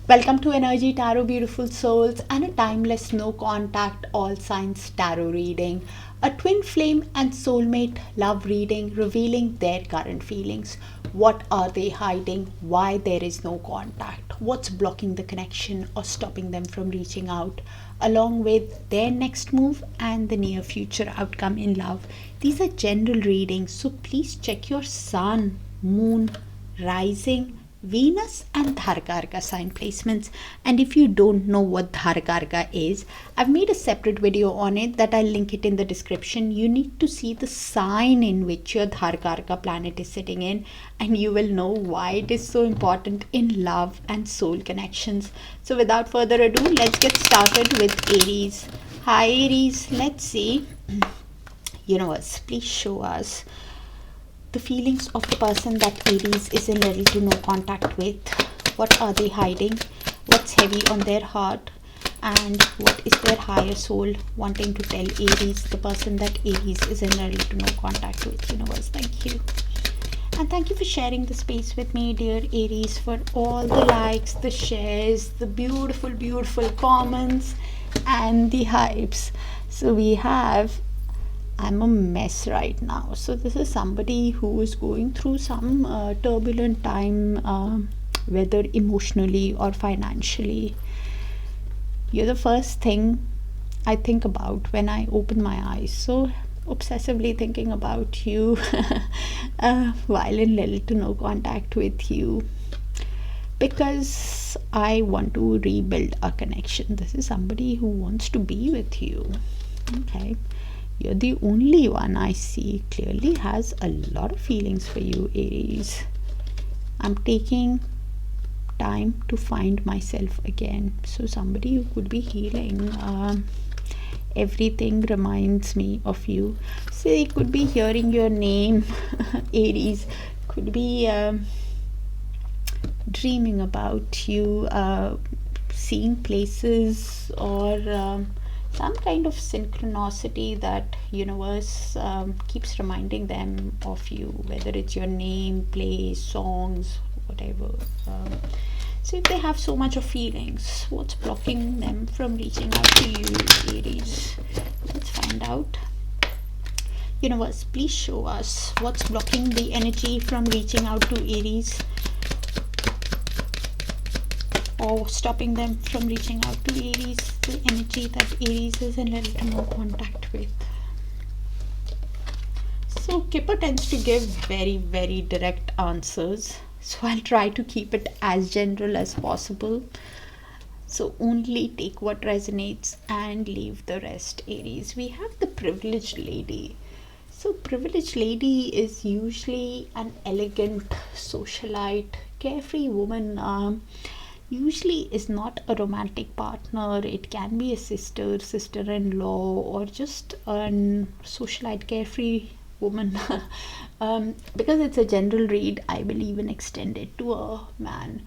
Welcome to Energy Tarot, beautiful souls, and a timeless no contact all signs tarot reading. A twin flame and soulmate love reading revealing their current feelings. What are they hiding? Why there is no contact? What's blocking the connection or stopping them from reaching out? Along with their next move and the near future outcome in love. These are general readings, so please check your sun, moon, rising, Venus and Darakaraka sign placements. And if you don't know what Darakaraka is, I've made a separate video on it that I'll link it in the description. You need to see the sign in which your Darakaraka planet is sitting in, and you will know why it is so important in love and soul connections. So without further ado, let's get started with Aries. Hi Aries, let's see. Universe, please show us the feelings of the person that Aries is in little to no contact with. What are they hiding? What's heavy on their heart? And what is their higher soul wanting to tell Aries, the person that Aries is in little to no contact with? Universe, thank you. And thank you for sharing the space with me, dear Aries, for all the likes, the shares, the beautiful, beautiful comments, and the hypes. So we have, I'm a mess right now. So this is somebody who is going through some turbulent time, whether emotionally or financially. You're the first thing I think about when I open my eyes. So obsessively thinking about you while in little to no contact with you, because I want to rebuild a connection. This is somebody who wants to be with you. Okay. You're the only one I see clearly has a lot of feelings for you, Aries. I'm taking time to find myself again. So somebody who could be healing. Everything reminds me of you. So they could be hearing your name, Aries. Could be dreaming about you, seeing places, or some kind of synchronicity that universe keeps reminding them of you, whether it's your name, place, songs, whatever. So if they have so much of feelings, what's blocking them from reaching out to you, Aries? Let's find out. Universe, please show us what's blocking the energy from reaching out to Aries, or stopping them from reaching out to Aries, the energy that Aries is in little to no contact with. So Kipper tends to give very, very direct answers. So I'll try to keep it as general as possible. So only take what resonates and leave the rest, Aries. We have the privileged lady. So privileged lady is usually an elegant, socialite, carefree woman. Usually is not a romantic partner. It can be a sister, sister-in-law, or just a socialite, carefree woman. Because it's a general read, I believe in extended to a man.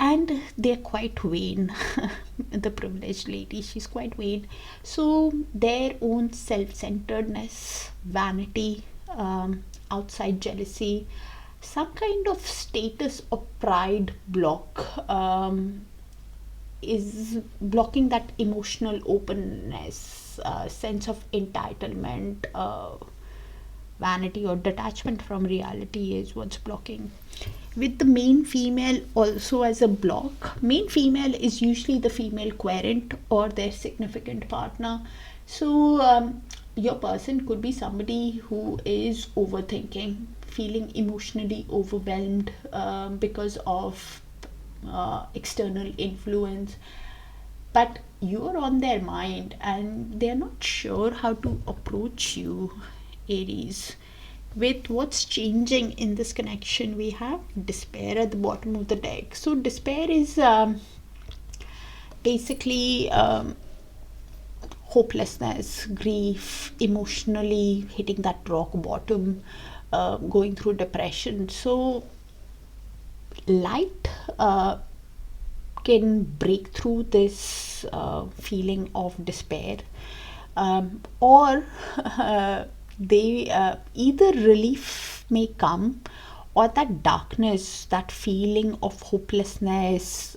And they're quite vain. The privileged lady, she's quite vain. So their own self-centeredness, vanity, outside jealousy, some kind of status or pride block is blocking that emotional openness, sense of entitlement, vanity or detachment from reality is what's blocking. With the main female also as a block, main female is usually the female querent or their significant partner. So your person could be somebody who is overthinking, feeling emotionally overwhelmed because of external influence, but you're on their mind and they're not sure how to approach you, Aries. With what's changing in this connection, we have despair at the bottom of the deck. So despair is basically hopelessness, grief, emotionally hitting that rock bottom, going through depression. So light can break through this feeling of despair, or they either relief may come, or that darkness, that feeling of hopelessness,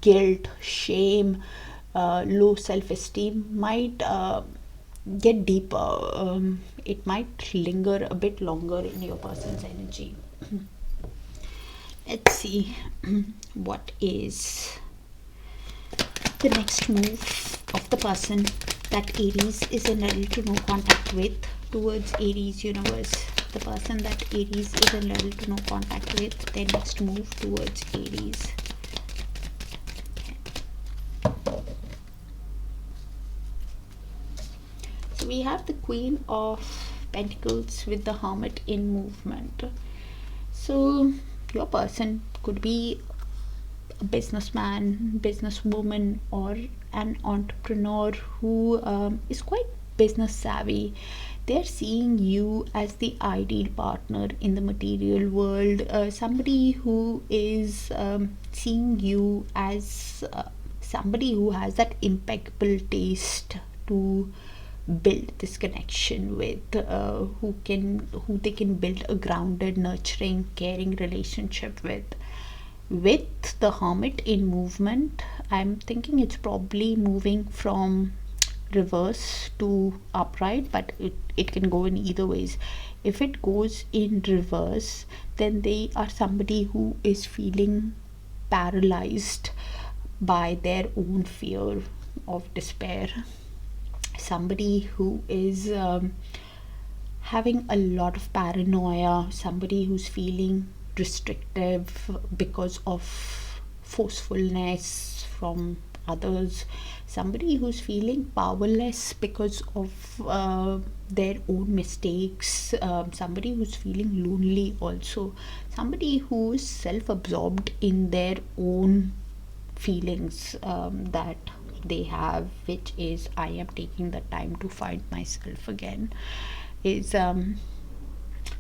guilt, shame, low self-esteem might get deeper. It might linger a bit longer in your person's energy. Let's see what is the next move of the person that Aries is in little to no contact with towards Aries universe. The person that Aries is in little to no contact with, their next move towards Aries. So we have the Queen of Pentacles with the Hermit in movement. So your person could be a businessman, businesswoman, or an entrepreneur who is quite business savvy. They're seeing you as the ideal partner in the material world, somebody who is seeing you as somebody who has that impeccable taste to build this connection with, who they can build a grounded, nurturing, caring relationship with. With the Hermit in movement, I'm thinking it's probably moving from reverse to upright, but it can go in either ways. If it goes in reverse, then they are somebody who is feeling paralyzed by their own fear of despair, somebody who is having a lot of paranoia, somebody who's feeling restrictive because of forcefulness from others, somebody who's feeling powerless because of their own mistakes, somebody who's feeling lonely also, somebody who's self-absorbed in their own feelings that they have, which is I am taking the time to find myself again, is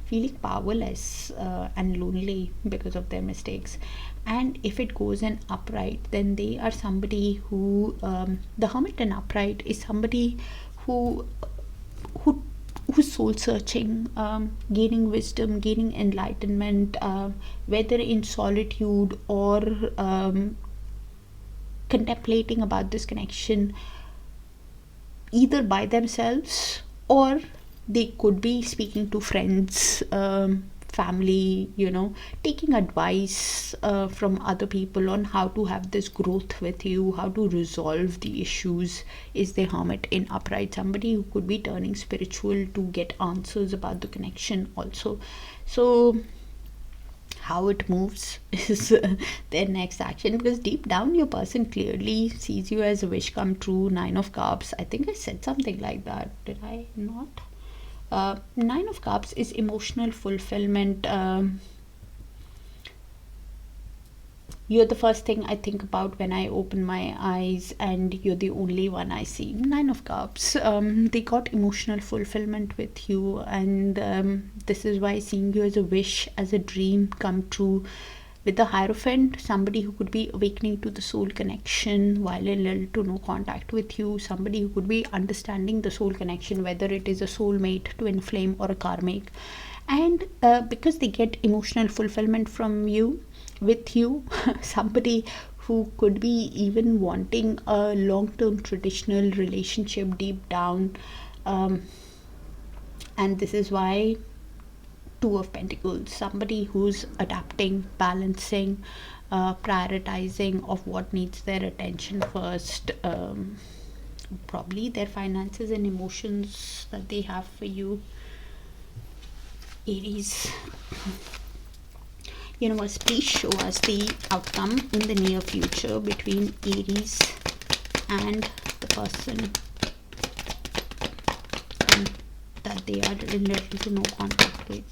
feeling powerless and lonely because of their mistakes. And if it goes in upright, then they are somebody who the Hermit in upright is somebody who's soul searching, gaining wisdom, gaining enlightenment, whether in solitude or contemplating about this connection either by themselves, or they could be speaking to friends, family, taking advice from other people on how to have this growth with you, how to resolve the issues. Is the Hermit in upright somebody who could be turning spiritual to get answers about the connection also. So how it moves is their next action, because deep down your person clearly sees you as a wish come true. 9 of Cups, I think I said something like that, did I not? 9 of Cups is emotional fulfillment. You're the first thing I think about when I open my eyes, and you're the only one I see. 9 of Cups, they got emotional fulfillment with you, and this is why seeing you as a wish, as a dream come true. With the Hierophant, somebody who could be awakening to the soul connection while in little to no contact with you, somebody who could be understanding the soul connection, whether it is a soulmate, twin flame, or a karmic. And because they get emotional fulfillment from you, with you, somebody who could be even wanting a long-term traditional relationship deep down, and this is why 2 of Pentacles, somebody who's adapting, balancing, prioritizing of what needs their attention first, probably their finances and emotions that they have for you. Aries. Universe, please show us the outcome in the near future between Aries and the person that they are in little to no contact with.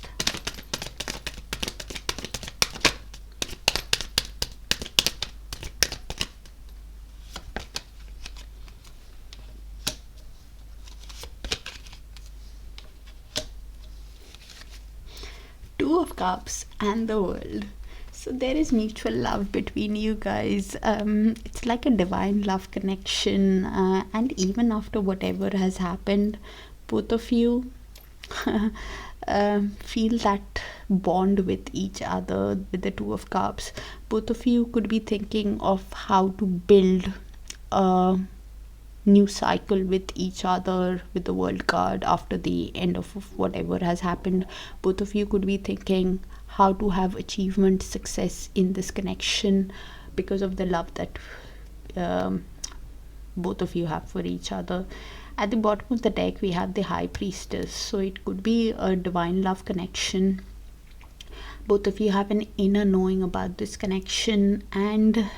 Two of Cups and the World. So there is mutual love between you guys. It's like a divine love connection, and even after whatever has happened, both of you feel that bond with each other with the Two of Cups. Both of you could be thinking of how to build a new cycle with each other with the World card after the end of whatever has happened. Both of you could be thinking how to have achievement, success in this connection because of the love that both of you have for each other. At the bottom of the deck we have the High Priestess, so it could be a divine love connection. Both of you have an inner knowing about this connection, and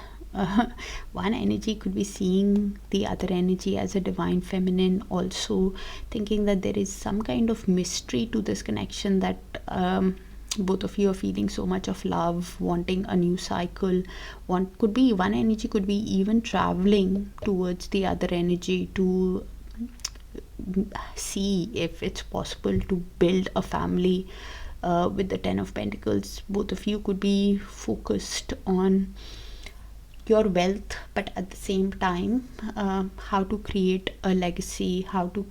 one energy could be seeing the other energy as a divine feminine, also thinking that there is some kind of mystery to this connection, that both of you are feeling so much of love, wanting a new cycle. One energy could be even traveling towards the other energy to see if it's possible to build a family. With the Ten of Pentacles, both of you could be focused on your wealth, but at the same time how to create a legacy, how to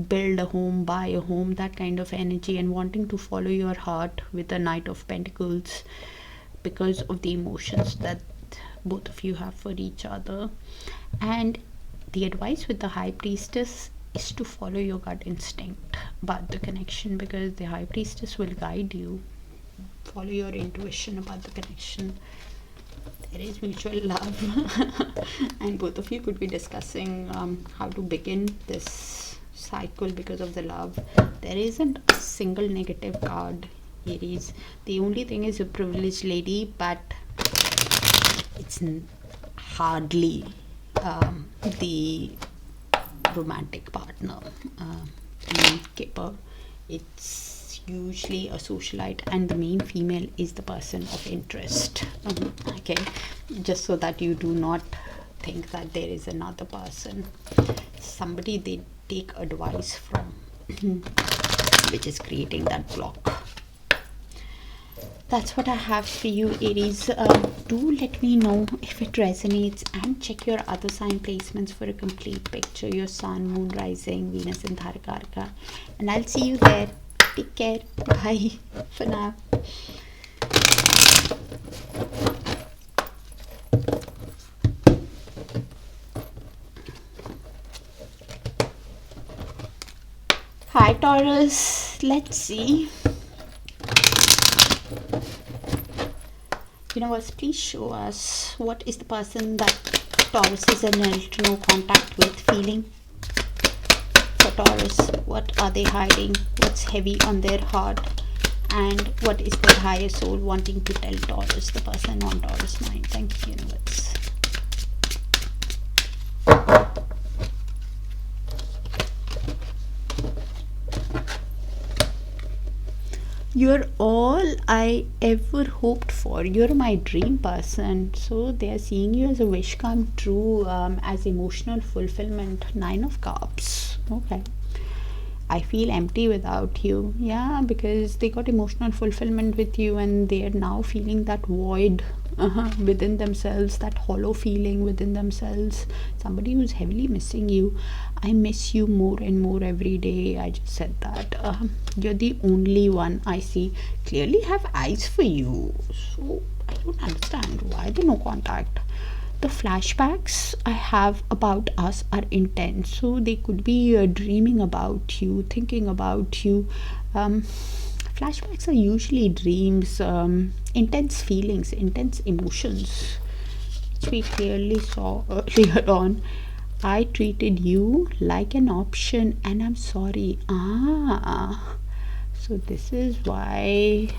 build a home, buy a home, that kind of energy, and wanting to follow your heart with the Knight of Pentacles because of the emotions that both of you have for each other. And the advice with the High Priestess is to follow your gut instinct about the connection, because the High Priestess will guide you. Follow your intuition about the connection. There is mutual love and both of you could be discussing how to begin this cycle because of the love. There isn't a single negative card, Aries. The only thing is a privileged lady, but it's hardly the romantic partner, Kipper. It's usually a socialite, and the main female is the person of interest. Okay, just so that you do not think that there is another person, somebody they take advice from, which is creating that block. That's what I have for you, Aries. Do let me know if it resonates, and check your other sign placements for a complete picture. Your Sun, Moon, Rising, Venus and Darakaraka. And I'll see you there. Take care. Bye for now. Hi Taurus. Let's see. Universe, please show us what is the person that Taurus is in no contact with feeling. For Taurus, what are they hiding? What's heavy on their heart? And what is their higher soul wanting to tell Taurus, the person on Taurus mind? Thank you, universe. You're all I ever hoped for. You're my dream person. So they are seeing you as a wish come true, as emotional fulfillment. 9 of Cups. Okay. I feel empty without you. Yeah, because they got emotional fulfillment with you, and they are now feeling that void within themselves, that hollow feeling within themselves. Somebody who's heavily missing you. I miss you more and more every day. I just said that. You're the only one I see. Clearly have eyes for you. So I don't understand why the no contact. The flashbacks I have about us are intense. So they could be dreaming about you, thinking about you. Flashbacks are usually dreams, intense feelings, emotions, which we clearly saw earlier on. I treated you like an option and I'm sorry. So this is why.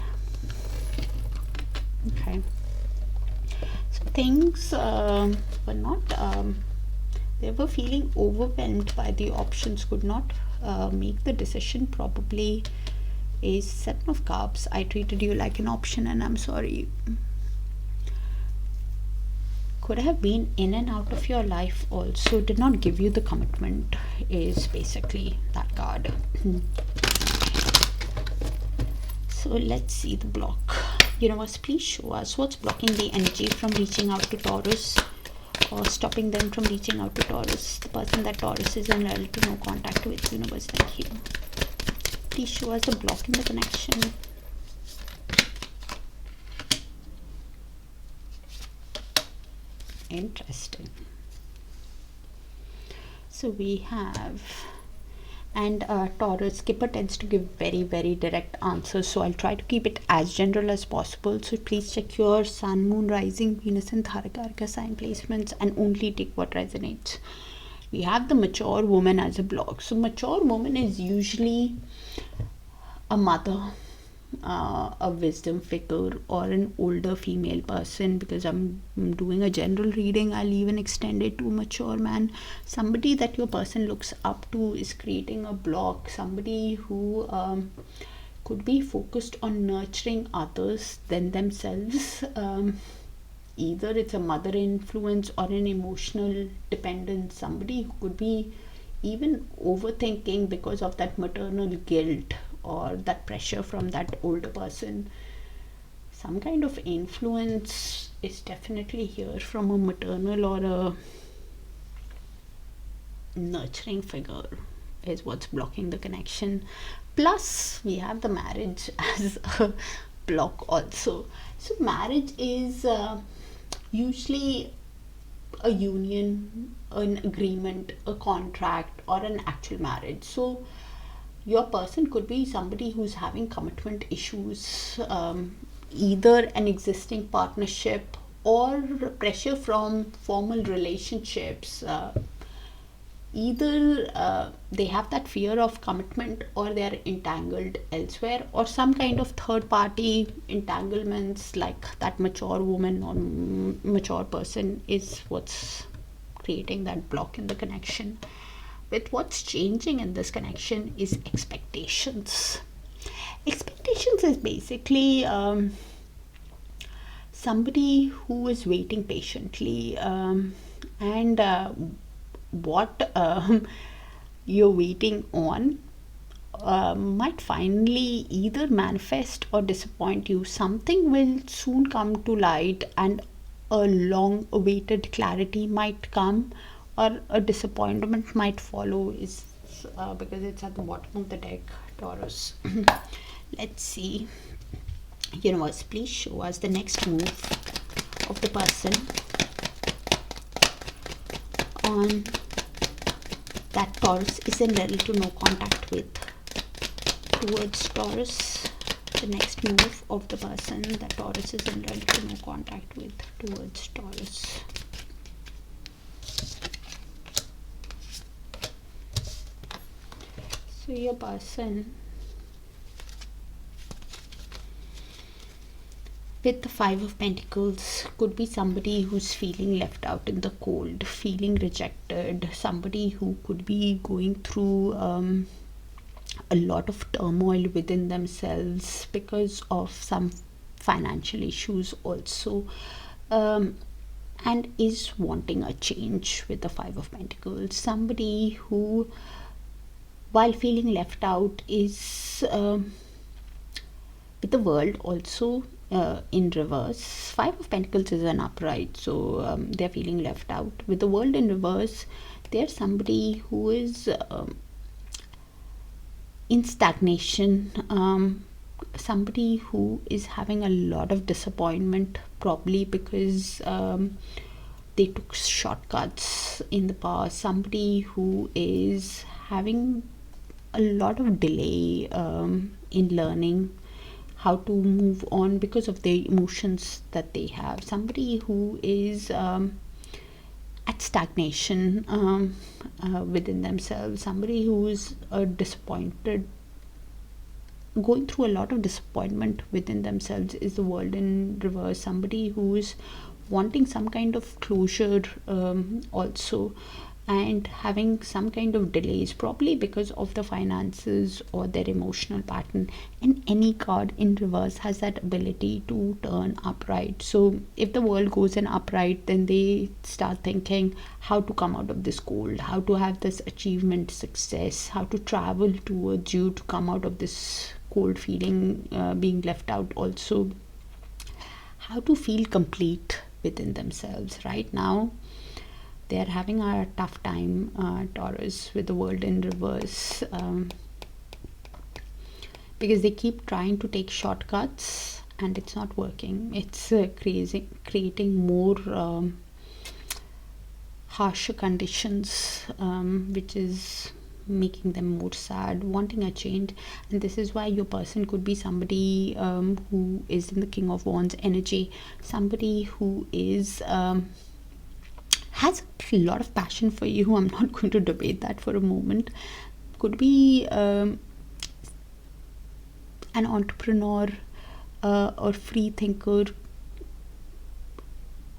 Okay. So things were not, they were feeling overwhelmed by the options, could not make the decision. Probably is 7 of Cups. I treated you like an option and I'm sorry. Could have been in and out of your life also, did not give you the commitment, is basically that card. So let's see the block. Universe, please show us what's blocking the energy from reaching out to Taurus, or stopping them from reaching out to Taurus, the person that Taurus is in relative no contact with. Universe, thank you. Please show us a block in the connection. Interesting. So we have, and Taurus, Skipper tends to give very, very direct answers, so I'll try to keep it as general as possible. So please check your Sun, Moon, Rising, Venus and Darakaraka sign placements and only take what resonates. We have the mature woman as a block. So mature woman is usually a mother, a wisdom figure, or an older female person. Because I'm doing a general reading, I'll even extend it to mature man. Somebody that your person looks up to is creating a block. Somebody who could be focused on nurturing others than themselves. Either it's a mother influence or an emotional dependence. Somebody who could be even overthinking because of that maternal guilt or that pressure from that older person. Some kind of influence is definitely here from a maternal or a nurturing figure is what's blocking the connection. Plus we have the marriage as a block also. So marriage is usually a union, an agreement, a contract, or an actual marriage. So your person could be somebody who's having commitment issues, either an existing partnership or pressure from formal relationships. Either they have that fear of commitment, or they are entangled elsewhere, or some kind of third party entanglements, like that mature woman or mature person is what's creating that block in the connection. With what's changing in this connection is expectations. Expectations is basically somebody who is waiting patiently, and what you're waiting on might finally either manifest or disappoint you. Something will soon come to light, and a long awaited clarity might come, or a disappointment might follow, is because it's at the bottom of the deck, Taurus. Let's see. Universe, please show us the next move of the person on that Taurus is in ready to no contact with. Towards Taurus, the next move of the person that Taurus is in ready to no contact with. Towards Taurus. So your person with the Five of Pentacles could be somebody who's feeling left out in the cold, feeling rejected, somebody who could be going through a lot of turmoil within themselves because of some financial issues also, and is wanting a change with the Five of Pentacles. Somebody who, while feeling left out, is with the World also in reverse. Five of Pentacles is an upright, so they're feeling left out. With the World in reverse, there's somebody who is in stagnation, somebody who is having a lot of disappointment, probably because they took shortcuts in the past. Somebody who is having a lot of delay in learning how to move on because of the emotions that they have. Somebody who is at stagnation within themselves. Somebody who is disappointed, going through a lot of disappointment within themselves is the World in reverse. Somebody who is wanting some kind of closure also, and having some kind of delays, probably because of the finances or their emotional pattern. And any card in reverse has that ability to turn upright. So if the World goes in upright, then they start thinking how to come out of this cold, how to have this achievement, success, how to travel towards you to come out of this cold feeling, being left out also, how to feel complete within themselves. Right now they are having a tough time, Taurus, with the World in reverse. because they keep trying to take shortcuts and it's not working. It's creating more harsher conditions, which is making them more sad, wanting a change. And this is why your person could be somebody who is in the King of Wands energy, somebody who is has a lot of passion for you. I'm not going to debate that for a moment. Could be an entrepreneur or free thinker.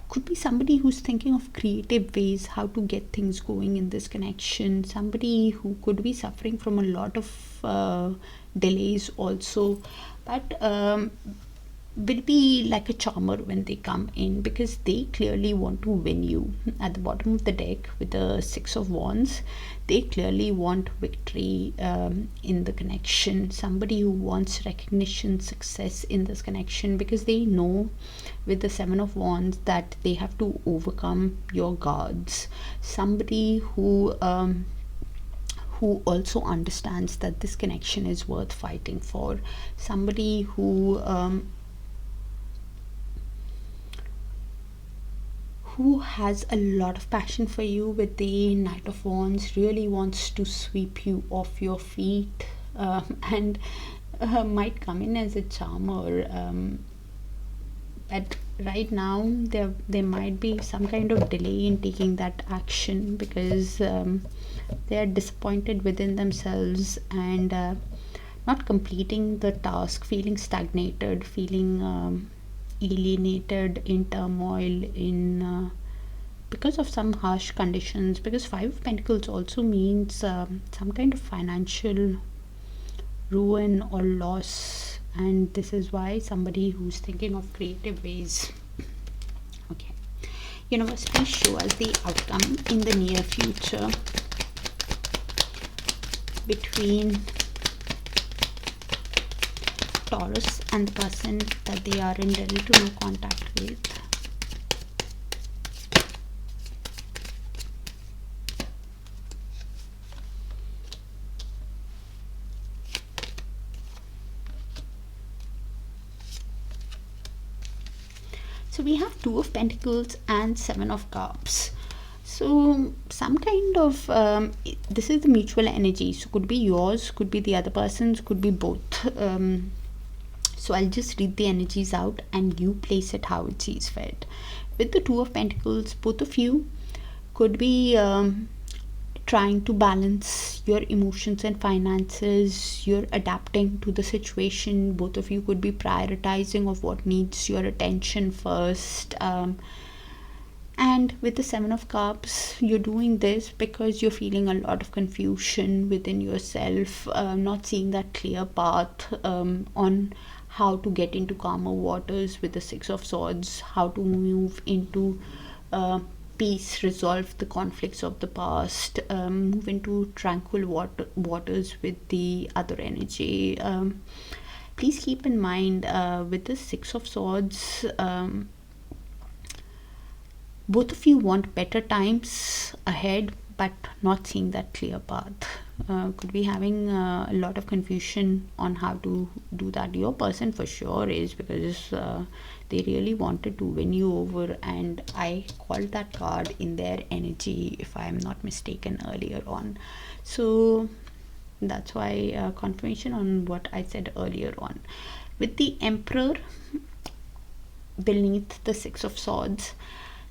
Could be somebody who's thinking of creative ways how to get things going in this connection. Somebody who could be suffering from a lot of delays also, but will be like a charmer when they come in, because they clearly want to win you. At the bottom of the deck with the Six of Wands, they clearly want victory in the connection. Somebody who wants recognition, success in this connection, because they know with the Seven of Wands that they have to overcome your guards. Somebody who also understands that this connection is worth fighting for. Somebody who has a lot of passion for you with the Knight of Wands, really wants to sweep you off your feet, and might come in as a charmer, but right now there might be some kind of delay in taking that action, because they are disappointed within themselves and not completing the task, feeling stagnated, feeling alienated, in turmoil, in because of some harsh conditions. Because Five of Pentacles also means some kind of financial ruin or loss, and this is why somebody who's thinking of creative ways. Okay, universe, please show us the outcome in the near future between Taurus and the person that they are in little to no contact with. So we have Two of Pentacles and Seven of Cups. So some kind of this is the mutual energy, so could be yours, could be the other person's, could be both. So I'll just read the energies out and you place it how it sees fit. With the Two of Pentacles, both of you could be trying to balance your emotions and finances. You're adapting to the situation. Both of you could be prioritizing of what needs your attention first. And with the Seven of Cups, you're doing this because you're feeling a lot of confusion within yourself, not seeing that clear path on how to get into calmer waters. With the Six of Swords, how to move into peace, resolve the conflicts of the past, move into tranquil waters with the other energy. Please keep in mind with the Six of Swords, both of you want better times ahead, but not seeing that clear path. Could be having a lot of confusion on how to do that. Your person for sure is, because they really wanted to win you over, and I called that card in their energy, if I am not mistaken, earlier on. So that's why confirmation on what I said earlier on. With the Emperor beneath the Six of Swords,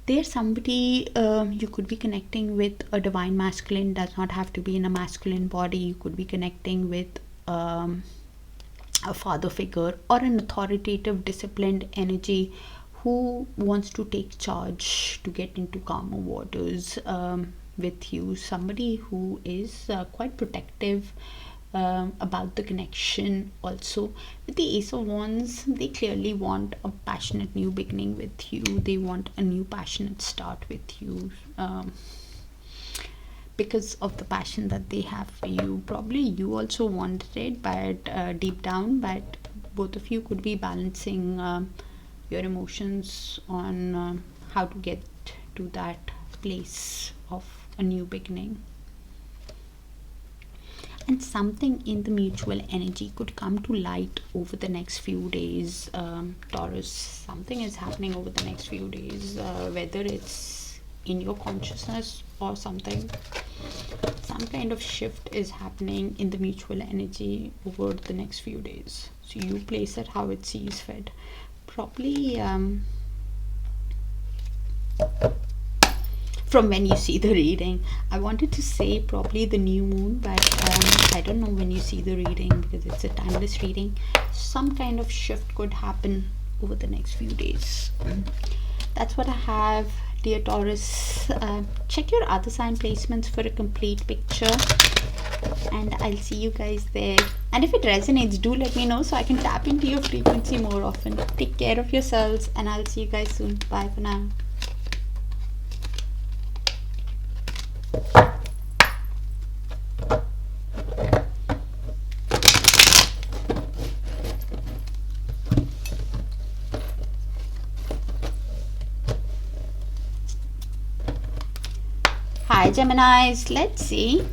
there's somebody you could be connecting with a divine masculine. Does not have to be in a masculine body. You could be connecting with a father figure or an authoritative, disciplined energy who wants to take charge to get into calmer waters with you. Somebody who is quite protective about the connection. Also with the Ace of Wands, they clearly want a passionate new beginning with you. They want a new passionate start with you, because of the passion that they have for you. Probably you also wanted it, but deep down, but both of you could be balancing your emotions on how to get to that place of a new beginning. And something in the mutual energy could come to light over the next few days, Taurus. Something is happening over the next few days, whether it's in your consciousness or something. Some kind of shift is happening in the mutual energy over the next few days. So you place it how it sees fit. Probably from when you see the reading. I wanted to say probably the new moon, but I don't know when you see the reading because it's a timeless reading. Some kind of shift could happen over the next few days. That's what I have, dear Taurus. Check your other sign placements for a complete picture, and I'll see you guys there. And if it resonates, do let me know so I can tap into your frequency more often. Take care of yourselves, and I'll see you guys soon. Bye for now. Hi Geminis, let's see.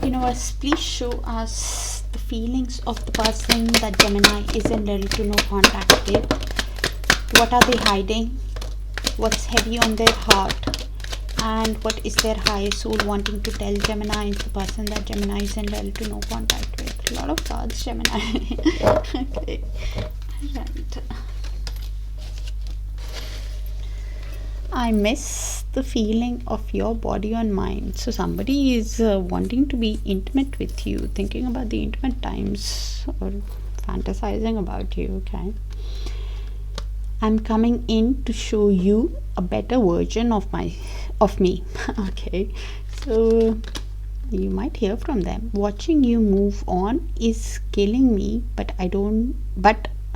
Universe, please show us the feelings of the person that Gemini is in little to no contact with. What are they hiding? What's heavy on their heart? And what is their higher soul wanting to tell Gemini, the person that Gemini is in little to no contact with? A lot of cards, Gemini. Okay. Right. I miss the feeling of your body and mind. So somebody is wanting to be intimate with you, thinking about the intimate times or fantasizing about you. Okay, I'm coming in to show you a better version of me. Okay, so you might hear from them. Watching you move on is killing me, but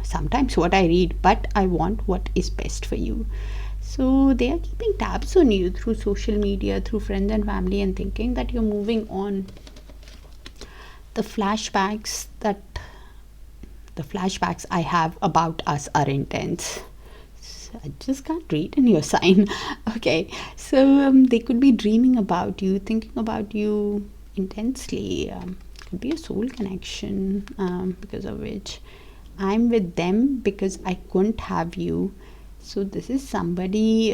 sometimes what I read, but I want what is best for you. So they are keeping tabs on you through social media, through friends and family, and thinking that you're moving on. The flashbacks I have about us are intense. So I just can't read in your sign. Okay, so they could be dreaming about you, thinking about you intensely. Could be a soul connection, because of which I'm with them because I couldn't have you. So this is somebody,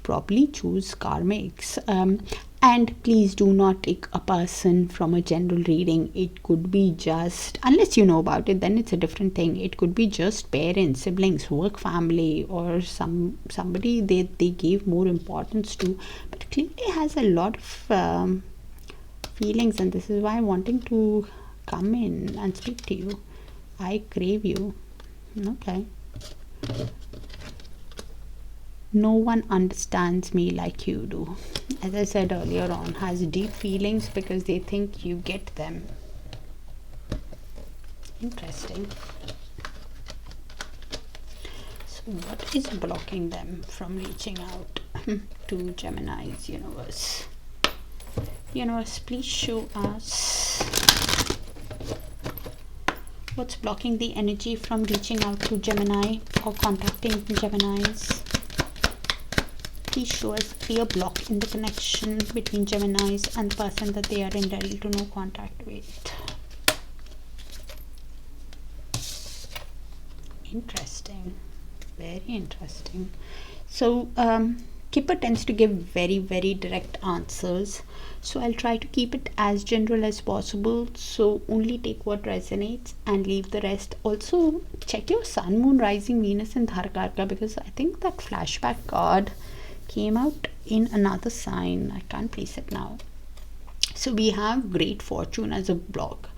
probably choose karmics. And please do not take a person from a general reading. It could be just, unless you know about it, then it's a different thing. It could be just parents, siblings, work family, or somebody they gave more importance to, but clearly has a lot of feelings, and this is why I'm wanting to come in and speak to you. I crave you. Okay. No one understands me like you do. As I said earlier on, has deep feelings because they think you get them. Interesting. So what is blocking them from reaching out to Gemini's universe? Universe, please show us what's blocking the energy from reaching out to Gemini or contacting Geminis. Please show us a clear block in the connection between Geminis and the person that they are in little to no contact with. Interesting. Very interesting. So Kipper tends to give very, very direct answers. So I'll try to keep it as general as possible. So only take what resonates and leave the rest. Also check your Sun, Moon, Rising, Venus and Darakaraka, because I think that flashback card came out in another sign. I can't place it now. So we have Great Fortune as a block,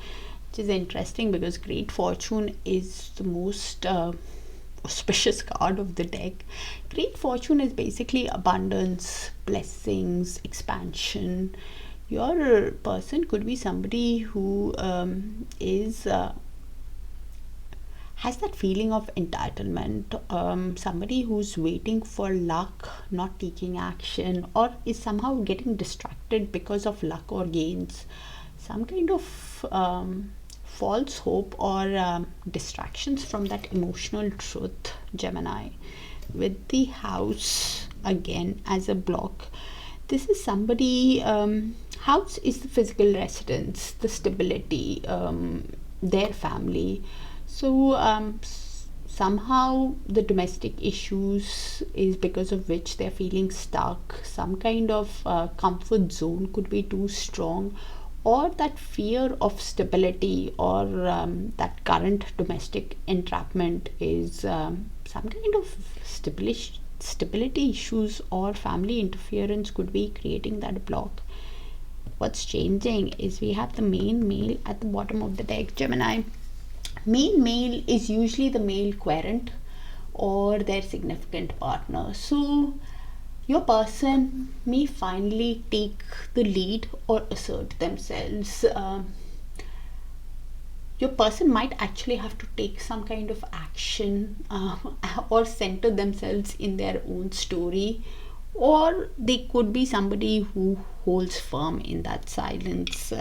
which is interesting because Great Fortune is the most auspicious card of the deck. Great Fortune is basically abundance, blessings, expansion. Your person could be somebody who has that feeling of entitlement, somebody who's waiting for luck, not taking action, or is somehow getting distracted because of luck or gains. Some kind of false hope or distractions from that emotional truth, Gemini. With the house again as a block, this is somebody House is the physical residence, the stability, their family. So somehow the domestic issues is because of which they're feeling stuck. Some kind of comfort zone could be too strong, or that fear of stability, or that current domestic entrapment is some kind of stability issues, or family interference could be creating that block. What's changing is we have the main male at the bottom of the deck, Gemini. Main male is usually the male querent or their significant partner. So your person may finally take the lead or assert themselves. Your person might actually have to take some kind of action or center themselves in their own story, or they could be somebody who holds firm in that silence,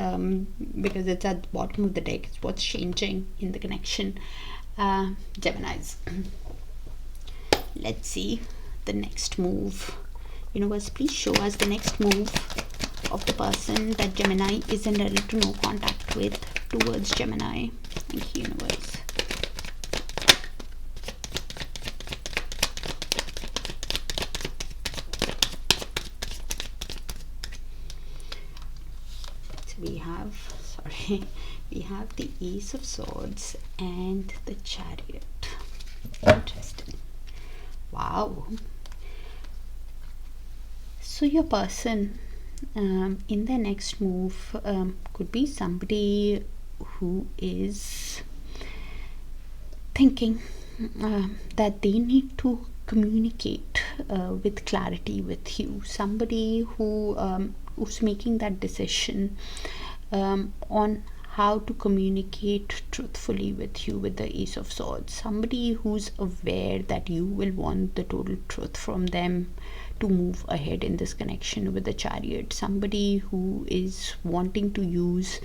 because it's at the bottom of the deck. It's what's changing in the connection. Geminis, let's see the next move. Universe, please show us the next move of the person that Gemini is in little to no contact with towards Gemini. Thank you, universe. We have the Ace of Swords and the Chariot. Interesting. Wow. So your person in their next move could be somebody who is thinking that they need to communicate with clarity with you. Somebody who's making that decision on how to communicate truthfully with you with the Ace of Swords. Somebody who's aware that you will want the total truth from them to move ahead in this connection with the Chariot. Somebody who is wanting to use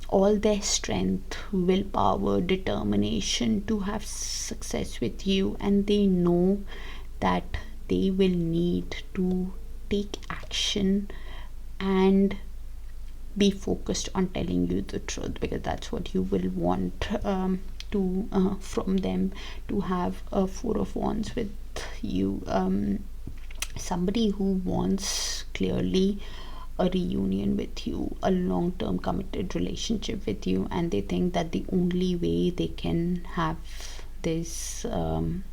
all their strength, willpower, determination to have success with you, and they know that they will need to take action and be focused on telling you the truth, because that's what you will want from them, to have a Four of Wands with you. Somebody who wants clearly a reunion with you, a long-term committed relationship with you, and they think that the only way they can have this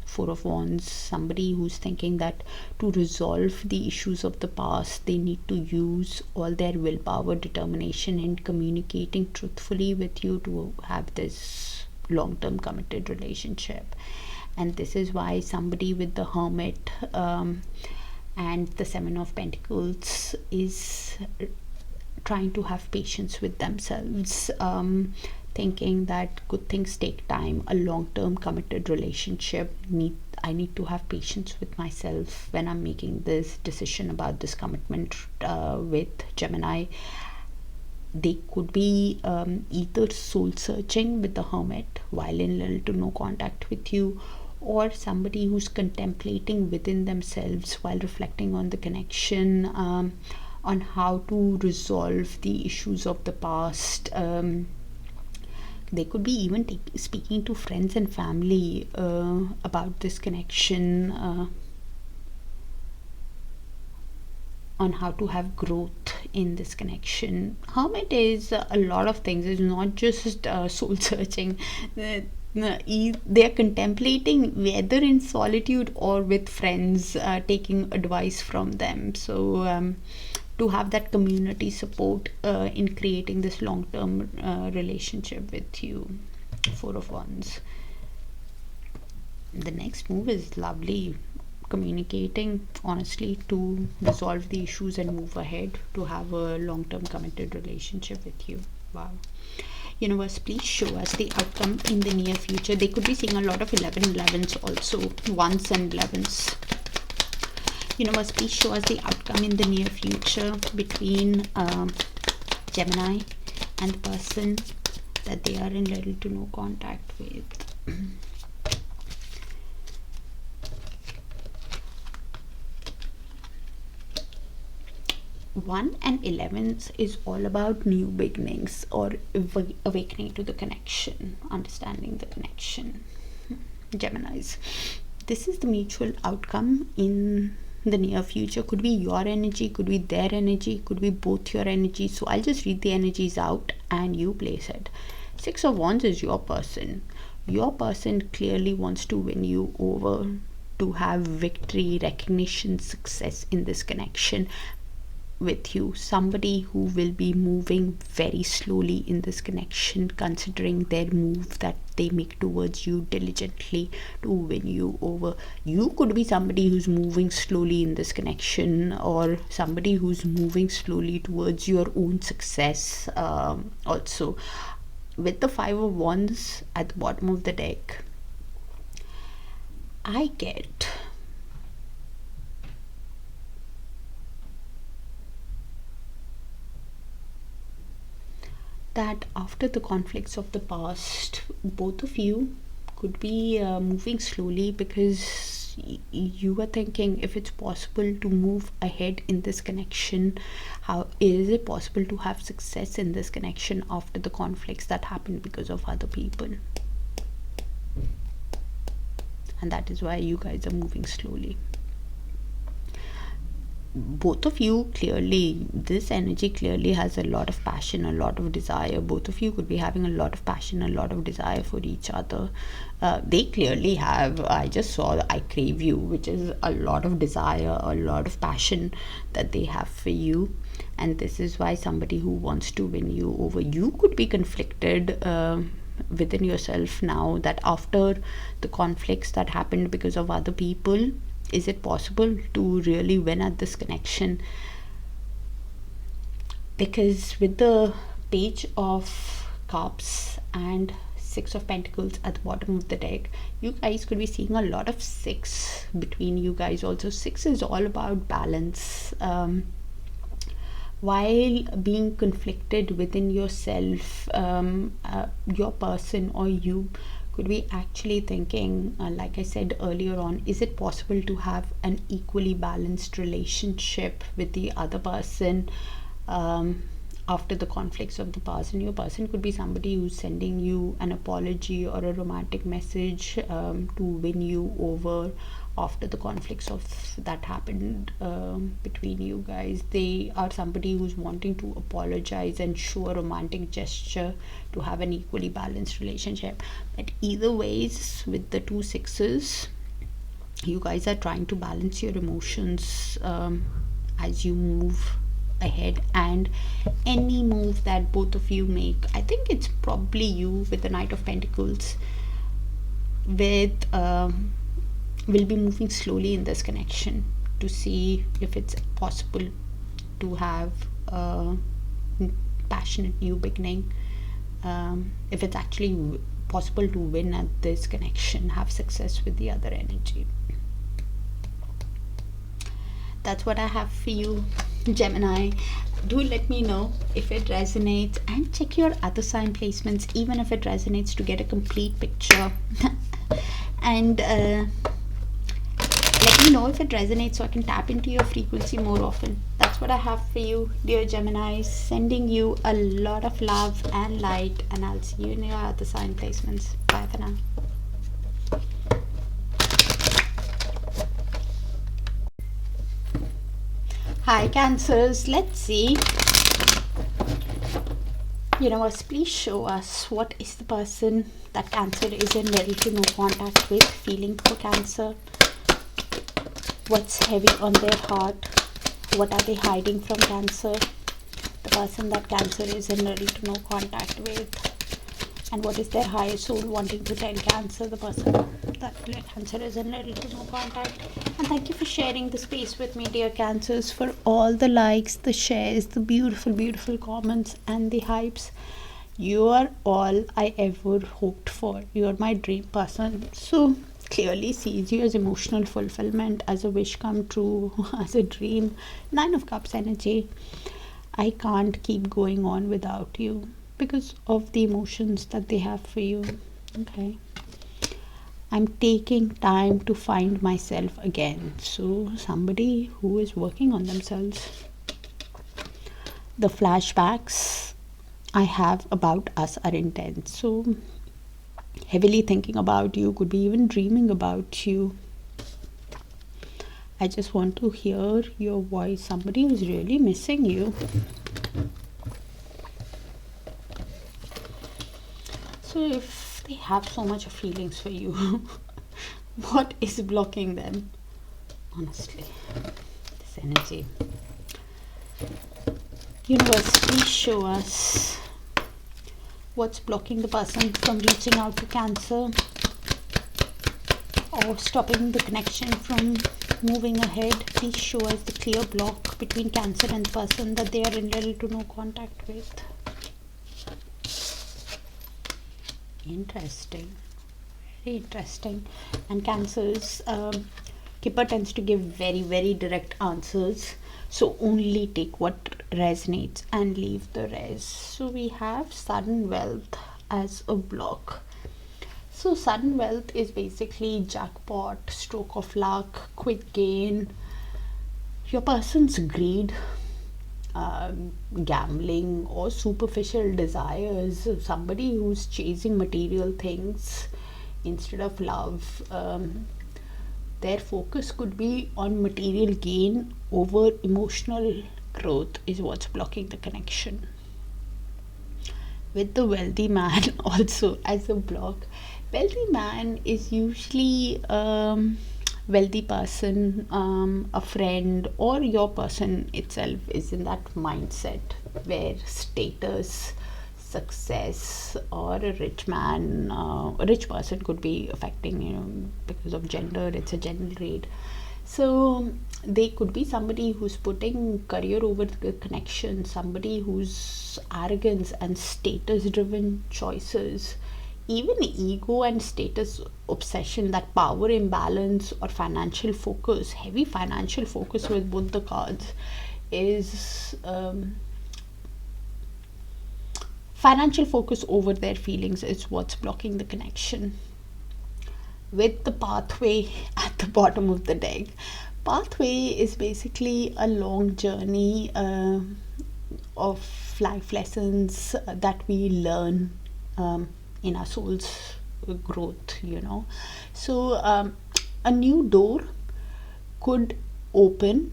Four of Wands, somebody who's thinking that to resolve the issues of the past, they need to use all their willpower, determination, and communicating truthfully with you to have this long-term committed relationship. And this is why somebody with the Hermit and the Seven of Pentacles is trying to have patience with themselves, thinking that good things take time. A long-term committed relationship, I need to have patience with myself when I'm making this decision about this commitment with Gemini. They could be either soul searching with the Hermit while in little to no contact with you, or somebody who's contemplating within themselves while reflecting on the connection, on how to resolve the issues of the past. They could be even speaking to friends and family about this connection, on how to have growth in this connection. Hermit is a lot of things. It's not just soul searching. They are contemplating whether in solitude or with friends, taking advice from them. So to have that community support in creating this long-term relationship with you. Four of Wands. The next move is lovely. Communicating honestly to resolve the issues and move ahead to have a long-term committed relationship with you. Wow. Universe, please show us the outcome in the near future. They could be seeing a lot of 11-11s also, 1s and 11s. Universe, please show us the outcome in the near future between Gemini and the person that they are in little to no contact with. 1 and 11 is all about new beginnings or awakening to the connection, understanding the connection. Geminis, this is the mutual outcome in the near future. Could be your energy, could be their energy, could be both your energy. So I'll just read the energies out and you place it. 6 of Wands is your person. Your person clearly wants to win you over, to have victory, recognition, success in this connection with you. Somebody who will be moving very slowly in this connection, considering their move that they make towards you diligently to win you over. You could be somebody who's moving slowly in this connection, or somebody who's moving slowly towards your own success. Also, with the 5 of Wands at the bottom of the deck, I get that after the conflicts of the past, both of you could be moving slowly, because you are thinking if it's possible to move ahead in this connection, how is it possible to have success in this connection after the conflicts that happened because of other people. And that is why you guys are moving slowly. Both of you clearly, this energy clearly has a lot of passion, a lot of desire. Both of you could be having a lot of passion, a lot of desire for each other. They clearly have, I just saw I crave you, which is a lot of desire, a lot of passion that they have for you. And this is why somebody who wants to win you over, you could be conflicted within yourself now, that after the conflicts that happened because of other people, is it possible to really win at this connection? Because with the Page of Cups and 6 of Pentacles at the bottom of the deck, you guys could be seeing a lot of 6 between you guys. Also, 6 is all about balance. While being conflicted within yourself, your person or you could be actually thinking, like I said earlier on, is it possible to have an equally balanced relationship with the other person after the conflicts of the past? And your person could be somebody who's sending you an apology or a romantic message to win you over after the conflicts of that happened between you guys. They are somebody who's wanting to apologize and show a romantic gesture to have an equally balanced relationship. But either ways, with the 2 6s, you guys are trying to balance your emotions as you move ahead. And any move that both of you make, I think it's probably you with the Knight of Pentacles, with will be moving slowly in this connection to see if it's possible to have a passionate new beginning, if it's actually possible to win at this connection, have success with the other energy. That's what I have for you, Gemini. Do let me know if it resonates, and check your other sign placements, even if it resonates, to get a complete picture. And let me know if it resonates so I can tap into your frequency more often. That's what I have for you, dear Gemini. Sending you a lot of love and light, and I'll see you in your other sign placements. Bye for now. Hi, Cancers. Let's see. Universe, please show us what is the person that Cancer is in ready to no contact with feeling for Cancer. What's heavy on their heart? What are they hiding from Cancer? The person that Cancer is in ready to no contact with. And what is their higher soul wanting to tell Cancer, the person that Cancer is in ready to no contact. And thank you for sharing the space with me, dear Cancers, for all the likes, the shares, the beautiful, beautiful comments, and the hypes. You are all I ever hoped for. You are my dream person. So clearly sees you as emotional fulfillment, as a wish come true, as a dream. 9 of Cups energy. I can't keep going on without you because of the emotions that they have for you. Okay, I'm taking time to find myself again. So somebody who is working on themselves. The flashbacks I have about us are intense. So, heavily thinking about you, could be even dreaming about you. I just want to hear your voice. Somebody who's really missing you. So if they have so much of feelings for you, what is blocking them? Honestly, this energy. Universe, please show us what's blocking the person from reaching out to Cancer, or stopping the connection from moving ahead. Please show us the clear block between Cancer and the person that they are in little to no contact with. Interesting, very interesting. And Cancer's Kipper tends to give very, very direct answers. So only take what resonates and leave the rest. So we have sudden wealth as a block. So sudden wealth is basically jackpot, stroke of luck, quick gain. Your person's greed, gambling, or superficial desires. Somebody who's chasing material things instead of love. Their focus could be on material gain over emotional growth is what's blocking the connection. With the wealthy man also as a block. Wealthy man is usually wealthy person, a friend, or your person itself is in that mindset where status, success, or a rich man, a rich person could be affecting, because of gender. It's a general rate. So they could be somebody who's putting career over the connection, somebody whose arrogance and status driven choices, even ego and status obsession, that power imbalance or financial focus, heavy financial focus with both the cards, is financial focus over their feelings is what's blocking the connection. With the pathway at the bottom of the deck, pathway is basically a long journey of life lessons that we learn in our soul's growth. So a new door could open.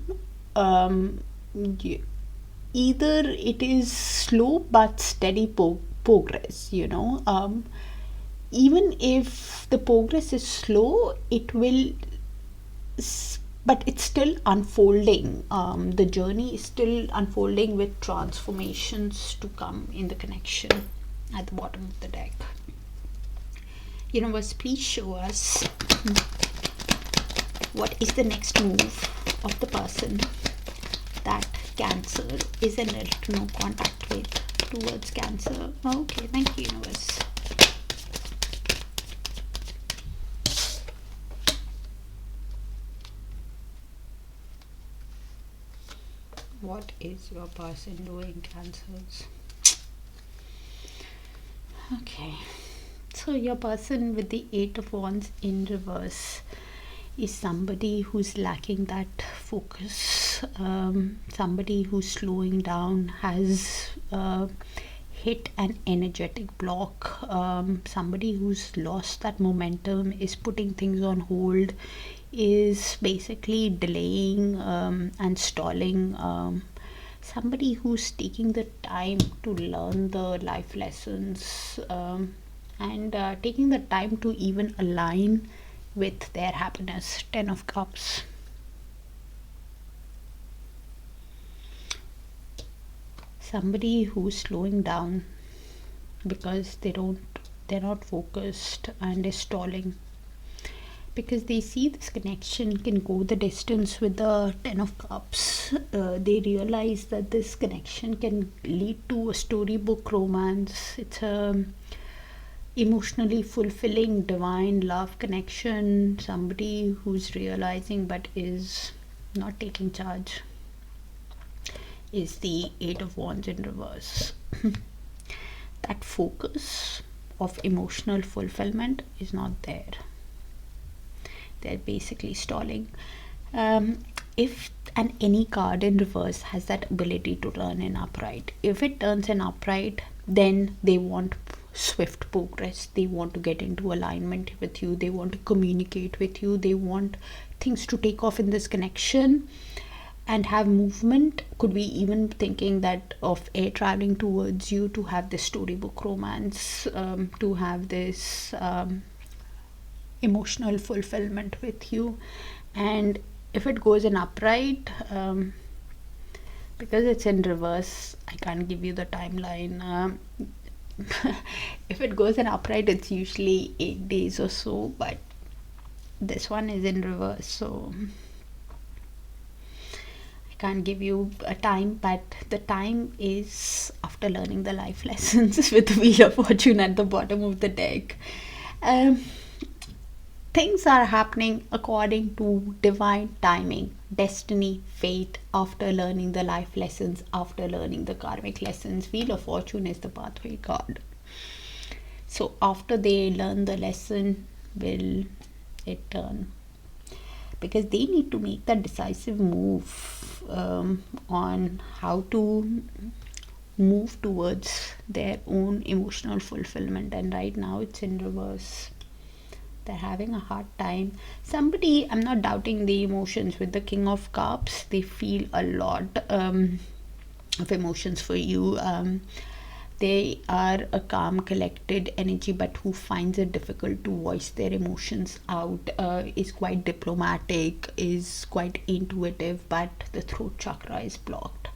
Either it is slow but steady progress. Even if the progress is slow, it will, but it's still unfolding. The journey is still unfolding with transformations to come in the connection at the bottom of the deck. Universe, please show us what is the next move of the person that Cancer is in little to no contact with towards Cancer. Okay, thank you, Universe. What is your person doing, Cancers? Okay, so your person with the 8 of Wands in reverse is somebody who's lacking that focus, somebody who's slowing down, has hit an energetic block, somebody who's lost that momentum, is putting things on hold, is basically delaying and stalling, somebody who's taking the time to learn the life lessons, and taking the time to even align with their happiness. 10 of Cups. Somebody who's slowing down because they're not focused and is stalling, because they see this connection can go the distance with the 10 of Cups. They realize that this connection can lead to a storybook romance. It's a emotionally fulfilling divine love connection. Somebody who's realizing but is not taking charge is the 8 of Wands in reverse. That focus of emotional fulfillment is not there. They're basically stalling. If and any card in reverse has that ability to turn in upright. If it turns in upright, then they want swift progress. They want to get into alignment with you. They want to communicate with you. They want things to take off in this connection and have movement. Could be even thinking that of air traveling towards you, to have this storybook romance, to have this emotional fulfillment with you. And if it goes in upright, because it's in reverse, I can't give you the timeline. If it goes in upright, it's usually 8 days or so, but this one is in reverse, so I can't give you a time. But the time is after learning the life lessons with the Wheel of Fortune at the bottom of the deck. Things are happening according to divine timing, destiny, fate, after learning the life lessons, after learning the karmic lessons. Wheel of Fortune is the pathway card. So after they learn the lesson, will it turn? Because they need to make that decisive move on how to move towards their own emotional fulfillment. And right now it's in reverse. They're having a hard time. Somebody, I'm not doubting the emotions with the King of Cups. They feel a lot of emotions for you. They are a calm, collected energy, but who finds it difficult to voice their emotions out, is quite diplomatic, is quite intuitive, but the throat chakra is blocked.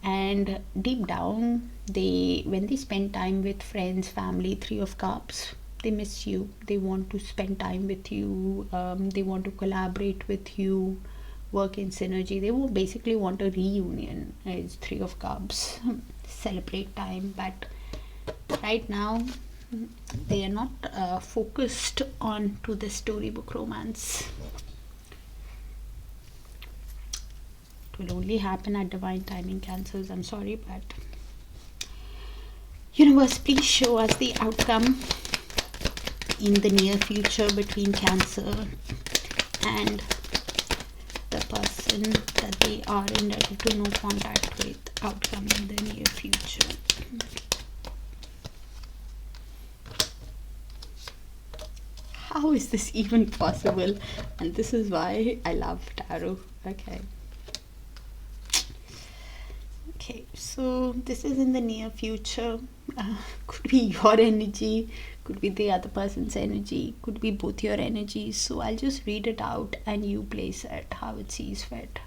And deep down, when they spend time with friends, family, Three of Cups, they miss you. They want to spend time with you. They want to collaborate with you, work in synergy. They will basically want a reunion. It's Three of Cups. Celebrate time. But right now, they are not focused on to the storybook romance. It will only happen at divine timing, Cancers. I'm sorry, but universe, please show us the outcome in the near future between Cancer and the person that they are in ready to no contact with. Outcome in the near future. How is this even possible? And this is why I love tarot. Okay, so this is in the near future. Could be your energy, could be the other person's energy, could be both your energies. So I'll just read it out and you place it how it sees fit.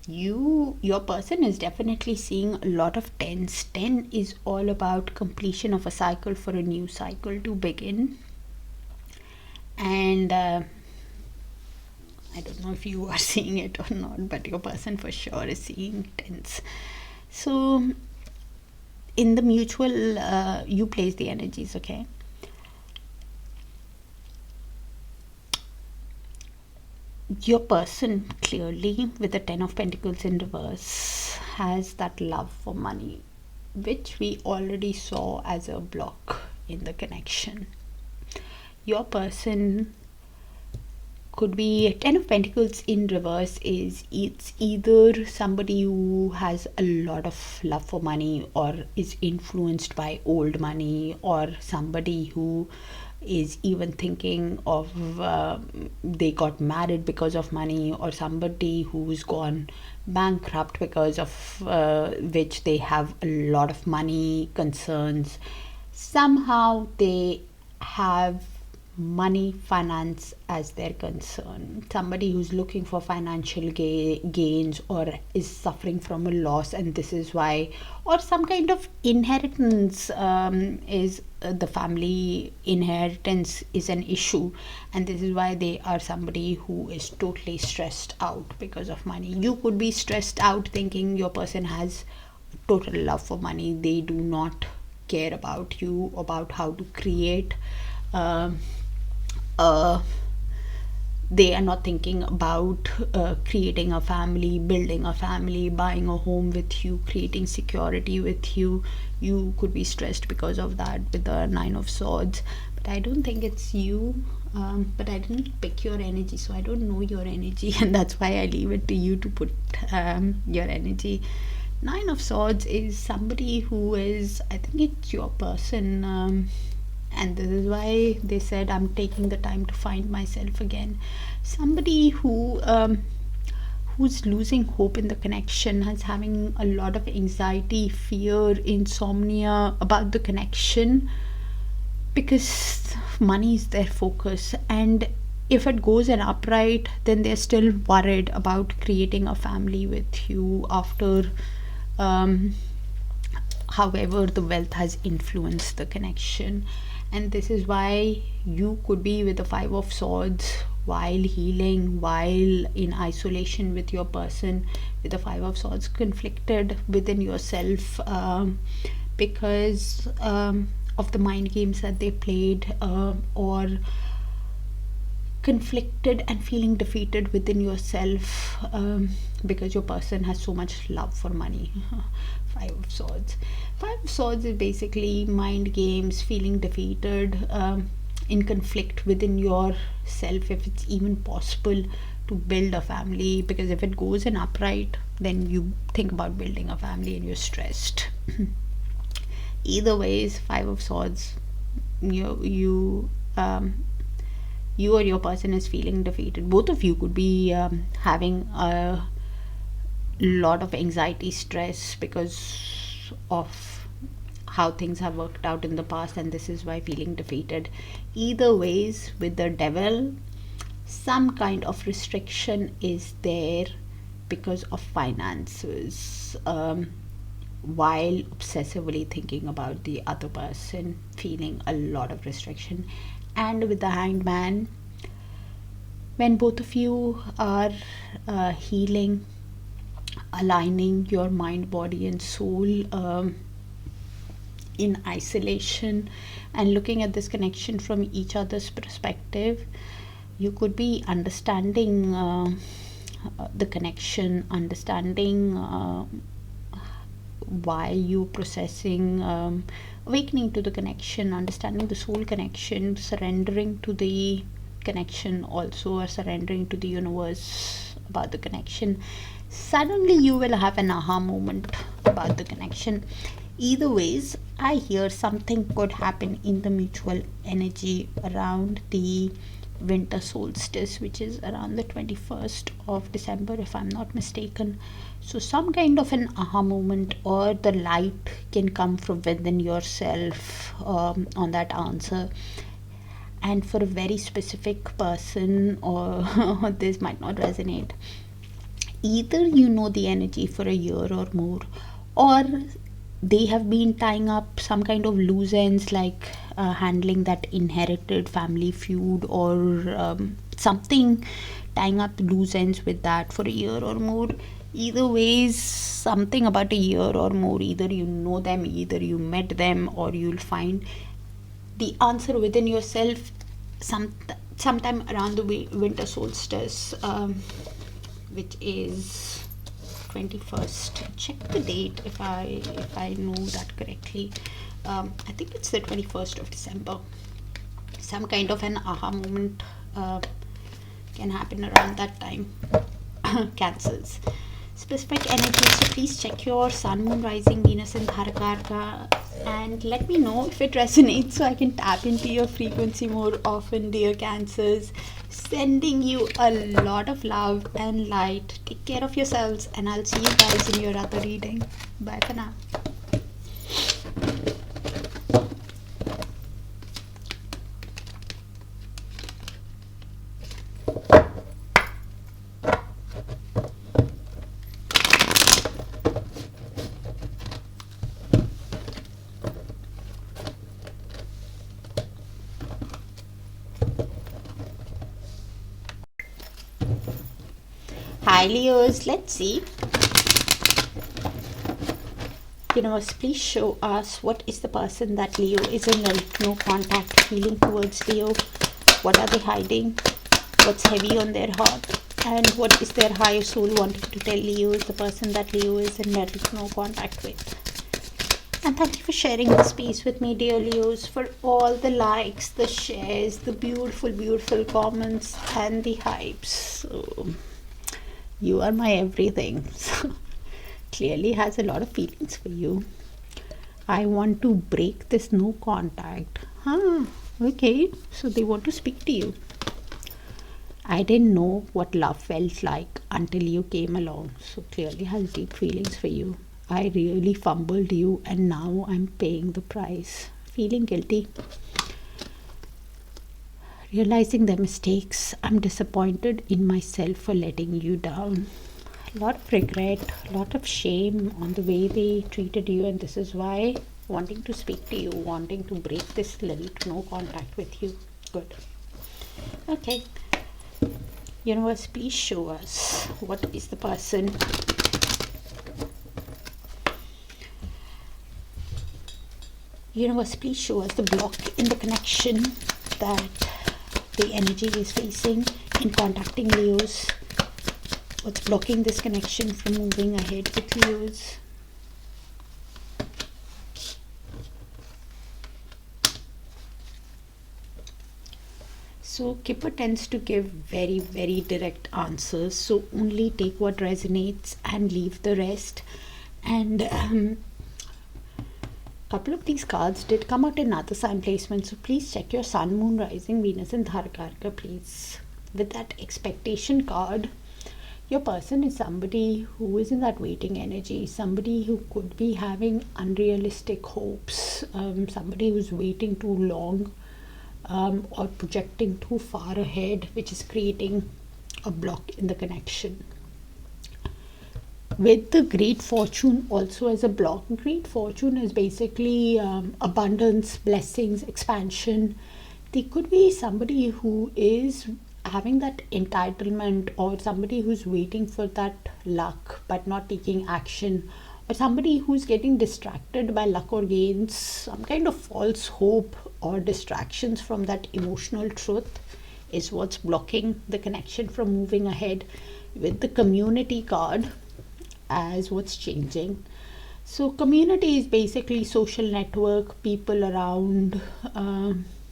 Your person is definitely seeing a lot of 10s. 10 is all about completion of a cycle, for a new cycle to begin. And I don't know if you are seeing it or not, but your person for sure is seeing 10s. So in the mutual, you place the energies, okay? Your person clearly, with the 10 of Pentacles in reverse, has that love for money, which we already saw as a block in the connection. Your person could be 10 of Pentacles in reverse. It's either somebody who has a lot of love for money or is influenced by old money, or somebody who is even thinking of they got married because of money, or somebody who's gone bankrupt because of which they have a lot of money concerns. Somehow they have money, finance as their concern. Somebody who's looking for financial gains, or is suffering from a loss, and this is why, or some kind of inheritance is the family inheritance is an issue, and this is why they are somebody who is totally stressed out because of money. You could be stressed out thinking your person has total love for money. They do not care about you, about how to create they are not thinking about creating a family, building a family, buying a home with you, creating security with you. You could be stressed because of that with the 9 of Swords, but I don't think it's you. but I didn't pick your energy, so I don't know your energy, and that's why I leave it to you to put your energy. Nine of Swords is somebody who is, I think it's your person, and this is why they said I'm taking the time to find myself again. Somebody who's losing hope in the connection, is having a lot of anxiety, fear, insomnia about the connection, because money is their focus, and if it goes in upright, then they're still worried about creating a family with you after however the wealth has influenced the connection. And this is why you could be with the Five of Swords while healing, while in isolation with your person, with the Five of Swords, conflicted within yourself, because of the mind games that they played, or conflicted and feeling defeated within yourself, because your person has so much love for money. Five of Swords. Five of Swords is basically mind games, feeling defeated, in conflict within yourself, if it's even possible to build a family, because if it goes in upright, then you think about building a family and you're stressed. Either ways, Five of Swords, you or your person is feeling defeated. Both of you could be having a lot of anxiety, stress, because of how things have worked out in the past, and this is why feeling defeated. Either ways, with the Devil, some kind of restriction is there because of finances, while obsessively thinking about the other person, feeling a lot of restriction. And with the Hanged Man, when both of you are healing, aligning your mind, body and soul, in isolation, and looking at this connection from each other's perspective, you could be understanding the connection, understanding why you processing, awakening to the connection, understanding the soul connection, surrendering to the connection also, or surrendering to the universe about the connection. Suddenly you will have an aha moment about the connection. Either ways, I hear something could happen in the mutual energy around the winter solstice, which is around the 21st of December, if I'm not mistaken. So some kind of an aha moment, or the light can come from within yourself on that answer. And for a very specific person, or this might not resonate, either you know the energy for a year or more, or they have been tying up some kind of loose ends, like handling that inherited family feud, or something, tying up loose ends with that for a year or more. Either ways, something about a year or more, either you know them, either you met them, or you'll find the answer within yourself sometime around the winter solstice, which is 21st. Check the date if I know that correctly. I think it's the 21st of December. Some kind of an aha moment can happen around that time. Cancers. Specific energy. So please check your sun, moon, rising, Venus and Darakaraka, and let me know if it resonates, so I can tap into your frequency more often, dear Cancers. Sending you a lot of love and light. Take care of yourselves, and I'll see you guys in your other reading. Bye for now. Hi Leos, let's see. Universe, please show us what is the person that Leo is in no contact feeling towards Leo. What are they hiding? What's heavy on their heart? And what is their higher soul wanting to tell Leo is the person that Leo is in no contact with? And thank you for sharing the space with me, dear Leos, for all the likes, the shares, the beautiful, beautiful comments, and the hypes. So, you are my everything. So, clearly has a lot of feelings for you. I want to break this no contact. Okay. So, they want to speak to you. I didn't know what love felt like until you came along. So, clearly has deep feelings for you. I really fumbled you and now I'm paying the price. Feeling guilty. Realizing the mistakes. I'm disappointed in myself for letting you down. A lot of regret, a lot of shame on the way they treated you, and this is why wanting to speak to you, wanting to break this little no contact with you. Good. Okay. Universe, please show us what is the person. Universe, please show us the block in the connection that the energy is facing in contacting Leos. What's blocking this connection from moving ahead with Leos? So Kipper tends to give very, very direct answers. So only take what resonates and leave the rest. And couple of these cards did come out in other sign placements, so please check your sun, moon, rising, Venus and Darakaraka, please. With that expectation card, your person is somebody who is in that waiting energy, somebody who could be having unrealistic hopes, somebody who's waiting too long, or projecting too far ahead, which is creating a block in the connection. With the great fortune also as a block. Great fortune is basically abundance, blessings, expansion. There could be somebody who is having that entitlement, or somebody who's waiting for that luck but not taking action, or somebody who's getting distracted by luck or gains, some kind of false hope or distractions from that emotional truth is what's blocking the connection from moving ahead. With the community card as what's changing. So community is basically social network, people around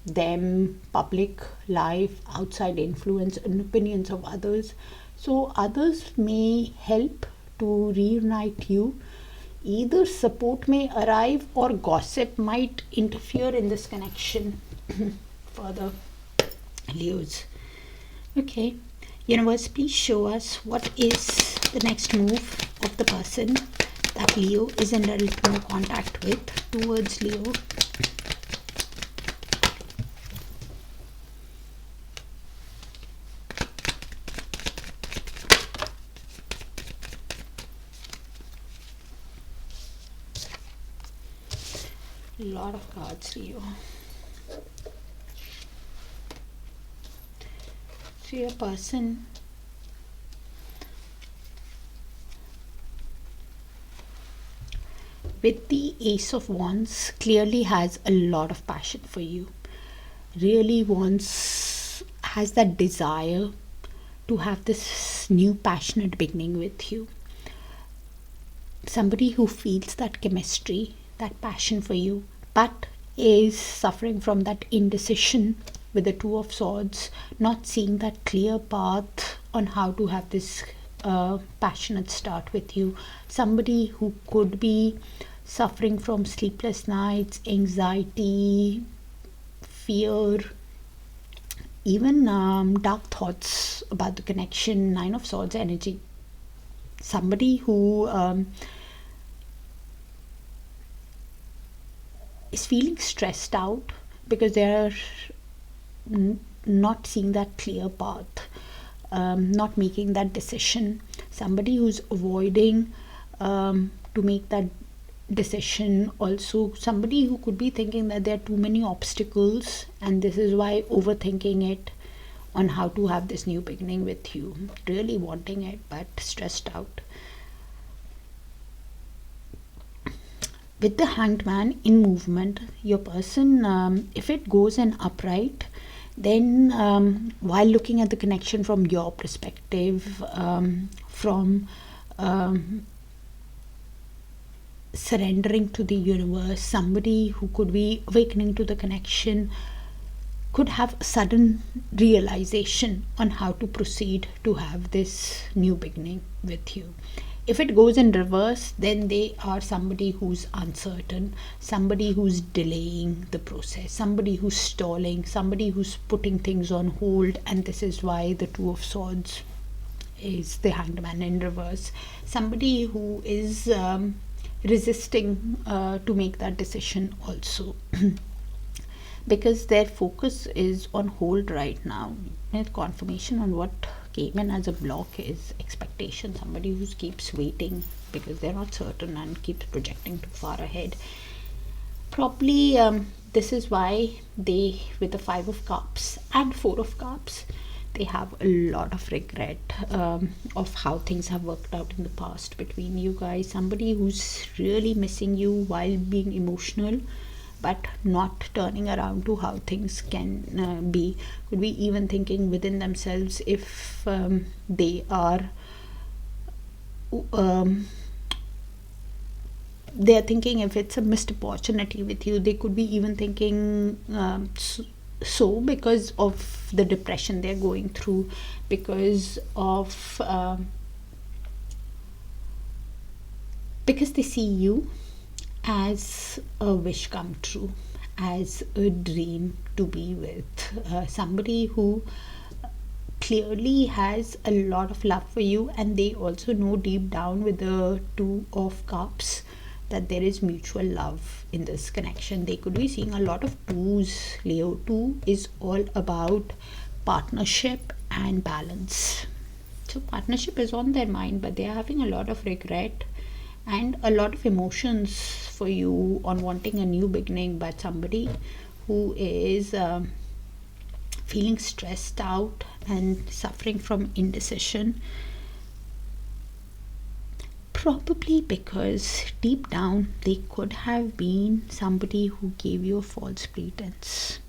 them, public life, outside influence and opinions of others. So others may help to reunite you. Either support may arrive or gossip might interfere in this connection further. Leos. Okay. Universe, please show us what is the next move of the person that Leo is in direct no contact with towards Leo. A lot of cards, Leo. So your person with the Ace of Wands clearly has a lot of passion for you. Really has that desire to have this new passionate beginning with you. Somebody who feels that chemistry, that passion for you, but is suffering from that indecision with the Two of Swords, not seeing that clear path on how to have this passionate start with you. Somebody who could be suffering from sleepless nights, anxiety, fear, even dark thoughts about the connection. Nine of Swords energy. Somebody who is feeling stressed out because they are not seeing that clear path, not making that decision. Somebody who's avoiding to make that decision. Also somebody who could be thinking that there are too many obstacles, and this is why overthinking it on how to have this new beginning with you. Really wanting it but stressed out. With the Hanged Man in movement, your person, if it goes in upright, then while looking at the connection from your perspective, from surrendering to the universe, somebody who could be awakening to the connection, could have a sudden realization on how to proceed to have this new beginning with you. If it goes in reverse, then they are somebody who's uncertain, somebody who's delaying the process, somebody who's stalling, somebody who's putting things on hold. And this is why the Two of Swords is the Hanged Man in reverse. Somebody who is resisting to make that decision also. Because their focus is on hold right now. And confirmation on what came in as a block is expectation. Somebody who keeps waiting because they're not certain and keeps projecting too far ahead. Probably this is why they, with the 5 of Cups and 4 of Cups, they have a lot of regret of how things have worked out in the past between you guys. Somebody who's really missing you while being emotional, but not turning around to how things can be. Could be even thinking within themselves if they are they're thinking if it's a missed opportunity with you. They could be even thinking so because of the depression they're going through, because of because they see you as a wish come true, as a dream to be with somebody who clearly has a lot of love for you. And they also know deep down with the 2 of Cups that there is mutual love in this connection. They could be seeing a lot of 2s. Leo, 2 is all about partnership and balance. So partnership is on their mind, but they are having a lot of regret and a lot of emotions for you on wanting a new beginning. But somebody who is feeling stressed out and suffering from indecision, probably because deep down they could have been somebody who gave you a false pretense.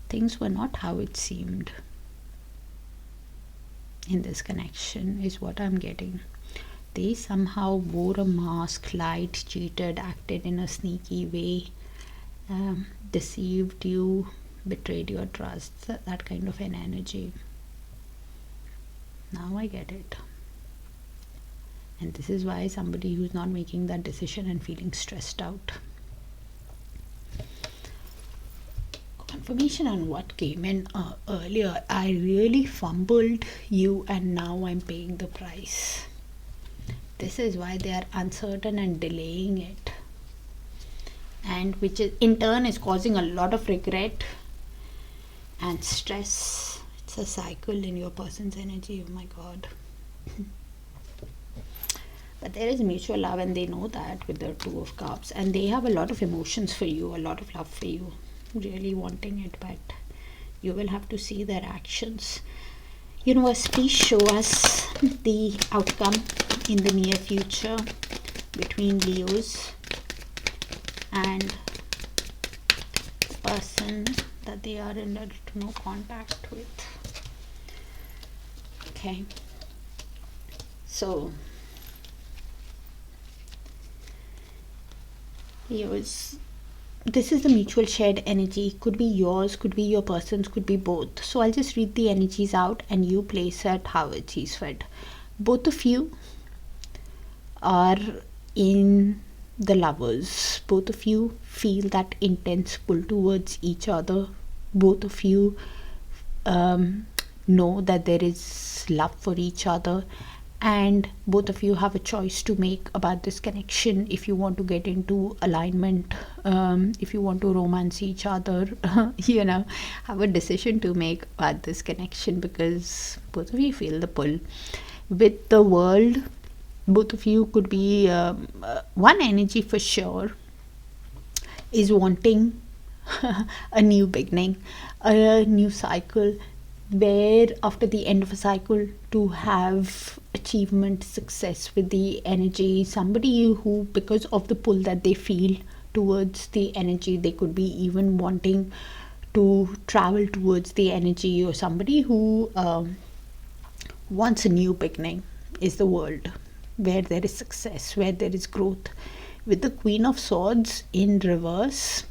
Things were not how it seemed in this connection, is what I'm getting. They somehow wore a mask, lied, cheated, acted in a sneaky way, deceived you, betrayed your trust, that kind of an energy. Now I get it. And this is why somebody who's not making that decision and feeling stressed out. Confirmation on what came in earlier. I really fumbled you and now I'm paying the price. This is why they are uncertain and delaying it, and which is in turn is causing a lot of regret and stress. It's a cycle in your person's energy. Oh my God. But there is mutual love, and they know that with the 2 of Cups, and they have a lot of emotions for you, a lot of love for you, really wanting it. But you will have to see their actions. Universe, please show us the outcome in the near future between Leos and the person that they are in no contact with. Okay, so Leos, this is the mutual shared energy. Could be yours, could be your person's, could be both. So I'll just read the energies out and you place it how it sees fit. Both of you are in the Lovers. Both of you feel that intense pull towards each other. Both of you know that there is love for each other, and both of you have a choice to make about this connection. If you want to get into alignment, if you want to romance each other, have a decision to make about this connection, because both of you feel the pull. With the World, both of you could be one energy for sure is wanting a new beginning, a new cycle, where after the end of a cycle to have achievement, success with the energy. Somebody who, because of the pull that they feel towards the energy, they could be even wanting to travel towards the energy, or somebody who wants a new beginning. is the world, where there is success, where there is growth. With the Queen of Swords in reverse,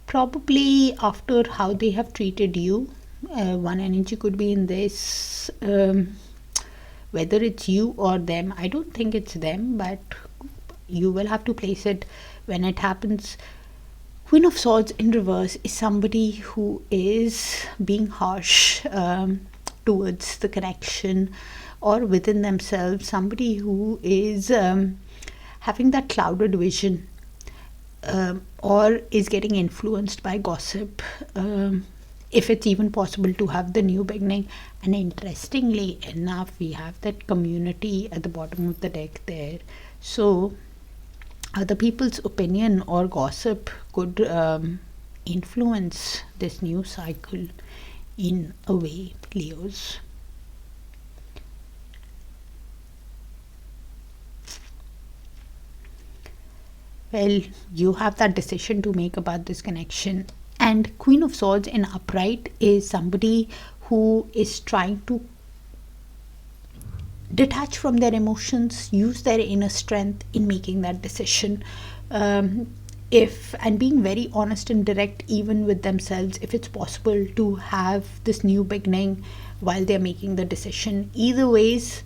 probably after how they have treated you, one energy could be in this, whether it's you or them. I don't think it's them, but you will have to place it when it happens. Queen of Swords in reverse is somebody who is being harsh towards the connection or within themselves, somebody who is having that clouded vision, or is getting influenced by gossip, if it's even possible to have the new beginning. And interestingly enough, we have that community at the bottom of the deck there. So other people's opinion or gossip could influence this new cycle in a way, Leos. Well, you have that decision to make about this connection. And Queen of Swords in upright is somebody who is trying to detach from their emotions, use their inner strength in making that decision, and being very honest and direct even with themselves, if it's possible to have this new beginning while they're making the decision. Either ways,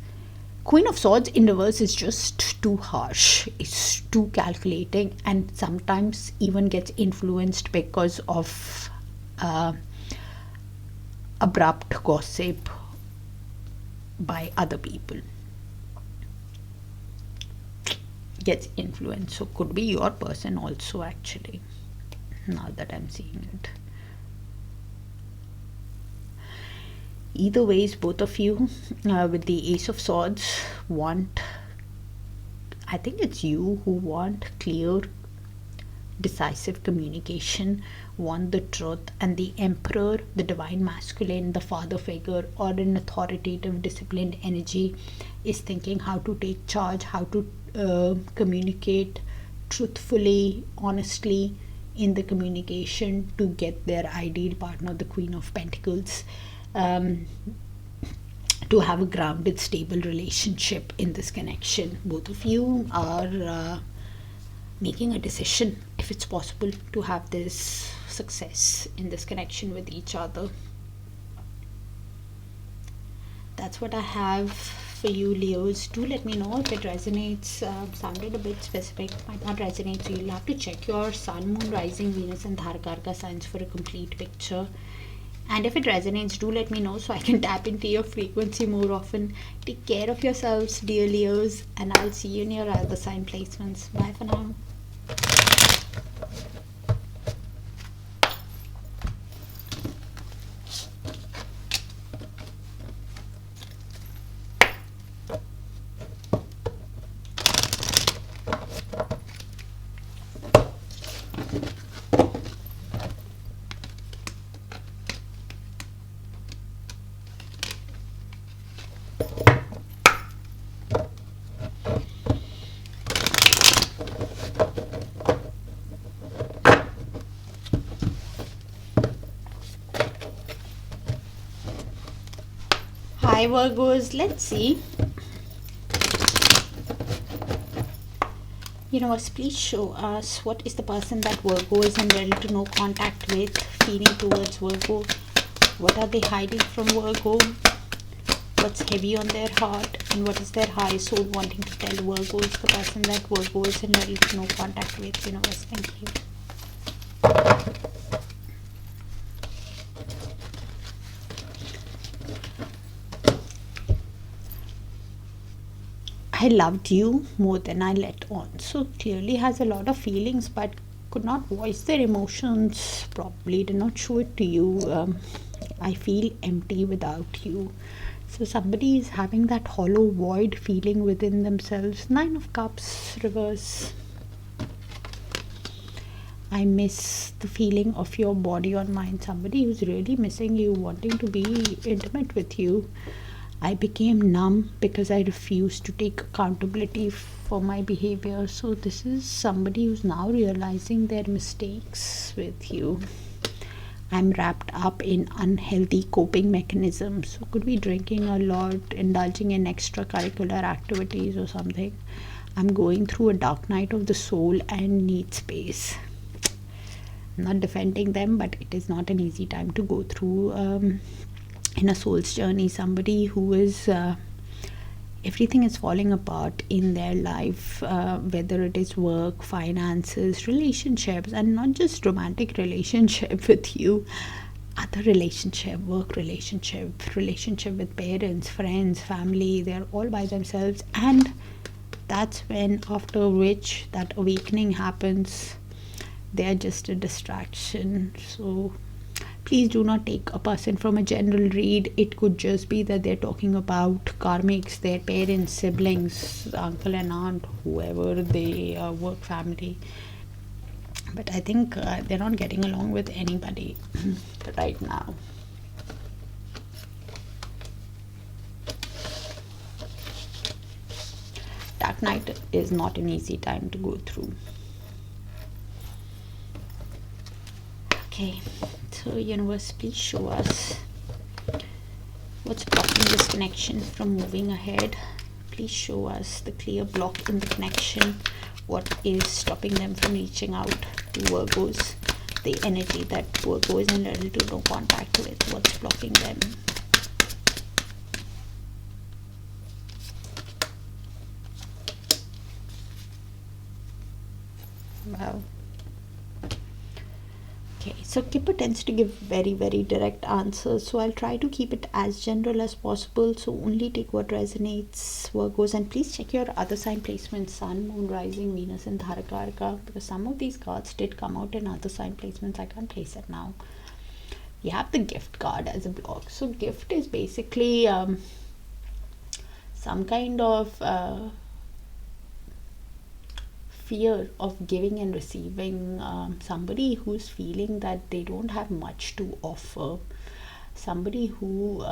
Queen of Swords in reverse is just too harsh, it's too calculating, and sometimes even gets influenced because of abrupt gossip by other people. Gets influenced. So could be your person also, actually, now that I'm seeing it. Either ways, both of you with the Ace of Swords want, I think it's you who want clear, decisive communication, want the truth. And the Emperor, the divine masculine, the father figure, or an authoritative, disciplined energy, is thinking how to take charge, how to communicate truthfully, honestly in the communication to get their ideal partner, the Queen of Pentacles, to have a grounded, stable relationship in this connection. Both of you are making a decision, if it's possible, to have this success in this connection with each other. That's what I have for you, Leos. Do let me know if it resonates. Sounded a bit specific, might not resonate, so you'll have to check your Sun, Moon, Rising, Venus and Darakaraka signs for a complete picture. And if it resonates, do let me know so I can tap into your frequency more often. Take care of yourselves, dear Leos, and I'll see you in your other sign placements. Bye for now. Hi Virgos, let's see. Universe, please show us what is the person that Virgo is in ready to no contact with, feeling towards Virgo. What are they hiding from Virgo? What's heavy on their heart, and what is their high soul wanting to tell Virgo is the person that Virgo is in ready to no contact with. Universe, thank you. I loved you more than I let on. So clearly has a lot of feelings but could not voice their emotions properly, did not show it to you. I feel empty without you. So somebody is having that hollow void feeling within themselves. 9 of Cups, reverse. I miss the feeling of your body on mine. Somebody who's really missing you, wanting to be intimate with you. I became numb because I refused to take accountability for my behavior. So this is somebody who's now realizing their mistakes with you. I'm wrapped up in unhealthy coping mechanisms. So could be drinking a lot, indulging in extracurricular activities or something. I'm going through a dark night of the soul and need space. I'm not defending them, but it is not an easy time to go through in a soul's journey. Somebody who is everything is falling apart in their life, whether it is work, finances, relationships, and not just romantic relationship with you, other relationship, work relationship, relationship with parents, friends, family. They're all by themselves, and that's when, after which, that awakening happens. They're just a distraction. So please do not take a person from a general read. It could just be that they're talking about karmics, their parents, siblings, uncle and aunt, whoever they work, family. But I think they're not getting along with anybody right now. Dark night is not an easy time to go through. Okay, so universe, please show us what's blocking this connection from moving ahead. Please show us the clear block in the connection. What is stopping them from reaching out to Virgos? The energy that Virgo is in little to no contact with. What's blocking them? Wow. Okay, so Kipper tends to give very, very direct answers, so I'll try to keep it as general as possible. So only take what resonates, Virgos, and please check your other sign placements: Sun, Moon, Rising, Venus, and Darakaraka, because some of these cards did come out in other sign placements. I can't place it now. We have the gift card as a block. So gift is basically some kind of fear of giving and receiving. Somebody who's feeling that they don't have much to offer, somebody who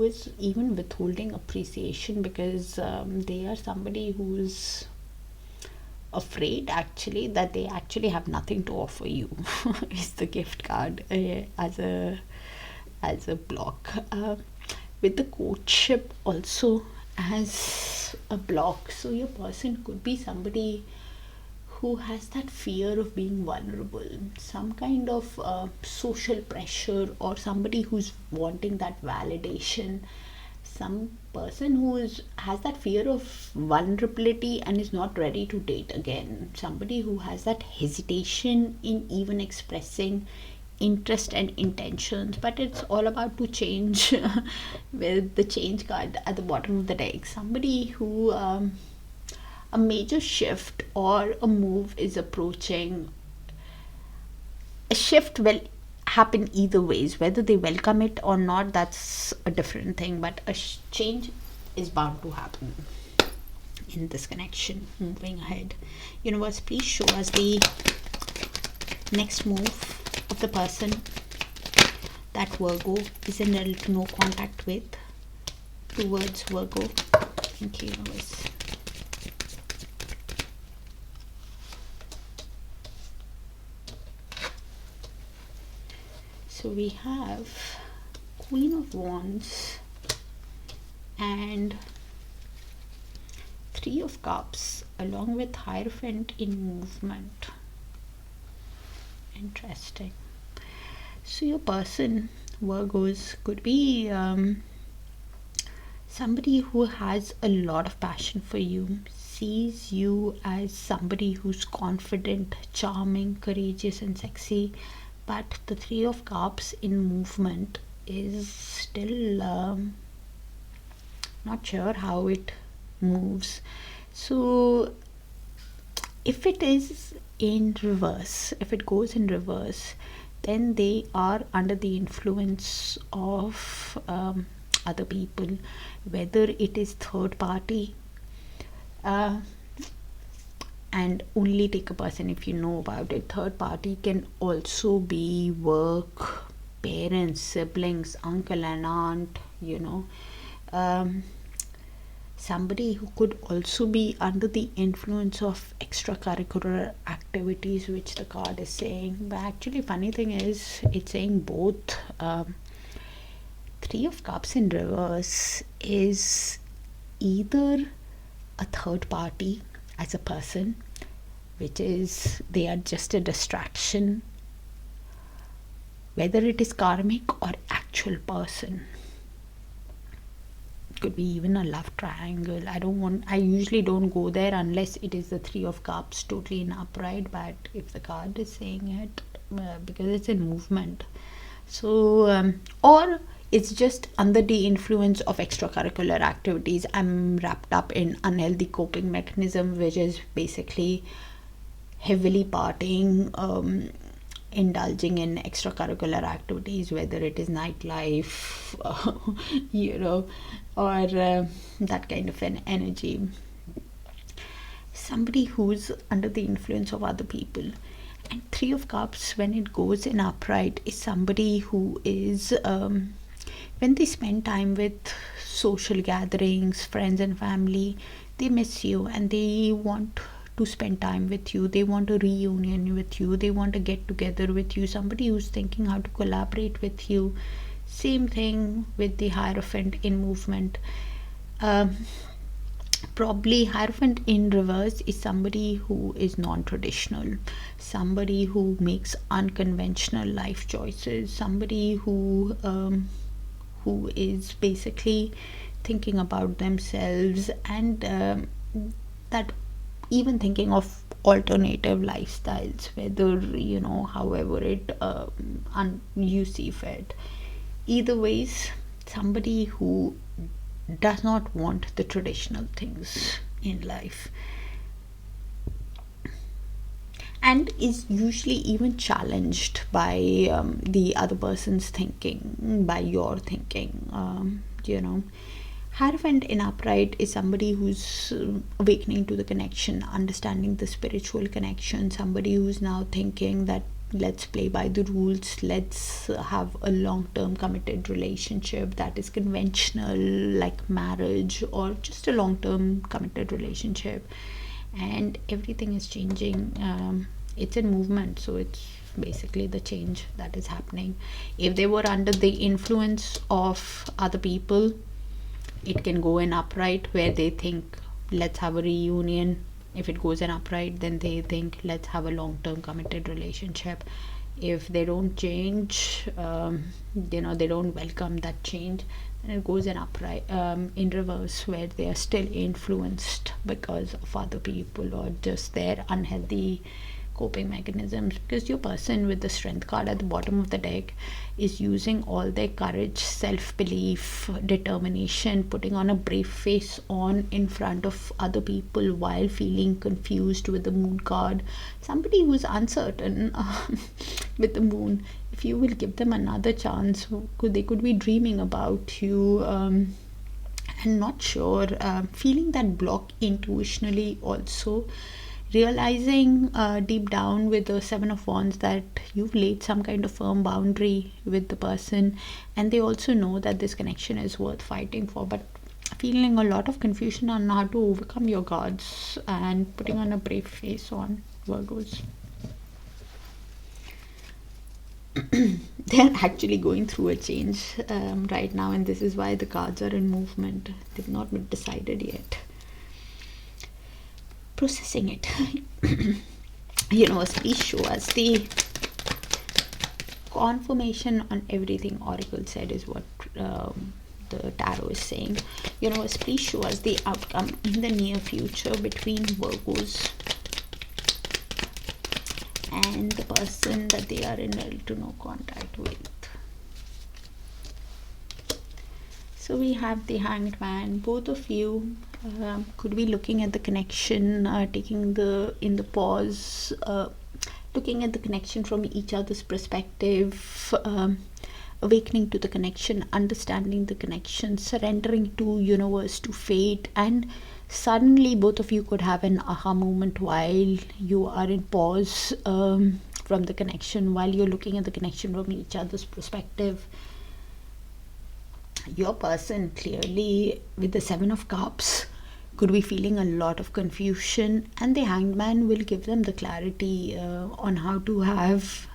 is even withholding appreciation because they are somebody who's afraid actually that they actually have nothing to offer you. Is the gift card as a block, with the courtship also as a block. So your person could be somebody who has that fear of being vulnerable, some kind of social pressure, or somebody who's wanting that validation, some person who has that fear of vulnerability and is not ready to date again, somebody who has that hesitation in even expressing interest and intentions. But it's all about to change with the change card at the bottom of the deck. Somebody who a major shift or a move is approaching. A shift will happen either ways, whether they welcome it or not, that's a different thing, but a change is bound to happen in this connection moving ahead. Universe, please show us the next move of the person that Virgo is in little to no contact with towards Virgo. Thank you, universe. So we have Queen of Wands and Three of Cups along with Hierophant in movement. Interesting. So your person, Virgos, could be somebody who has a lot of passion for you, sees you as somebody who's confident, charming, courageous and sexy, but the Three of Cups in movement is still not sure how it moves. So if it is in reverse, if it goes in reverse, then they are under the influence of other people, whether it is third party, and only take a person if you know about it. Third party can also be work, parents, siblings, uncle and aunt, Somebody who could also be under the influence of extracurricular activities, which the card is saying. But actually, funny thing is, it's saying both. Three of Cups in reverse is either a third party as a person, which is they are just a distraction, whether it is karmic or actual person. Could be even a love triangle. I usually don't go there unless it is the Three of Cups totally in upright, but if the card is saying it, because it's in movement, so or it's just under the influence of extracurricular activities. I'm wrapped up in unhealthy coping mechanism, which is basically heavily partying, indulging in extracurricular activities, whether it is nightlife, or that kind of an energy. Somebody who's under the influence of other people. And Three of Cups, when it goes in upright, is somebody who is, when they spend time with social gatherings, friends and family, they miss you and they want to spend time with you. They want a reunion with you. They want to get together with you. Somebody who's thinking how to collaborate with you. Same thing with the Hierophant in movement. Probably Hierophant in reverse is somebody who is non-traditional, somebody who makes unconventional life choices, somebody who is basically thinking about themselves, and that even thinking of alternative lifestyles, whether however it you see fit. Either ways, somebody who does not want the traditional things in life, and is usually even challenged by the other person's thinking, by your thinking. Hierophant in upright is somebody who's awakening to the connection, understanding the spiritual connection, somebody who's now thinking that let's play by the rules, let's have a long-term committed relationship that is conventional, like marriage, or just a long-term committed relationship. And everything is changing. It's in movement, so it's basically the change that is happening. If they were under the influence of other people, it can go in upright, where they think let's have a reunion. If it goes in upright, then they think let's have a long-term committed relationship. If they don't change, they don't welcome that change, then it goes in upright, in reverse, where they are still influenced because of other people or just their unhealthy coping mechanisms. Because your person with the Strength card at the bottom of the deck is using all their courage, self-belief, determination, putting on a brave face on in front of other people while feeling confused with the Moon card. Somebody who's uncertain with the Moon, if you will give them another chance, they could be dreaming about you, and not sure, feeling that block intuitionally also, realizing deep down with the Seven of Wands that you've laid some kind of firm boundary with the person, and they also know that this connection is worth fighting for, but feeling a lot of confusion on how to overcome your guards and putting on a brave face on, Virgos. They're actually going through a change right now, and this is why the cards are in movement. They've not been decided yet. Processing it. Universe, please show us the confirmation on everything Oracle said, is what the tarot is saying. Universe, please show us the outcome in the near future between Virgos and the person that they are in little to no contact with. So we have the Hanged Man. Both of you could be looking at the connection, taking the pause, looking at the connection from each other's perspective, awakening to the connection, understanding the connection, surrendering to universe, to fate, and suddenly both of you could have an aha moment while you are in pause from the connection, while you're looking at the connection from each other's perspective. Your person clearly with the Seven of Cups could be feeling a lot of confusion, and the Hanged Man will give them the clarity on how to have.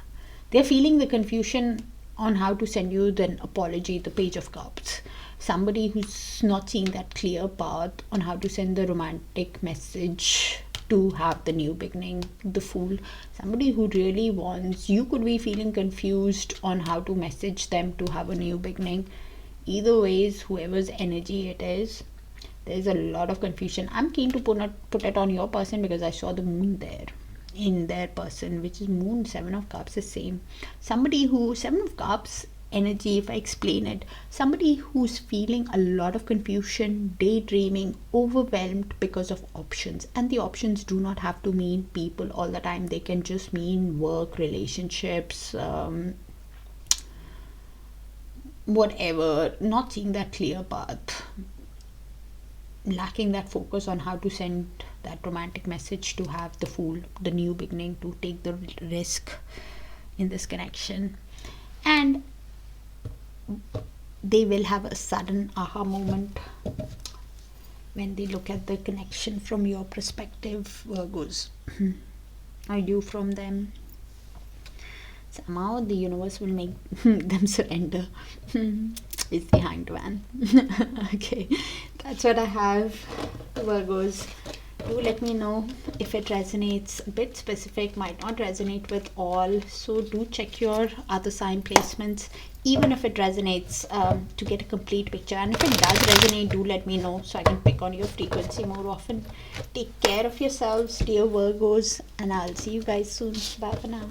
They're feeling the confusion on how to send you the apology, the Page of Cups. Somebody who's not seeing that clear path on how to send the romantic message to have the new beginning, the Fool. Somebody who really wants, you could be feeling confused on how to message them to have a new beginning. Either ways, whoever's energy it is, there's a lot of confusion. I'm keen to put it on your person because I saw the Moon there in their person, which is Moon, Seven of Cups is same. Somebody who, Seven of Cups energy, if I explain it, somebody who's feeling a lot of confusion, daydreaming, overwhelmed because of options. And the options do not have to mean people all the time. They can just mean work, relationships, whatever. Not seeing that clear path, lacking that focus on how to send that romantic message to have the Fool, the new beginning, to take the risk in this connection. And they will have a sudden aha moment when they look at the connection from your perspective, Virgos, or you from them. Somehow the universe will make them surrender. It's the Hanged Man. Okay, that's what I have, Virgos. Do let me know if it resonates. A bit specific, might not resonate with all, so do check your other sign placements, even if it resonates, to get a complete picture. And if it does resonate, do let me know so I can pick on your frequency more often. Take care of yourselves, dear Virgos, and I'll see you guys soon. Bye for now.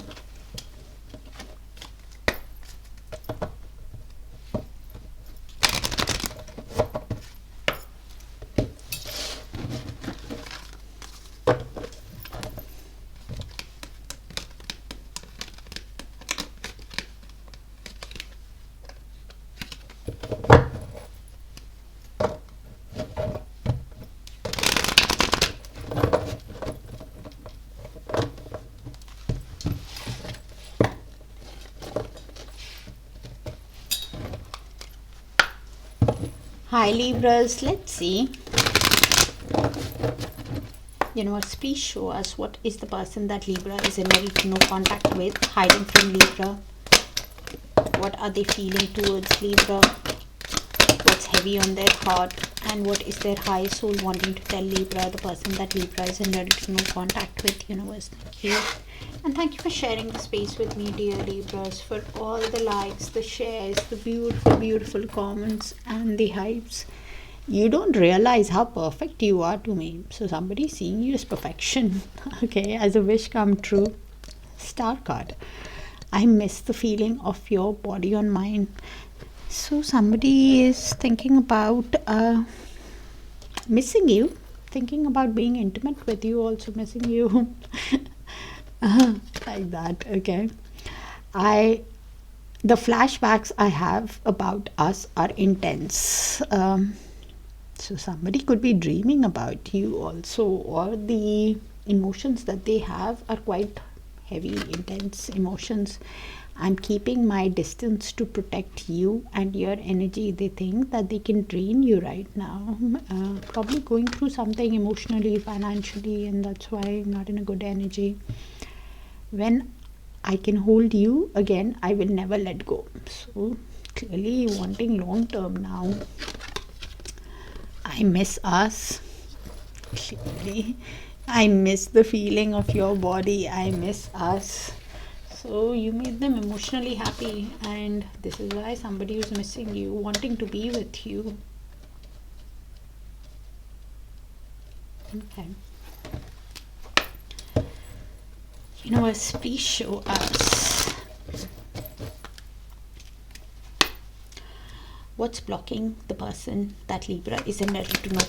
Hi Libras, let's see. Universe, please show us what is the person that Libra is in very no contact with, hiding from Libra. What are they feeling towards Libra? What's heavy on their heart? And what is their high soul wanting to tell Libra, the person that Libra is in no contact with? Universe, thank you. And thank you for sharing the space with me, dear Libras, for all the likes, the shares, the beautiful, beautiful comments, and the hypes. You don't realize how perfect you are to me. So somebody seeing you as perfection, okay, as a wish come true. Star card. I miss the feeling of your body on mine. So somebody is thinking about missing you, thinking about being intimate with you, also missing you. Like that, okay. The flashbacks I have about us are intense. So somebody could be dreaming about you also, or the emotions that they have are quite heavy, intense emotions. I'm keeping my distance to protect you and your energy. They think that they can drain you right now. Probably going through something emotionally, financially, and that's why not in a good energy. When I can hold you again, I will never let go. So clearly wanting long term now. I miss us. Clearly, I miss the feeling of your body. I miss us. So you made them emotionally happy, and this is why somebody is missing you, wanting to be with you. Okay. Universe, please show us what's blocking the person that Libra is in no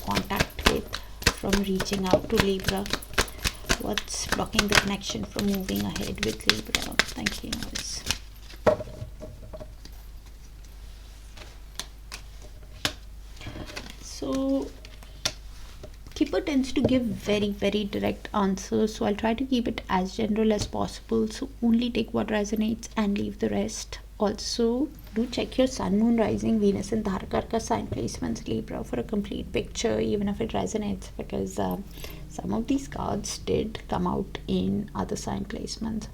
contact with from reaching out to Libra. What's blocking the connection from moving ahead with Libra? Thank you, universe. So Keeper tends to give very, very direct answers, so I'll try to keep it as general as possible. So only take what resonates and leave the rest. Also, Do check your sun, moon, rising, Venus and Darakaraka sign placements, Libra, for a complete picture, even if it resonates, because some of these cards did come out in other sign placements.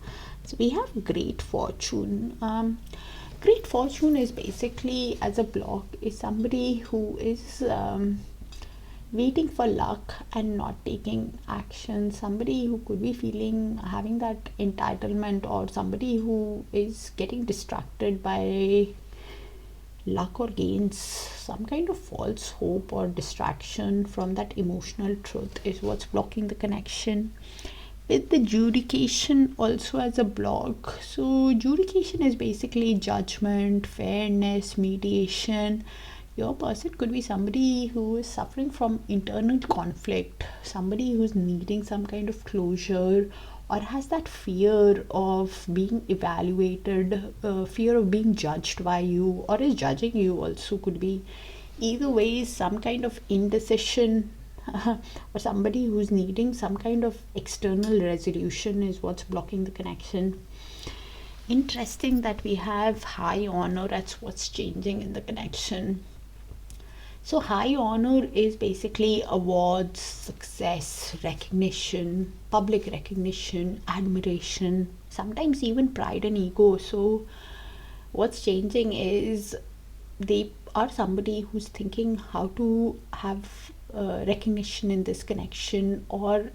So we have great fortune. Great fortune is basically, as a block, is somebody who is waiting for luck and not taking action. Somebody who could be having that entitlement, or somebody who is getting distracted by luck or gains some kind of false hope or distraction from that emotional truth is what's blocking the connection. With the judication also as a block, so judication is basically judgment, fairness, mediation. Your person could be somebody who is suffering from internal conflict, somebody who's needing some kind of closure, or has that fear of being evaluated, fear of being judged by you, or is judging you also. Could be either way, some kind of indecision or somebody who's needing some kind of external resolution is what's blocking the connection. Interesting that we have high honor, that's what's changing in the connection. So high honor is basically awards, success, recognition, public recognition, admiration, sometimes even pride and ego. So what's changing is they are somebody who's thinking how to have recognition in this connection, or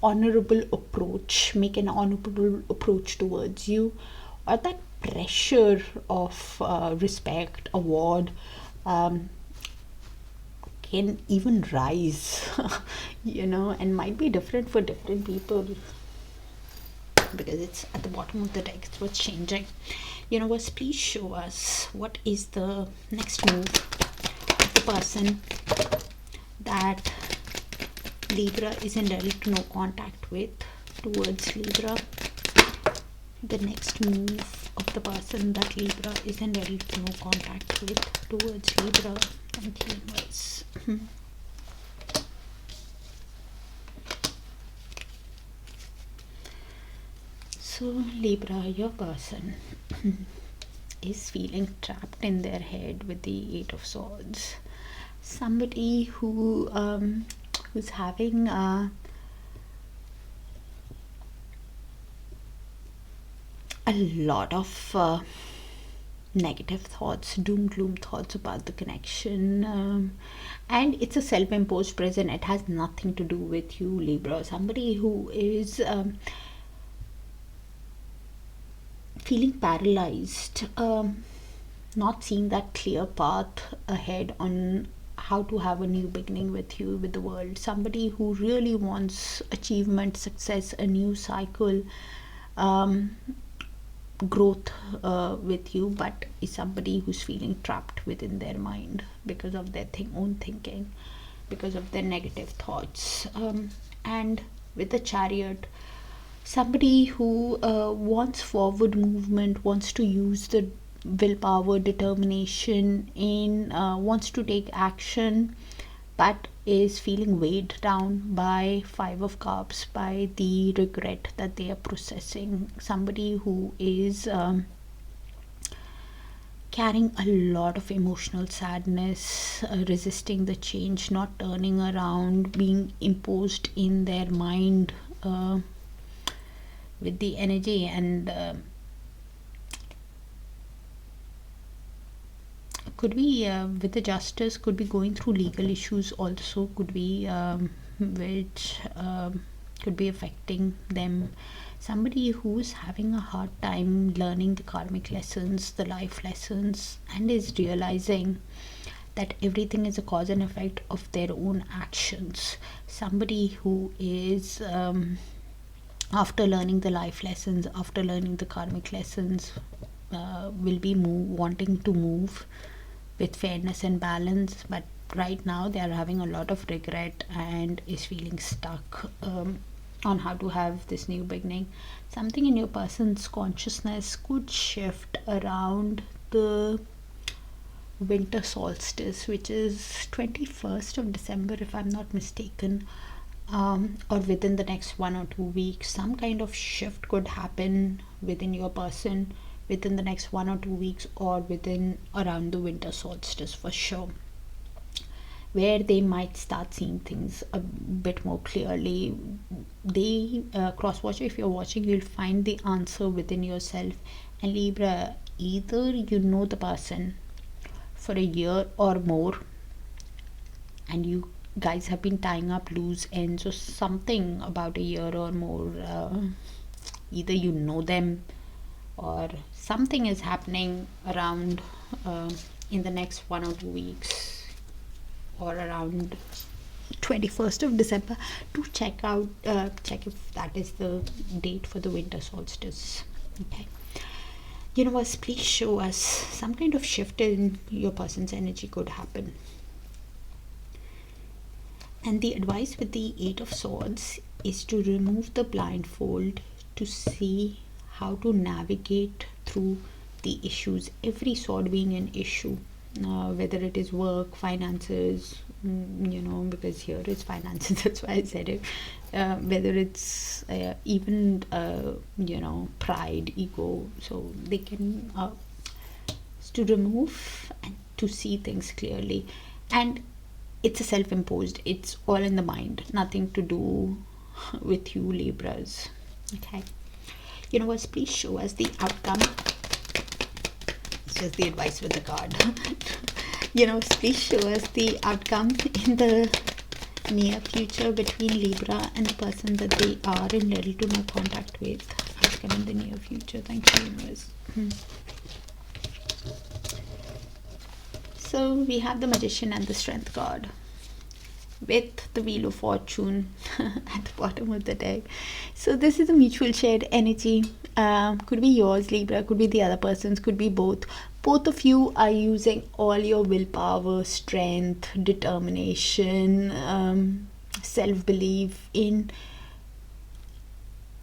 honorable approach, make an honorable approach towards you, or that pressure of respect, award, can even rise and might be different for different people, because it's at the bottom of the deck. It's what's changing. Universe, please show us what is the next move of the person that Libra is in direct no contact with towards Libra. The next move of the person that Libra is in direct no contact with towards Libra. And universe. So Libra, your person is feeling trapped in their head with the Eight of Swords. Somebody who who's having a lot of negative thoughts, doom gloom thoughts about the connection, and it's a self-imposed prison. It has nothing to do with you, Libra. Somebody who is feeling paralyzed, not seeing that clear path ahead on how to have a new beginning with you, with the world. Somebody who really wants achievement, success, a new cycle, growth with you, but is somebody who's feeling trapped within their mind because of their own thinking, because of their negative thoughts. And with the Chariot, somebody who wants forward movement, wants to use the willpower, determination in wants to take action, but is feeling weighed down by Five of Cups, by the regret that they are processing. Somebody who is carrying a lot of emotional sadness, resisting the change, not turning around, being imposed in their mind with the energy, and could be with the Justice, could be going through legal issues also, could be which could be affecting them. Somebody who's having a hard time learning the karmic lessons, the life lessons, and is realizing that everything is a cause and effect of their own actions. Somebody who is after learning the life lessons, after learning the karmic lessons, will be wanting to move with fairness and balance, but right now they are having a lot of regret and is feeling stuck on how to have this new beginning. Something in your person's consciousness could shift around the winter solstice, which is 21st of December if I'm not mistaken, or within the next 1 or 2 weeks. Some kind of shift could happen within your person within the next 1 or 2 weeks, or within around the winter solstice for sure, where they might start seeing things a bit more clearly. They cross watch, if you're watching, you'll find the answer within yourself. And Libra, either you know the person for a year or more, and you guys have been tying up loose ends or something about a year or more. Either you know them, or something is happening around in the next 1 or 2 weeks, or around 21st of December. To check if that is the date for the winter solstice. Okay, universe, please show us some kind of shift in your person's energy could happen. And the advice with the 8 of Swords is to remove the blindfold to see how to navigate through the issues, every sword being an issue, whether it is work, finances, because here is finances, that's why I said it, whether it's even pride, ego, so they can to remove and to see things clearly. And it's a self-imposed, it's all in the mind, nothing to do with you, Libras. Okay, universe, please show us the outcome. It's just the advice with the card. Universe, please show us the outcome in the near future between Libra and the person that they are in little to no contact with. Outcome in the near future. Thank you, universe. So we have the Magician and the Strength card, with the Wheel of Fortune at the bottom of the deck. So this is a mutual shared energy. Could be yours, Libra, could be the other person's, could be both. Both of you are using all your willpower, strength, determination, self-belief, in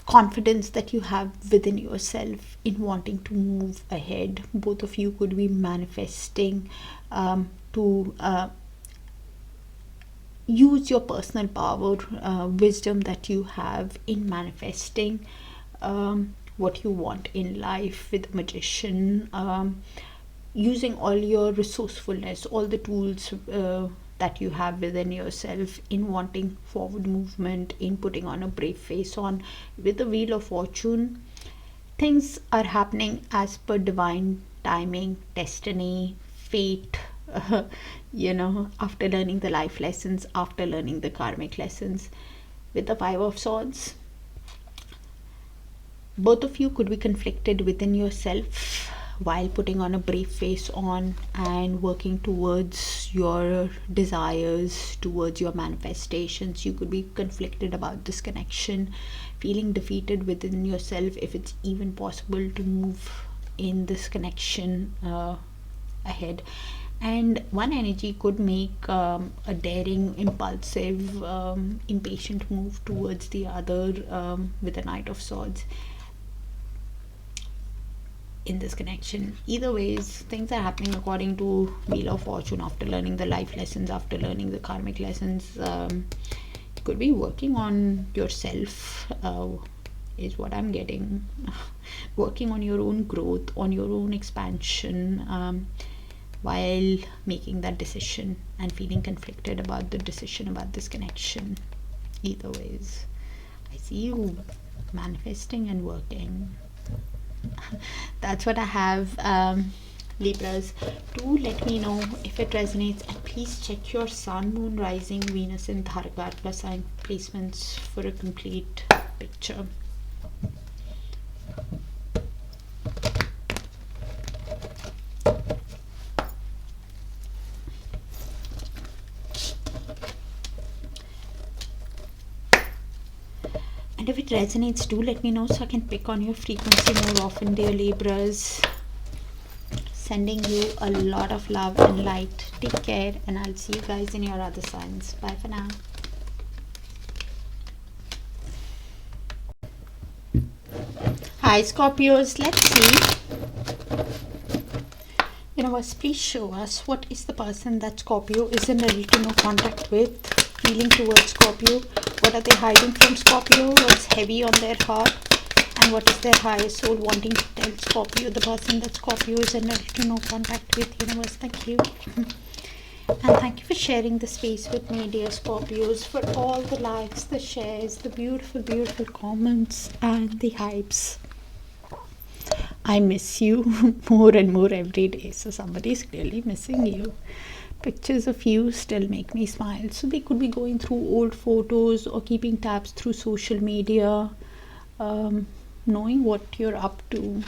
confidence that you have within yourself in wanting to move ahead. Both of you could be manifesting to use your personal power, wisdom that you have in manifesting what you want in life with the Magician, using all your resourcefulness, all the tools that you have within yourself in wanting forward movement, in putting on a brave face on. With the Wheel of Fortune, things are happening as per divine timing, destiny, fate, after learning the life lessons, after learning the karmic lessons. With the 5 of Swords, both of you could be conflicted within yourself while putting on a brave face on and working towards your desires, towards your manifestations. You could be conflicted about this connection, feeling defeated within yourself if it's even possible to move in this connection ahead. And one energy could make a daring, impulsive, impatient move towards the other with the Knight of Swords in this connection. Either ways, things are happening according to Wheel of Fortune. After learning the life lessons, after learning the karmic lessons, you could be working on yourself, is what I'm getting. Working on your own growth, on your own expansion, while making that decision and feeling conflicted about the decision about this connection. Either ways, I see you manifesting and working. That's what I have, Libras. Do let me know if it resonates, and please check your Sun, Moon, Rising, Venus and Darakaraka sign placements for a complete picture. And if it resonates, do let me know so I can pick on your frequency more often, dear Libras. Sending you a lot of love and light. Take care, and I'll see you guys in your other signs. Bye for now. Hi, Scorpios. Let's see. Universe, please show us what is the person that Scorpio is in little to no contact with, feeling towards Scorpio. What are they hiding from Scorpio? What's heavy on their heart? And what is their highest soul wanting to tell Scorpio, the person that Scorpio is in to no contact with? Universe, thank you. And thank you for sharing the space with me, dear Scorpios, for all the likes, the shares, the beautiful, beautiful comments, and the hypes. I miss you more and more every day. So somebody is clearly missing you. Pictures of you still make me smile. So they could be going through old photos or keeping tabs through social media. Knowing what you're up to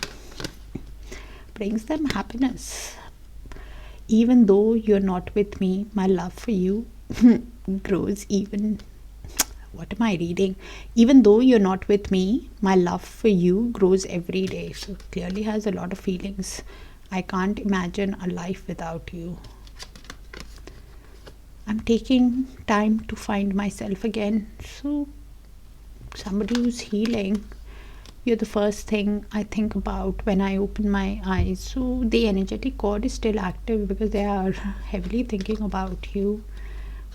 brings them happiness. Even though you're not with me, my love for you grows even. What am I reading? Even though you're not with me, my love for you grows every day. So clearly has a lot of feelings. I can't imagine a life without you. I'm taking time to find myself again. So somebody who's healing, you're the first thing I think about when I open my eyes. So the energetic cord is still active because they are heavily thinking about you,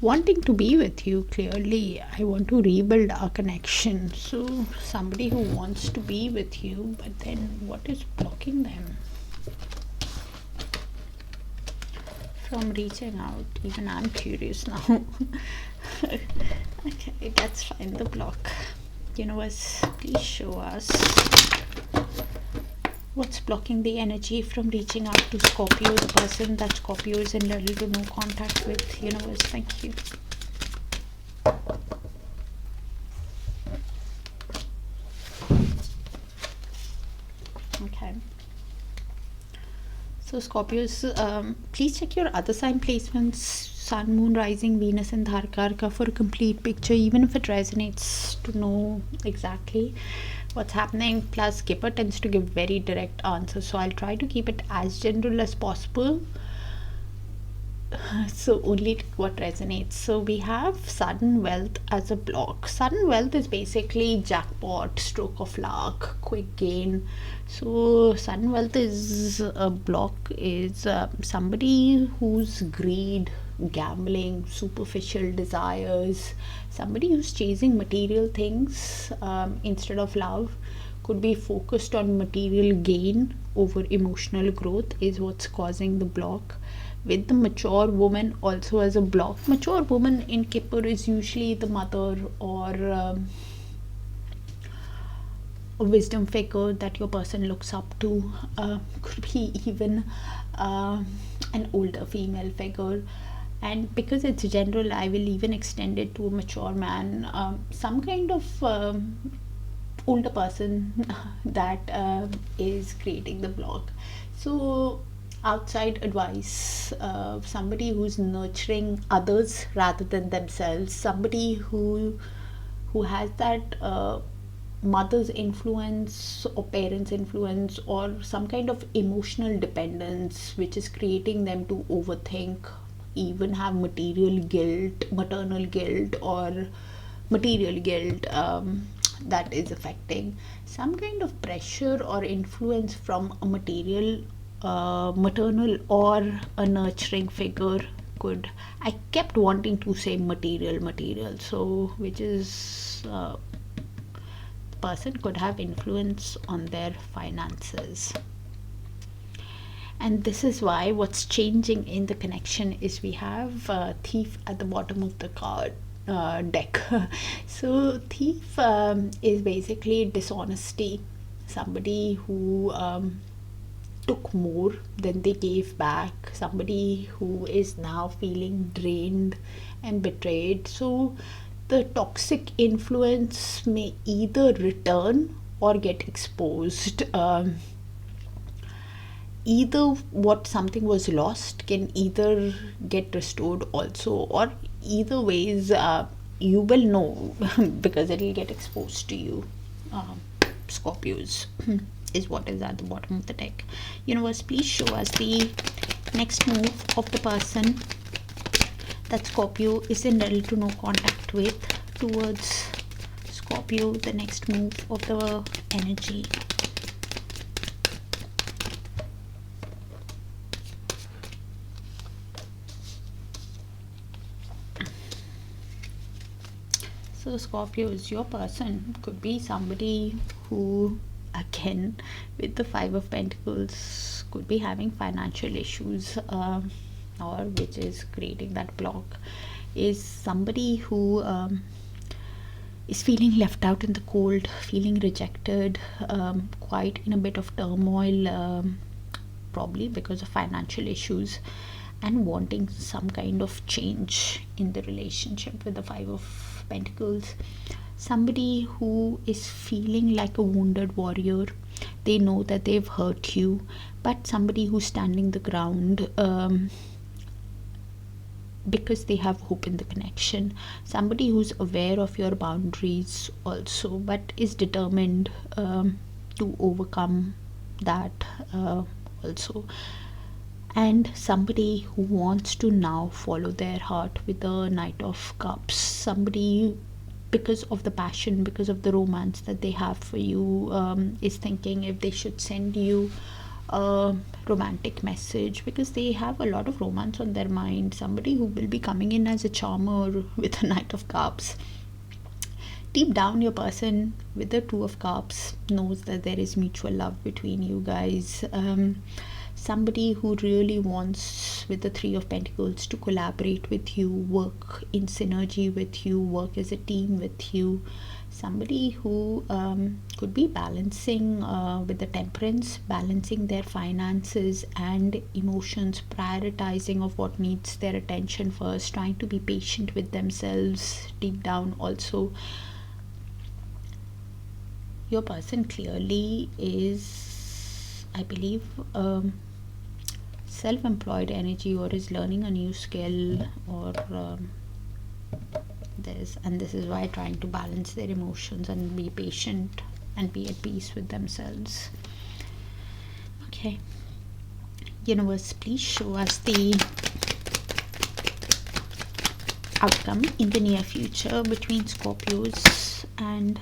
wanting to be with you. Clearly, I want to rebuild our connection. So somebody who wants to be with you, but then what is blocking them from reaching out? Even I'm curious now. Okay, that's fine. The block. Universe, please show us what's blocking the energy from reaching out to Scorpio, the person that Scorpio is in little to no contact with. Universe, thank you. Okay. So Scorpios, please check your other sign placements, Sun, Moon, Rising, Venus and Darakaraka for a complete picture, even if it resonates, to know exactly what's happening. Plus Kipper tends to give very direct answers, so I'll try to keep it as general as possible. So only what resonates. So we have sudden wealth as a block. Sudden wealth is basically jackpot, stroke of luck, quick gain. So sudden wealth is a block, is somebody who's greed, gambling, superficial desires, somebody who's chasing material things instead of love, could be focused on material gain over emotional growth, is what's causing the block. With the mature woman also as a block. Mature woman in Kipper is usually the mother or a wisdom figure that your person looks up to. Could be even an older female figure. And because it's general, I will even extend it to a mature man, some kind of older person that is creating the block. So outside advice, somebody who's nurturing others rather than themselves, somebody who has that mother's influence or parents' influence or some kind of emotional dependence, which is creating them to overthink, even have material guilt, maternal guilt or material guilt, that is affecting some kind of pressure or influence from a material maternal or a nurturing figure. Could, I kept wanting to say material, so which is the person could have influence on their finances. And this is why what's changing in the connection is we have thief at the bottom of the card deck. So thief is basically dishonesty, somebody who took more than they gave back, somebody who is now feeling drained and betrayed. So the toxic influence may either return or get exposed. Either what something was lost can either get restored also, or either ways you will know because it will get exposed to you. Scorpios is what is at the bottom of the deck. Universe, please show us the next move of the person that Scorpio is in little to no contact with towards Scorpio, the next move of the energy. So Scorpio is your person, could be somebody who, again, with the Five of Pentacles, could be having financial issues, or which is creating that block, is somebody who is feeling left out in the cold, feeling rejected, quite in a bit of turmoil, probably because of financial issues, and wanting some kind of change in the relationship with the Five of Pentacles. Somebody who is feeling like a wounded warrior. They know that they've hurt you, but somebody who's standing the ground, because they have hope in the connection. Somebody who's aware of your boundaries also, but is determined to overcome that also. And somebody who wants to now follow their heart with the Knight of Cups. Somebody, because of the passion, because of the romance that they have for you, is thinking if they should send you a romantic message, because they have a lot of romance on their mind. Somebody who will be coming in as a charmer with a Knight of Cups. Deep down, your person with the Two of Cups knows that there is mutual love between you guys. Somebody who really wants, with the Three of Pentacles, to collaborate with you, work in synergy with you, work as a team with you. Somebody who could be balancing with the Temperance, balancing their finances and emotions, prioritizing of what needs their attention first, trying to be patient with themselves deep down also. Your person clearly is, I believe, self-employed energy, or is learning a new skill, or this is why trying to balance their emotions and be patient and be at peace with themselves. Okay, universe, please show us the outcome in the near future between Scorpios and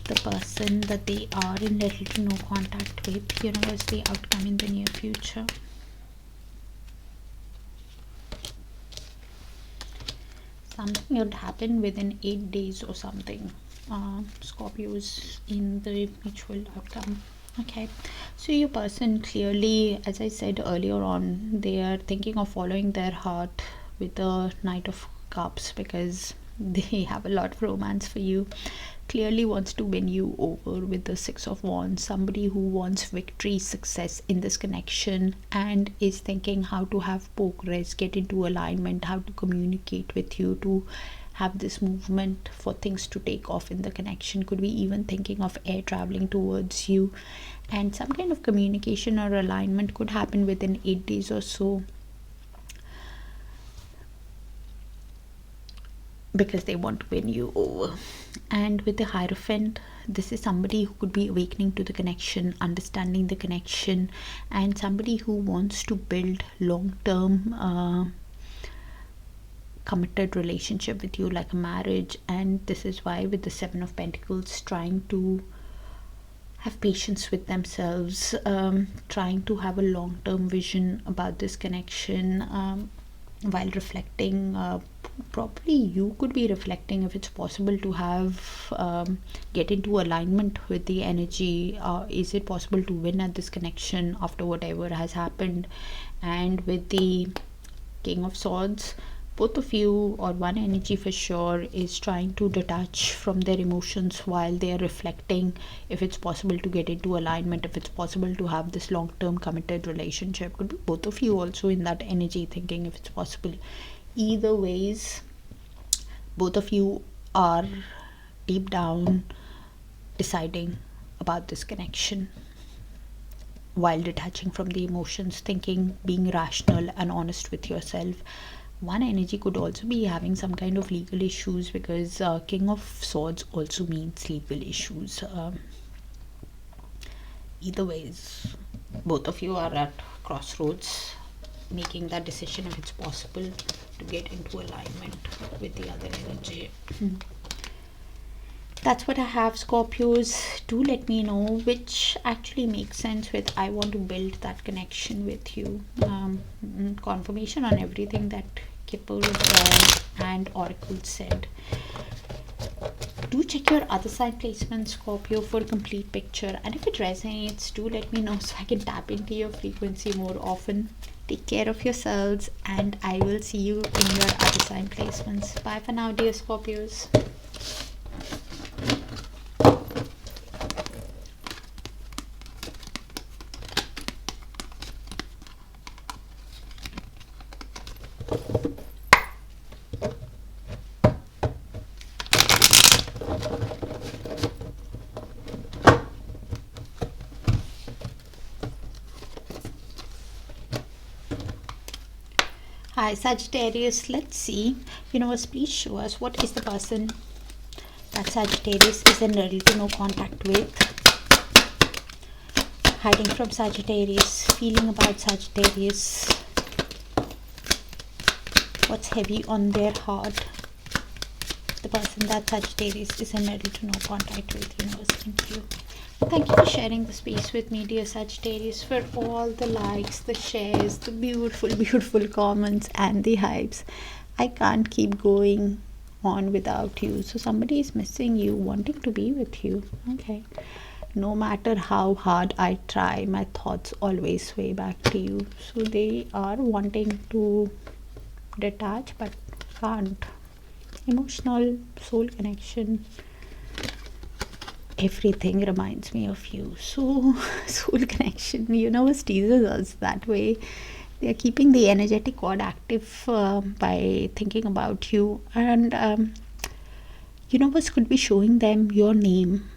the person that they are in little to no contact with. Universe, the outcome in the near future. Something would happen within 8 days or something. Scorpios in the mutual outcome. Okay, so your person clearly, as I said earlier on, they are thinking of following their heart with the Knight of Cups, because they have a lot of romance for you. Clearly wants to win you over with the Six of Wands. Somebody who wants victory, success in this connection, and is thinking how to have progress, get into alignment, how to communicate with you, to have this movement for things to take off in the connection. Could be even thinking of air traveling towards you, and some kind of communication or alignment could happen within 8 days or so, because they want to win you over. And with the Hierophant, this is somebody who could be awakening to the connection, understanding the connection, and somebody who wants to build long-term committed relationship with you, like a marriage. And this is why with the Seven of Pentacles, trying to have patience with themselves, trying to have a long-term vision about this connection, while reflecting. Probably you could be reflecting if it's possible to have get into alignment with the energy. Is it possible to win at this connection after whatever has happened? And with the King of Swords, both of you, or one energy for sure, is trying to detach from their emotions while they are reflecting if it's possible to get into alignment, if it's possible to have this long-term committed relationship. Could be both of you also in that energy, thinking if it's possible. Either ways, both of you are deep down deciding about this connection while detaching from the emotions, thinking, being rational and honest with yourself. One energy could also be having some kind of legal issues, because King of Swords also means legal issues. Either ways, both of you are at crossroads, making that decision if it's possible to get into alignment with the other energy. That's what I have, Scorpios. Do let me know which actually makes sense with I want to build that connection with you. Confirmation on everything that Kipper and Oracle said. do check your other sign placement, Scorpio, for a complete picture. And if it resonates, do let me know so I can tap into your frequency more often. Take care of yourselves, and I will see you in your other sign placements. Bye for now, dear Scorpios. Hi Sagittarius, let's see. Universe, please show us what is the person that Sagittarius is in little to no contact with, hiding from Sagittarius, feeling about Sagittarius, what's heavy on their heart, the person that Sagittarius is in little to no contact with. Universe, thank you. Thank you for sharing the space with me, dear Sagittarius, for all the likes, the shares, the beautiful comments, and the hypes. I can't keep going on without you. So somebody is missing you, wanting to be with you. Okay. No matter how hard I try, my thoughts always sway back to you. So they are wanting to detach but can't. Emotional soul connection. Everything reminds me of you. So soul connection, universe teases us that way. They are keeping the energetic cord active by thinking about you, and universe could be showing them your name.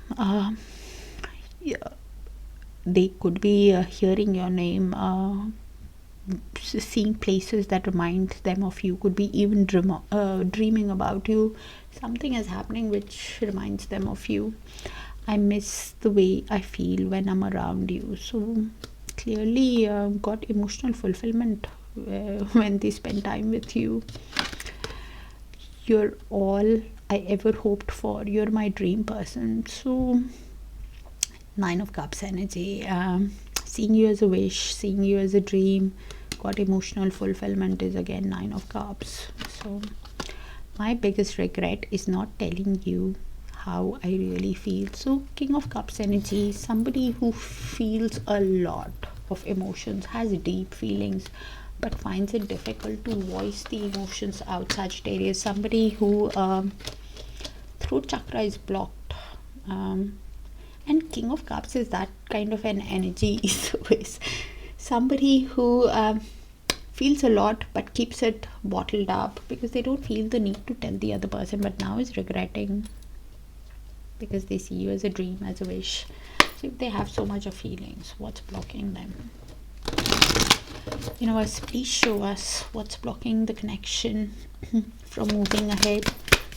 Yeah, they could be hearing your name, seeing places that remind them of you, could be even dreaming about you. Something is happening which reminds them of you. I miss the way I feel when I'm around you. So clearly got emotional fulfillment when they spend time with you. You're all I ever hoped for. You're my dream person. So 9 of Cups energy, seeing you as a wish, seeing you as a dream, got emotional fulfillment is again 9 of Cups. So my biggest regret is not telling you how I really feel. So King of Cups energy, somebody who feels a lot of emotions, has deep feelings, but finds it difficult to voice the emotions out. Sagittarius, somebody who throat chakra is blocked, and King of Cups is that kind of an energy. Is somebody who feels a lot but keeps it bottled up because they don't feel the need to tell the other person, but now is regretting because they see you as a dream, as a wish. So if they have so much of feelings, what's blocking them? Universe, please show us what's blocking the connection from moving ahead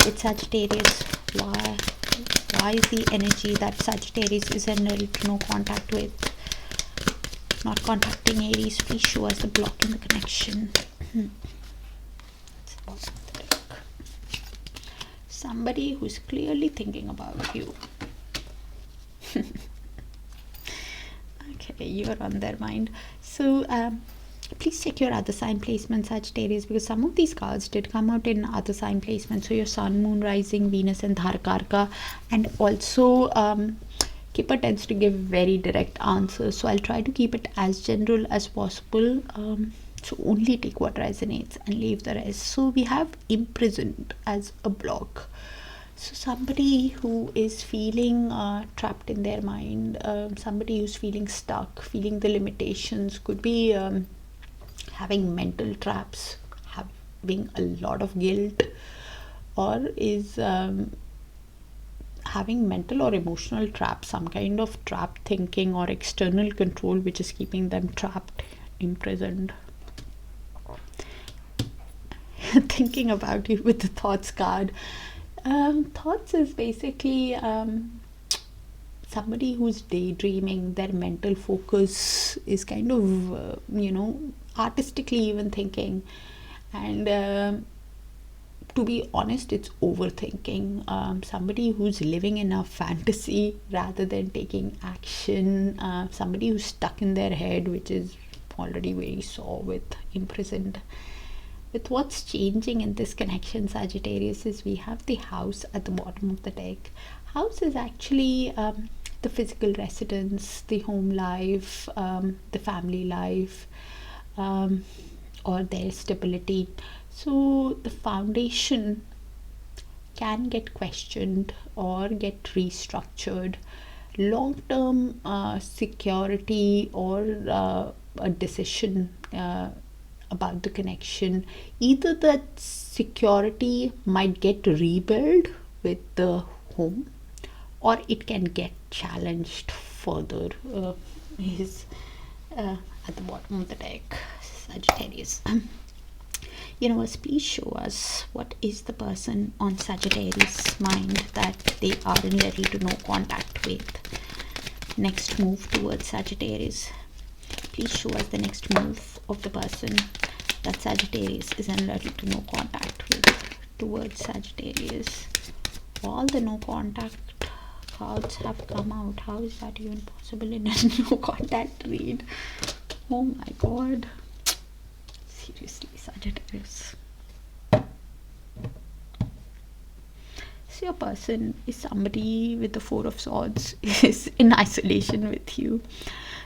with Sagittarius. Why is the energy that Sagittarius is in no contact with not contacting Aries? Please show us the block in the connection. Somebody who's clearly thinking about you. Okay, you're on their mind. So please check your other sign placement, Sagittarius, because some of these cards did come out in other sign placements. So your Sun, Moon, Rising, Venus, and Darakaraka. And also Kipper tends to give very direct answers, so I'll try to keep it as general as possible. So only take what resonates and leave the rest. So we have imprisoned as a block. So somebody who is feeling trapped in their mind, somebody who's feeling stuck, feeling the limitations, could be having mental traps, having a lot of guilt, or is having mental or emotional traps, some kind of trap thinking or external control which is keeping them trapped, imprisoned. Thinking about you with the thoughts card. Thoughts is basically somebody who's daydreaming. Their mental focus is kind of artistically even thinking, and to be honest, it's overthinking. Somebody who's living in a fantasy rather than taking action. Somebody who's stuck in their head, which is already very sore with imprisoned. with what's changing in this connection, Sagittarius, is we have the house at the bottom of the deck. House is actually the physical residence, the home life, the family life, or their stability. So the foundation can get questioned or get restructured. Long-term security or a decision about the connection, either that security might get rebuilt with the home, or it can get challenged further, is at the bottom of the deck, Sagittarius. Universe, please show us what is the person on Sagittarius' mind that they aren't ready to no contact with. Next move towards Sagittarius. Please show us the next move of the person that Sagittarius isn't ready to no contact with towards Sagittarius. All the no contact cards have come out. How is that even possible in a no contact read? Oh my god. Seriously, Sagittarius. So your person is somebody with the Four of Swords, is in isolation with you.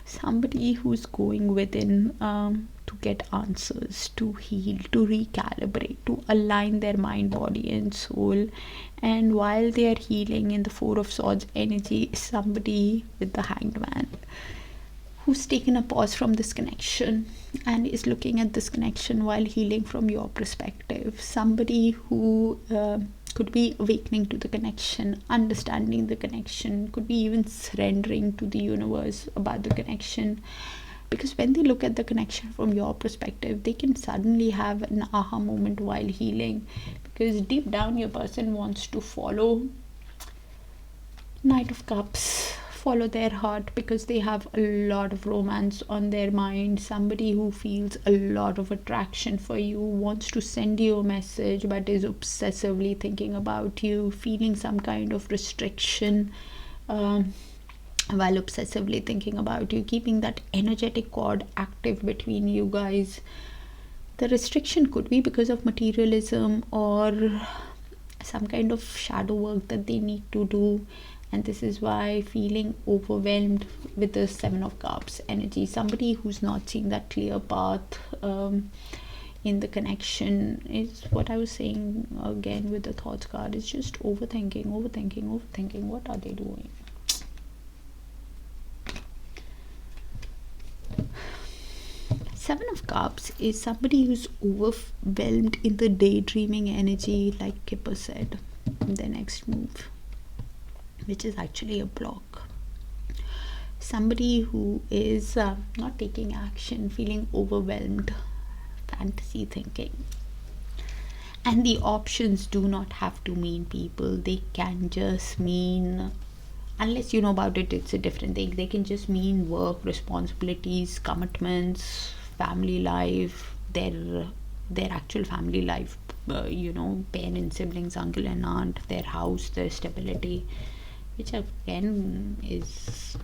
Somebody who's going within to get answers, to heal, to recalibrate, to align their mind, body and soul. And while they are healing in the Four of Swords energy, is somebody with the Hanged Man, who's taken a pause from this connection and is looking at this connection while healing from your perspective. Somebody who could be awakening to the connection, understanding the connection, could be even surrendering to the universe about the connection. Because when they look at the connection from your perspective, they can suddenly have an aha moment while healing. Because deep down, your person wants to follow Knight of Cups, follow their heart, because they have a lot of romance on their mind. Somebody who feels a lot of attraction for you, wants to send you a message, but is obsessively thinking about you, feeling some kind of restriction while obsessively thinking about you, keeping that energetic cord active between you guys. The restriction could be because of materialism or some kind of shadow work that they need to do. And this is why feeling overwhelmed with the Seven of Cups energy. Somebody who's not seeing that clear path in the connection is what I was saying again with the thoughts card. It's just overthinking. What are they doing? Seven of Cups is somebody who's overwhelmed in the daydreaming energy, like Kipper said in the next move, which is actually a block. Somebody who is not taking action, feeling overwhelmed, fantasy thinking. And the options do not have to mean people. They can just mean, unless you know about it, it's a different thing. They can just mean work, responsibilities, commitments, family life, their actual family life, parents, siblings, uncle and aunt, their house, their stability, which again is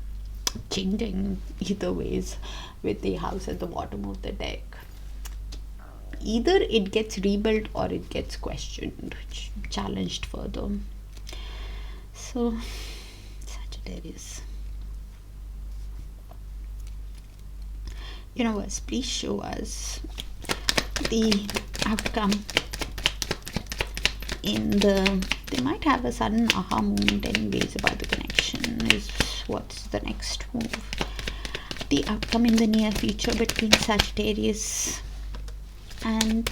changing either ways with the house at the bottom of the deck. Either it gets rebuilt or it gets questioned, challenged further. So Sagittarius, universe, please show us the outcome they might have a sudden aha moment anyways about the connection. Is what's the next move, the outcome in the near future between Sagittarius and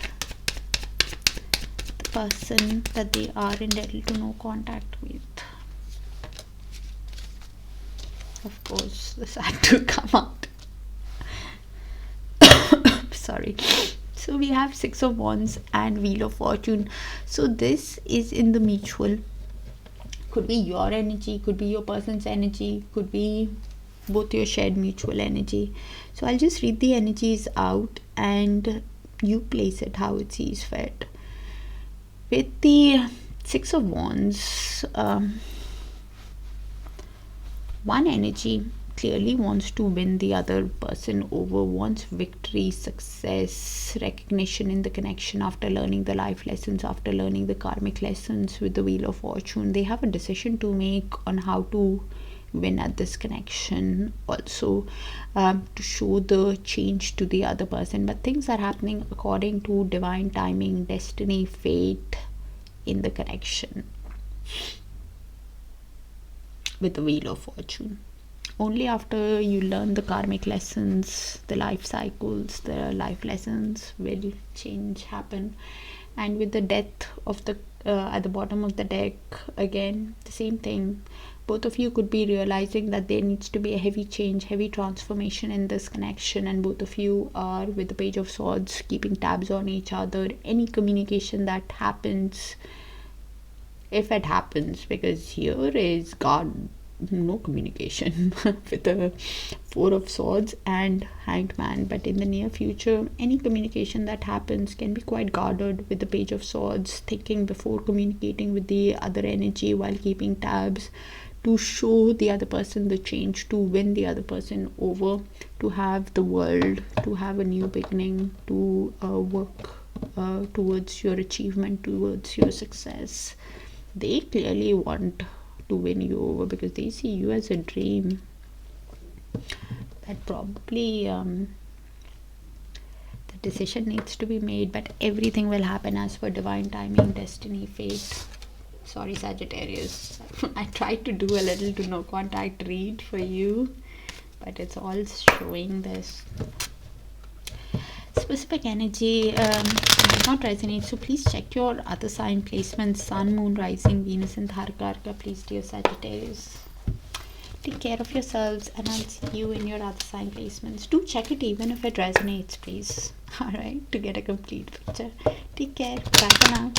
the person that they are in little to no contact with. Of course this had to come out. Sorry. So we have Six of Wands and Wheel of Fortune. So this is in the mutual. Could be your energy, could be your person's energy, could be both your shared mutual energy. So I'll just read the energies out and you place it how it sees fit. With the Six of Wands, one energy clearly wants to win the other person over, wants victory, success, recognition in the connection after learning the life lessons, after learning the karmic lessons with the Wheel of Fortune. They have a decision to make on how to win at this connection, also to show the change to the other person. But things are happening according to divine timing, destiny, fate in the connection with the Wheel of Fortune. Only after you learn the karmic lessons, the life cycles, the life lessons, will change happen. And with the death of the at the bottom of the deck, again the same thing. Both of you could be realizing that there needs to be a heavy change, heavy transformation in this connection, and both of you are, with the Page of Swords, keeping tabs on each other. Any communication that happens, if it happens, because here is God, no communication with the Four of Swords and Hanged Man. But in the near future, any communication that happens can be quite guarded with the Page of Swords, thinking before communicating with the other energy, while keeping tabs, to show the other person the change, to win the other person over, to have the world, to have a new beginning, to work towards your achievement, towards your success. They clearly want to win you over because they see you as a dream. That probably the decision needs to be made, but everything will happen as per divine timing, destiny, fate. Sorry, Sagittarius. I tried to do a little to no contact read for you, but it's all showing this specific energy does not resonate. So please check your other sign placements: Sun, Moon, Rising, Venus, and Darakaraka. Please, dear Sagittarius, take care of yourselves, and I'll see you in your other sign placements. Do check it even if it resonates, please. Alright, to get a complete picture. Take care. Bye for now.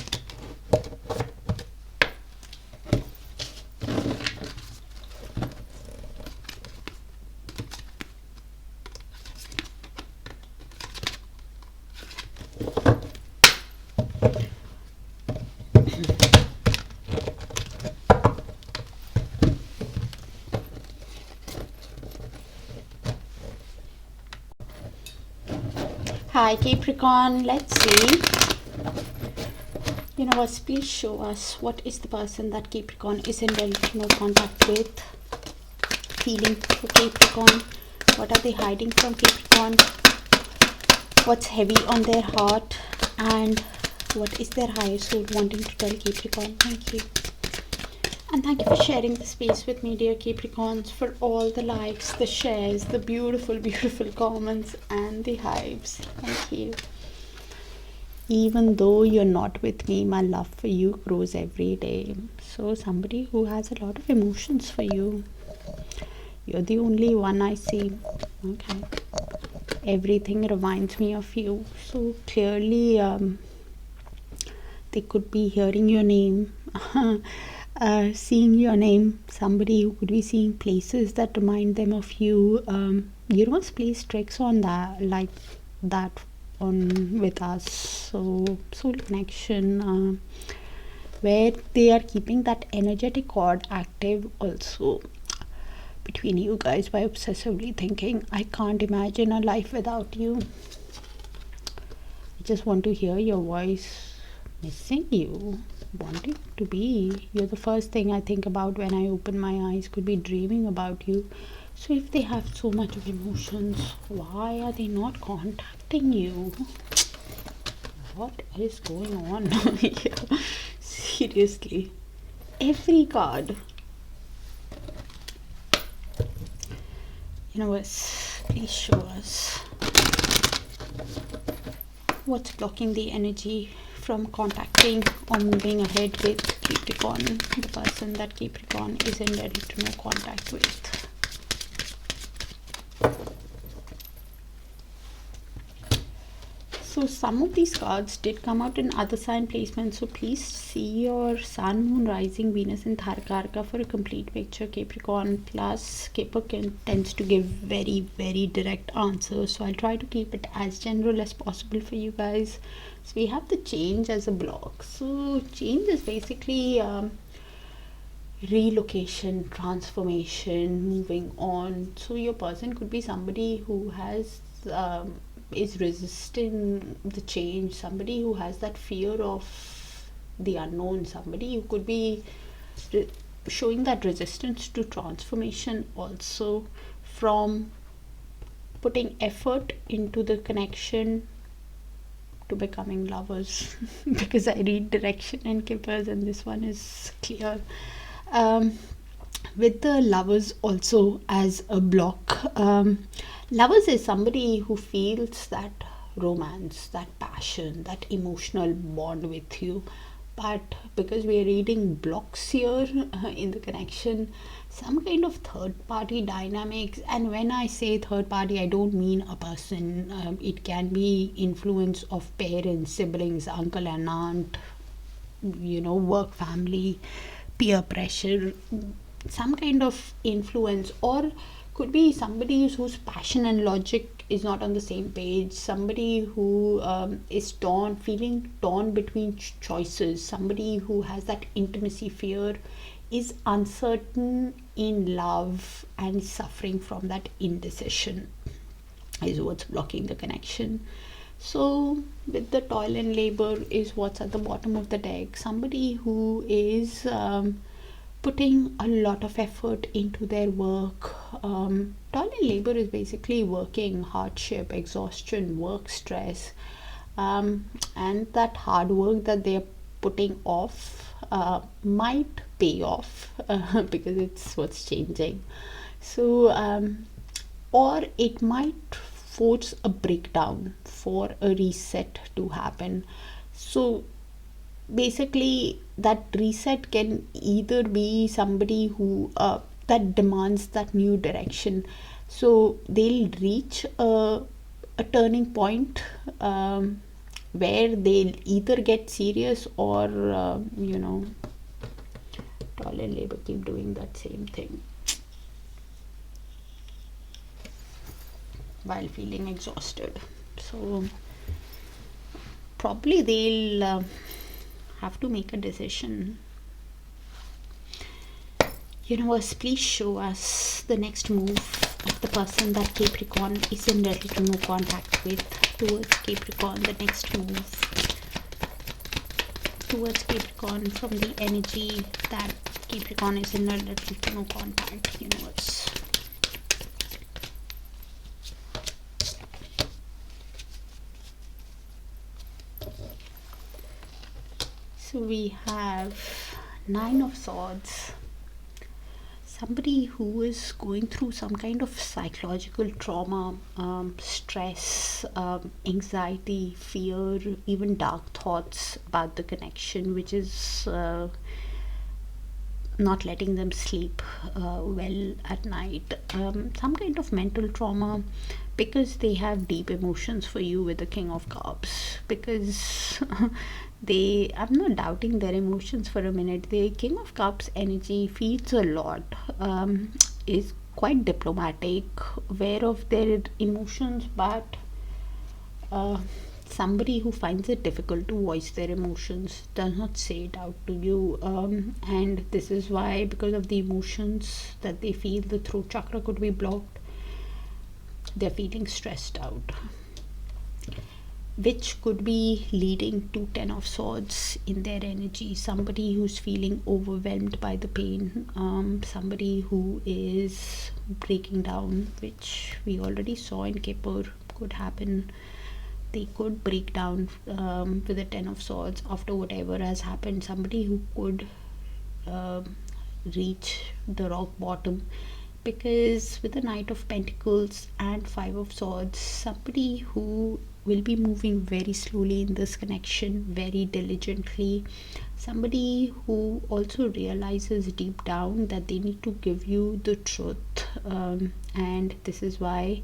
Hi Capricorn, let's see. Universe, please show us what is the person that Capricorn is in no contact with. Feeling for Capricorn. What are they hiding from Capricorn? What's heavy on their heart? And what is their higher soul wanting to tell Capricorn? Thank you. And thank you for sharing the space with me, dear Capricorns, for all the likes, the shares, the beautiful, beautiful comments, and the hypes. Thank you. Even though you're not with me, my love for you grows every day. So somebody who has a lot of emotions for you. You're the only one I see. Okay. Everything reminds me of you. So clearly, they could be hearing your name. Seeing your name, somebody who could be seeing places that remind them of you. Universe plays tricks on that, like that, on with us. So soul connection, where they are keeping that energetic cord active also between you guys by obsessively thinking, I can't imagine a life without you. I just want to hear your voice, missing you, wanting to be. You're the first thing I think about when I open my eyes. Could be dreaming about you. So if they have so much of emotions, why are they not contacting you? What is going on here? Seriously, every card. Universe, please show us what's blocking the energy from contacting or moving ahead with Capricorn, the person that Capricorn isn't ready to no contact with. So some of these cards did come out in other sign placements, so please see your Sun, Moon, Rising, Venus and Darakaraka for a complete picture, Capricorn. Plus Capricorn tends to give very, very direct answers, so I'll try to keep it as general as possible for you guys. So we have the change as a block. So change is basically relocation, transformation, moving on. So your person could be somebody who has is resisting the change, somebody who has that fear of the unknown, somebody who could be showing that resistance to transformation, also from putting effort into the connection to becoming lovers. Because I read direction and keepers and this one is clear. With the lovers also as a block, lovers is somebody who feels that romance, that passion, that emotional bond with you, but because we are reading blocks here in the connection, some kind of third party dynamics. And when I say third party, I don't mean a person. It can be influence of parents, siblings, uncle and aunt, work, family, peer pressure, some kind of influence. Or could be somebody whose passion and logic is not on the same page, somebody who is feeling torn between choices, somebody who has that intimacy fear, is uncertain in love and suffering from that indecision, is what's blocking the connection. So with the toil and labor is what's at the bottom of the deck, somebody who is putting a lot of effort into their work. Toil and labor is basically working, hardship, exhaustion, work stress, and that hard work that they're putting off might pay off because it's what's changing. So or it might force a breakdown for a reset to happen. So basically that reset can either be somebody who that demands that new direction, so they'll reach a turning point where they'll either get serious or toil and labor keep doing that same thing while feeling exhausted. So probably they'll have to make a decision. Universe, please show us the next move of the person that Capricorn is in relative no contact with towards Capricorn. The next move towards Capricorn from the energy that Capricorn is in relative no contact. Universe. So we have Nine of Swords. Somebody who is going through some kind of psychological trauma, stress, anxiety, fear, even dark thoughts about the connection, which is not letting them sleep well at night. Some kind of mental trauma, because they have deep emotions for you with the King of Cups. Because I'm not doubting their emotions for a minute. The King of Cups energy feels a lot, is quite diplomatic, aware of their emotions, but somebody who finds it difficult to voice their emotions, does not say it out to you, and this is why, because of the emotions that they feel, the throat chakra could be blocked. They're feeling stressed out, which could be leading to Ten of Swords in their energy. Somebody who's feeling overwhelmed by the pain, somebody who is breaking down, which we already saw in Kipur could happen. They could break down with the Ten of Swords after whatever has happened. Somebody who could reach the rock bottom, because with the Knight of Pentacles and Five of Swords, somebody who will be moving very slowly in this connection, very diligently, somebody who also realizes deep down that they need to give you the truth, and this is why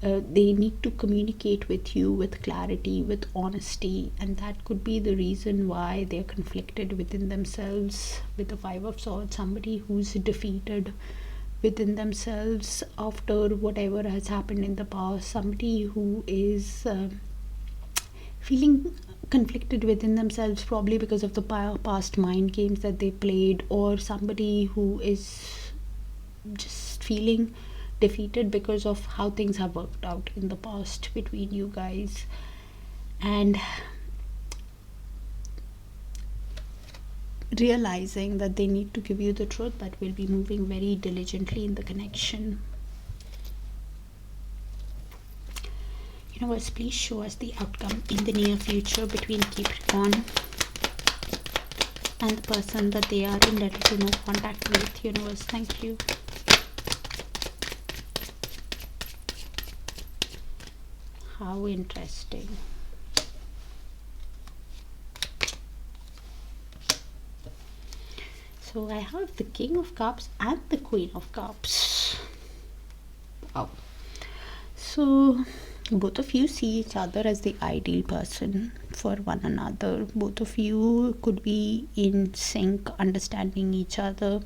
they need to communicate with you with clarity, with honesty, and that could be the reason why they're conflicted within themselves. With the Five of Swords, somebody who's defeated within themselves after whatever has happened in the past, somebody who is feeling conflicted within themselves, probably because of the past mind games that they played, or somebody who is just feeling defeated because of how things have worked out in the past between you guys, and realizing that they need to give you the truth, but will be moving very diligently in the connection. Universe, please show us the outcome in the near future between Capricorn and the person that they are in letter to no contact with. Universe, thank you. How interesting. So I have the King of Cups and the Queen of Cups. Wow. So both of you see each other as the ideal person for one another. Both of you could be in sync, understanding each other,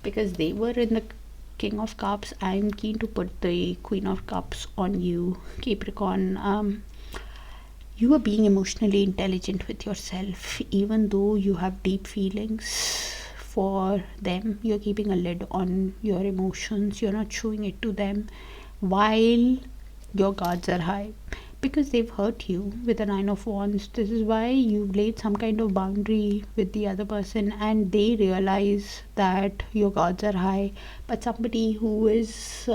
because they were in the King of Cups. I'm keen to put the Queen of Cups on you, Capricorn. You are being emotionally intelligent with yourself. Even though you have deep feelings for them, you're keeping a lid on your emotions. You're not showing it to them while your guards are high, because they've hurt you with the Nine of Wands. This is why you've laid some kind of boundary with the other person, and they realize that your guards are high. But somebody who is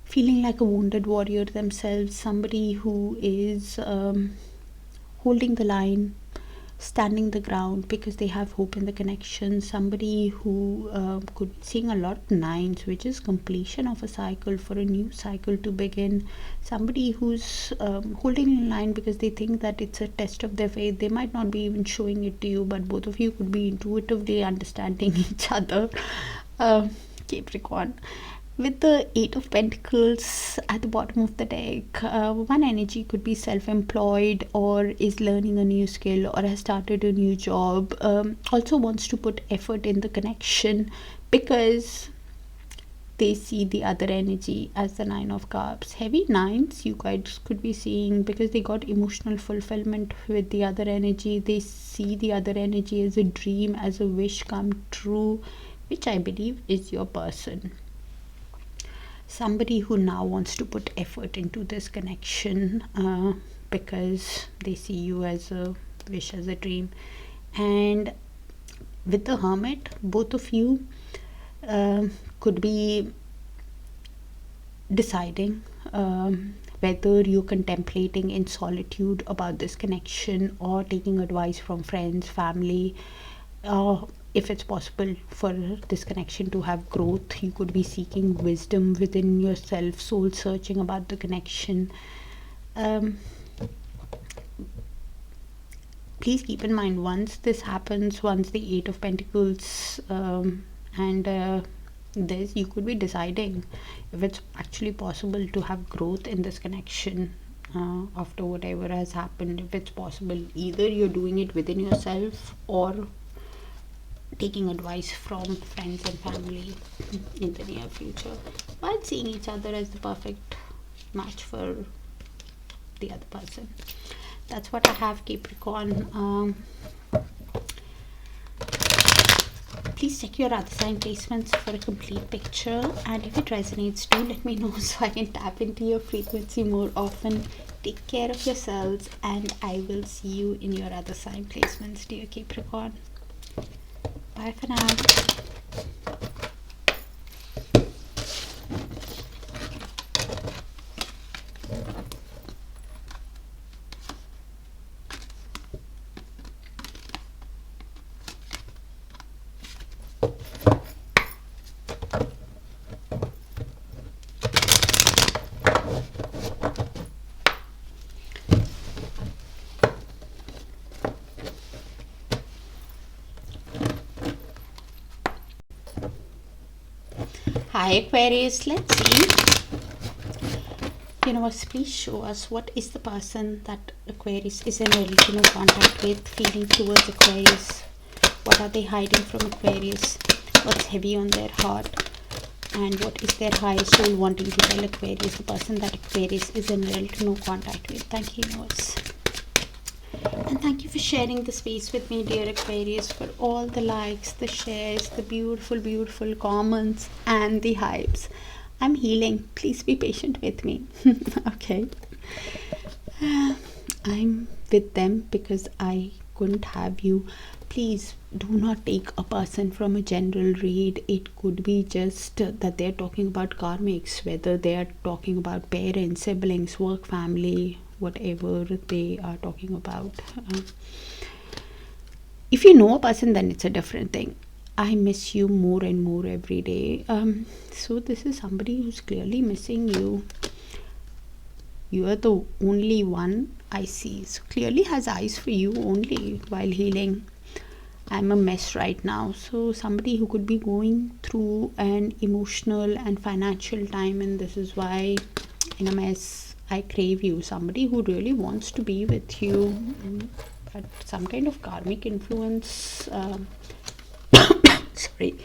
feeling like a wounded warrior themselves, somebody who is holding the line, standing the ground because they have hope in the connection, somebody who could be seeing a lot of nines, which is completion of a cycle, for a new cycle to begin. Somebody who's holding in line because they think that it's a test of their faith. They might not be even showing it to you, but both of you could be intuitively understanding each other, Capricorn. With the Eight of Pentacles at the bottom of the deck, one energy could be self-employed, or is learning a new skill, or has started a new job. Also wants to put effort in the connection because they see the other energy as the Nine of Cups. Heavy nines you guys could be seeing because they got emotional fulfillment with the other energy. They see the other energy as a dream, as a wish come true, which I believe is your person. Somebody who now wants to put effort into this connection because they see you as a wish, as a dream. And with the Hermit, both of you could be deciding whether you're contemplating in solitude about this connection, or taking advice from friends, family. If it's possible for this connection to have growth, you could be seeking wisdom within yourself, soul searching about the connection. Please keep in mind, once this happens, once the Eight of Pentacles and this, you could be deciding if it's actually possible to have growth in this connection after whatever has happened. If it's possible, either you're doing it within yourself or taking advice from friends and family in the near future, while seeing each other as the perfect match for the other person. That's what I have, Capricorn. Please check your other sign placements for a complete picture, and if it resonates, do let me know so I can tap into your frequency more often. Take care of yourselves, and I will see you in your other sign placements, dear Capricorn. Bye for now. Hi Aquarius, let's see. Universe, please show us what is the person that Aquarius is in relational contact with, feeling towards Aquarius. What are they hiding from Aquarius? What's heavy on their heart? And what is their highest soul wanting to tell Aquarius, the person that Aquarius is in real to no contact with? Thank you, universe. And thank you for sharing the space with me, dear Aquarius, for all the likes, the shares, the beautiful, beautiful comments, and the hypes. I'm healing. Please be patient with me. Okay. I'm with them because I couldn't have you. Please do not take a person from a general read. It could be just that they're talking about karmics, whether they are talking about parents, siblings, work, family, whatever they are talking about. If you know a person, then it's a different thing. I miss you more and more every day. So this is somebody who's clearly missing you. You are the only one I see. So clearly has eyes for you only while healing. I'm a mess right now. So somebody who could be going through an emotional and financial time, and this is why in a mess. I crave you. Somebody who really wants to be with you, but some kind of karmic influence sorry,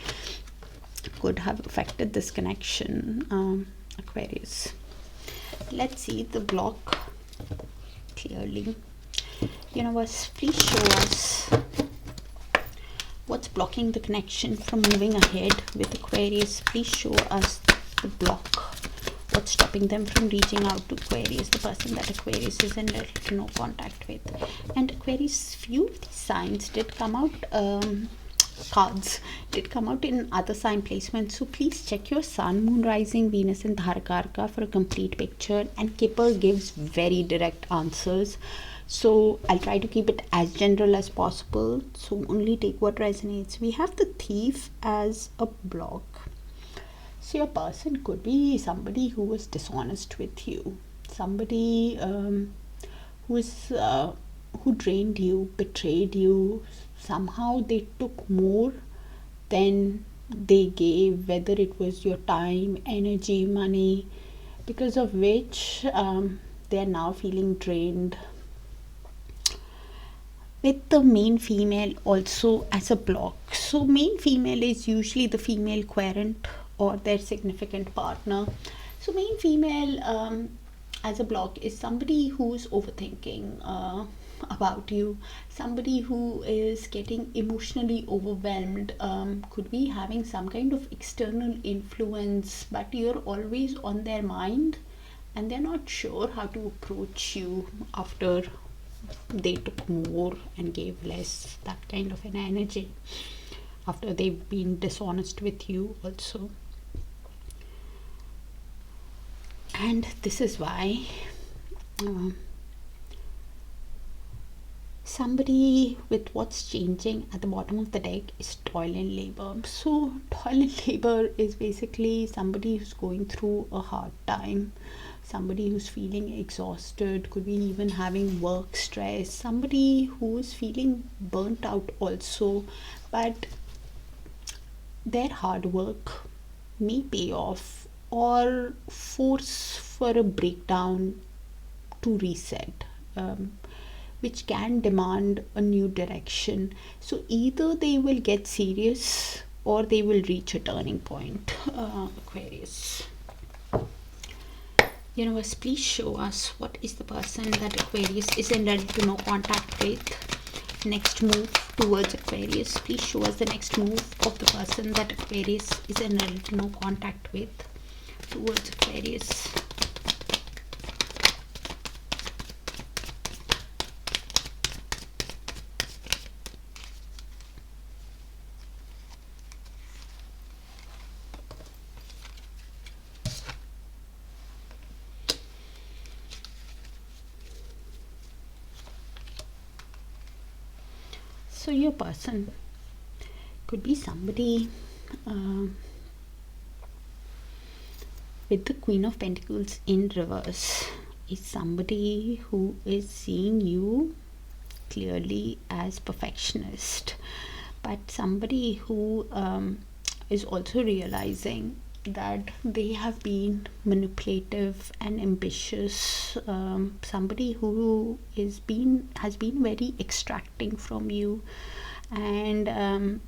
could have affected this connection, Aquarius. Let's see the block clearly. Universe, please show us what's blocking the connection from moving ahead with Aquarius. Please show us the block. What's stopping them from reaching out to Aquarius, the person that Aquarius is in no contact with? And Aquarius, few of these signs did come out, cards did come out in other sign placements. So please check your sun, moon, rising, Venus and Darakaraka for a complete picture. And Kipper gives very direct answers. So I'll try to keep it as general as possible. So only take what resonates. We have the Thief as a block. So your person could be somebody who was dishonest with you. Somebody who drained you, betrayed you. Somehow they took more than they gave, whether it was your time, energy, money, because of which they are now feeling drained. With the main female also as a block. So main female is usually the female querent or their significant partner. So main female as a block is somebody who's overthinking about you, somebody who is getting emotionally overwhelmed, could be having some kind of external influence, but you're always on their mind and they're not sure how to approach you after they took more and gave less, that kind of an energy, after they've been dishonest with you also. And this is why somebody with what's changing at the bottom of the deck is toil and labor. So toil and labor is basically somebody who's going through a hard time, somebody who's feeling exhausted, could be even having work stress, somebody who's feeling burnt out also, but their hard work may pay off or force for a breakdown to reset, which can demand a new direction. So either they will get serious or they will reach a turning point, Aquarius. Universe, please show us what is the person that Aquarius is in ready to no contact with. Next move towards Aquarius. Please show us the next move of the person that Aquarius is in ready to no contact with towards Aquarius. So your person could be somebody with the Queen of Pentacles in reverse. Is somebody who is seeing you clearly as perfectionist, but somebody who is also realizing that they have been manipulative and ambitious, somebody who has been very extracting from you, and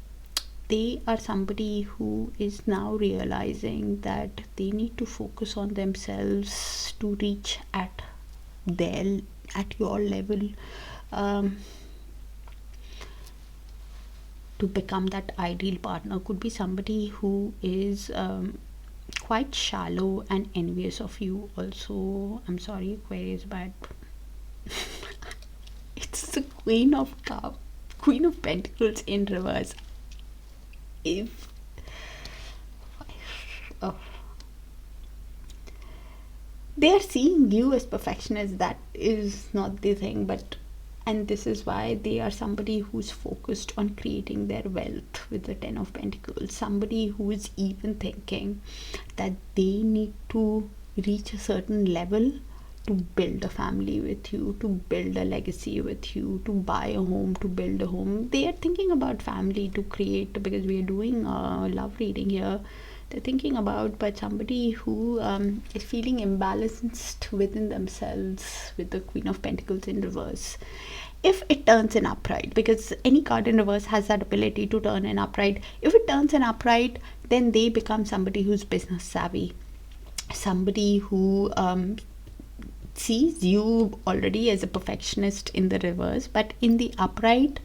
they are somebody who is now realizing that they need to focus on themselves to reach at your level, to become that ideal partner. Could be somebody who is quite shallow and envious of you also. I'm sorry, Aquarius, but it's the Queen of Pentacles in reverse. If they are seeing you as perfectionist, that is not the thing, and this is why they are somebody who's focused on creating their wealth with the 10 of Pentacles. Somebody who is even thinking that they need to reach a certain level to build a family with you, to build a legacy with you, to buy a home, to build a home. They are thinking about family to create, because we are doing a love reading here. They're thinking about, but somebody who is feeling imbalanced within themselves with the Queen of Pentacles in reverse. If it turns in upright, because any card in reverse has that ability to turn in upright. If it turns in upright, then they become somebody who's business savvy, somebody who sees you already as a perfectionist in the reverse, but in the upright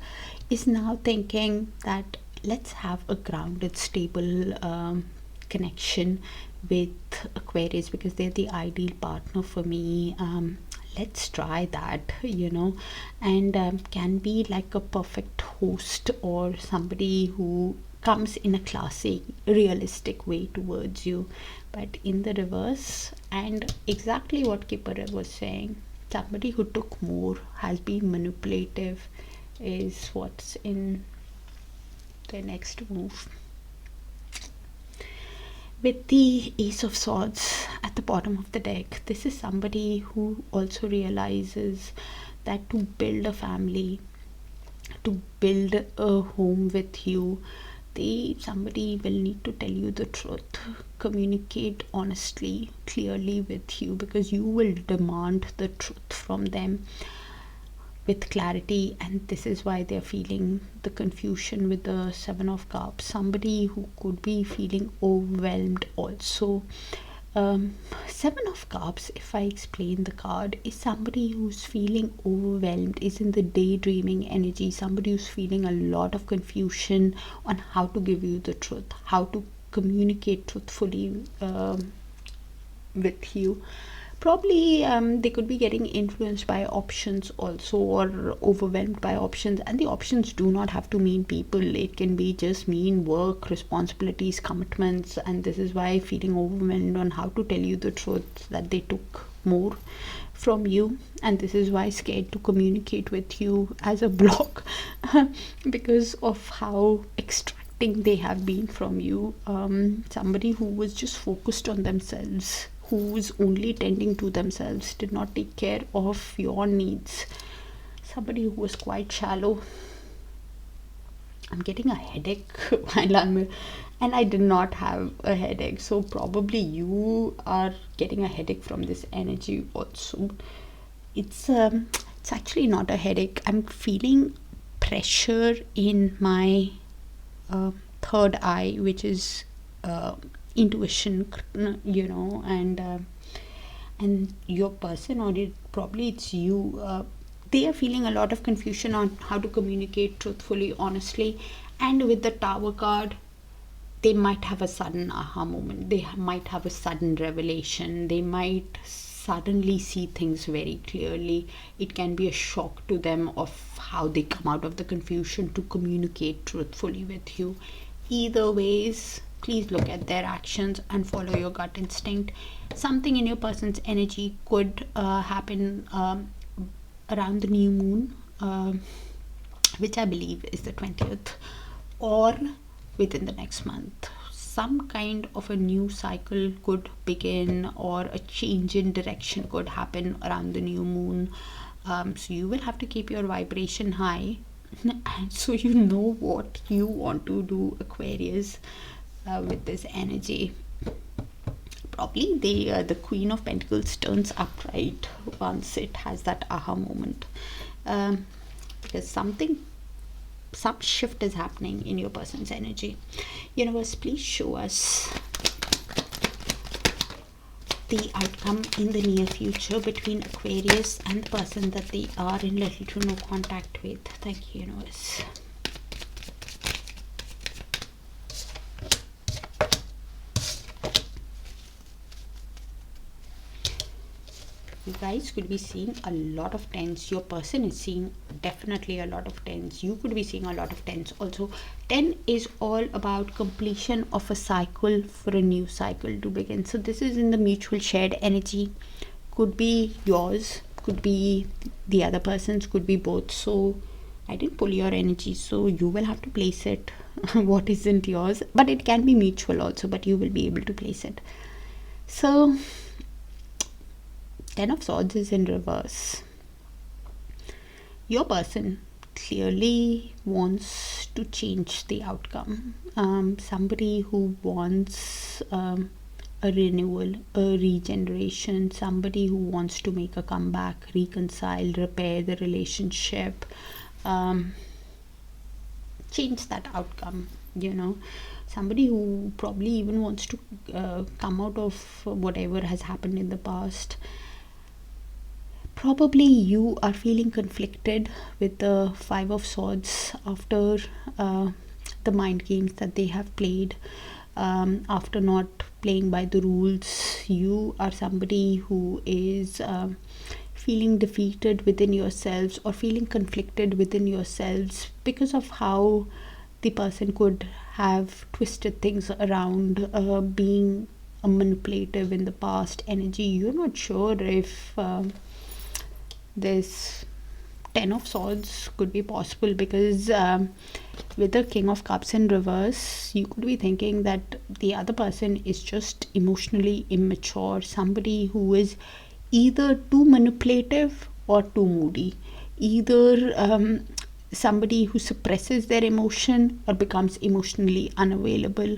is now thinking that let's have a grounded, stable connection with Aquarius, because they're the ideal partner for me. Let's try that, and can be like a perfect host, or somebody who comes in a classic, realistic way towards you. But in the reverse, and exactly what Kipper was saying, somebody who took more, has been manipulative, is what's in the next move. With the Ace of Swords at the bottom of the deck, this is somebody who also realizes that to build a family, to build a home with you, somebody will need to tell you the truth, communicate honestly, clearly with you, because you will demand the truth from them with clarity. And this is why they're feeling the confusion with the Seven of Cups. Somebody who could be feeling overwhelmed also. Seven of Cups, if I explain the card, is somebody who's feeling overwhelmed, is in the daydreaming energy, somebody who's feeling a lot of confusion on how to give you the truth, how to communicate truthfully with you. Probably they could be getting influenced by options also, or overwhelmed by options. And the options do not have to mean people. It can be just mean work, responsibilities, commitments. And this is why feeling overwhelmed on how to tell you the truth, that they took more from you. And this is why scared to communicate with you as a block because of how extracting they have been from you. Somebody who was just focused on themselves, who's only tending to themselves, did not take care of your needs. Somebody who was quite shallow. I'm getting a headache while and I did not have a headache, so probably you are getting a headache from this energy also. It's actually not a headache. I'm feeling pressure in my third eye, which is intuition, and your person, or probably it's you, they are feeling a lot of confusion on how to communicate truthfully, honestly. And with the Tower card, they might have a sudden aha moment, they might have a sudden revelation, they might suddenly see things very clearly. It can be a shock to them of how they come out of the confusion to communicate truthfully with you. Either ways, please look at their actions and follow your gut instinct. Something in your person's energy could happen around the new moon, which I believe is the 20th, or within the next month. Some kind of a new cycle could begin, or a change in direction could happen around the new moon. So you will have to keep your vibration high so you know what you want to do, Aquarius, with this energy. Probably the Queen of Pentacles turns upright once it has that aha moment, because something some shift is happening in your person's energy. Universe, please show us the outcome in the near future between Aquarius and the person that they are in little to no contact with. Thank you, universe. You guys could be seeing a lot of tens. Your person is seeing definitely a lot of tens. You could be seeing a lot of tens also. 10 is all about completion of a cycle for a new cycle to begin. So this is in the mutual shared energy. Could be yours, could be the other person's, could be both. So I didn't pull your energy, so you will have to place it what isn't yours. But it can be mutual also, but you will be able to place it. So 10 of Swords is in reverse. Your person clearly wants to change the outcome. Somebody who wants a renewal, a regeneration, somebody who wants to make a comeback, reconcile, repair the relationship, change that outcome, somebody who probably even wants to come out of whatever has happened in the past. Probably you are feeling conflicted with the 5 of Swords after the mind games that they have played, after not playing by the rules. You are somebody who is feeling defeated within yourselves or feeling conflicted within yourselves because of how the person could have twisted things around, being a manipulative in the past energy. You're not sure if this 10 of Swords could be possible, because with the King of Cups in reverse, you could be thinking that the other person is just emotionally immature, somebody who is either too manipulative or too moody, either somebody who suppresses their emotion or becomes emotionally unavailable.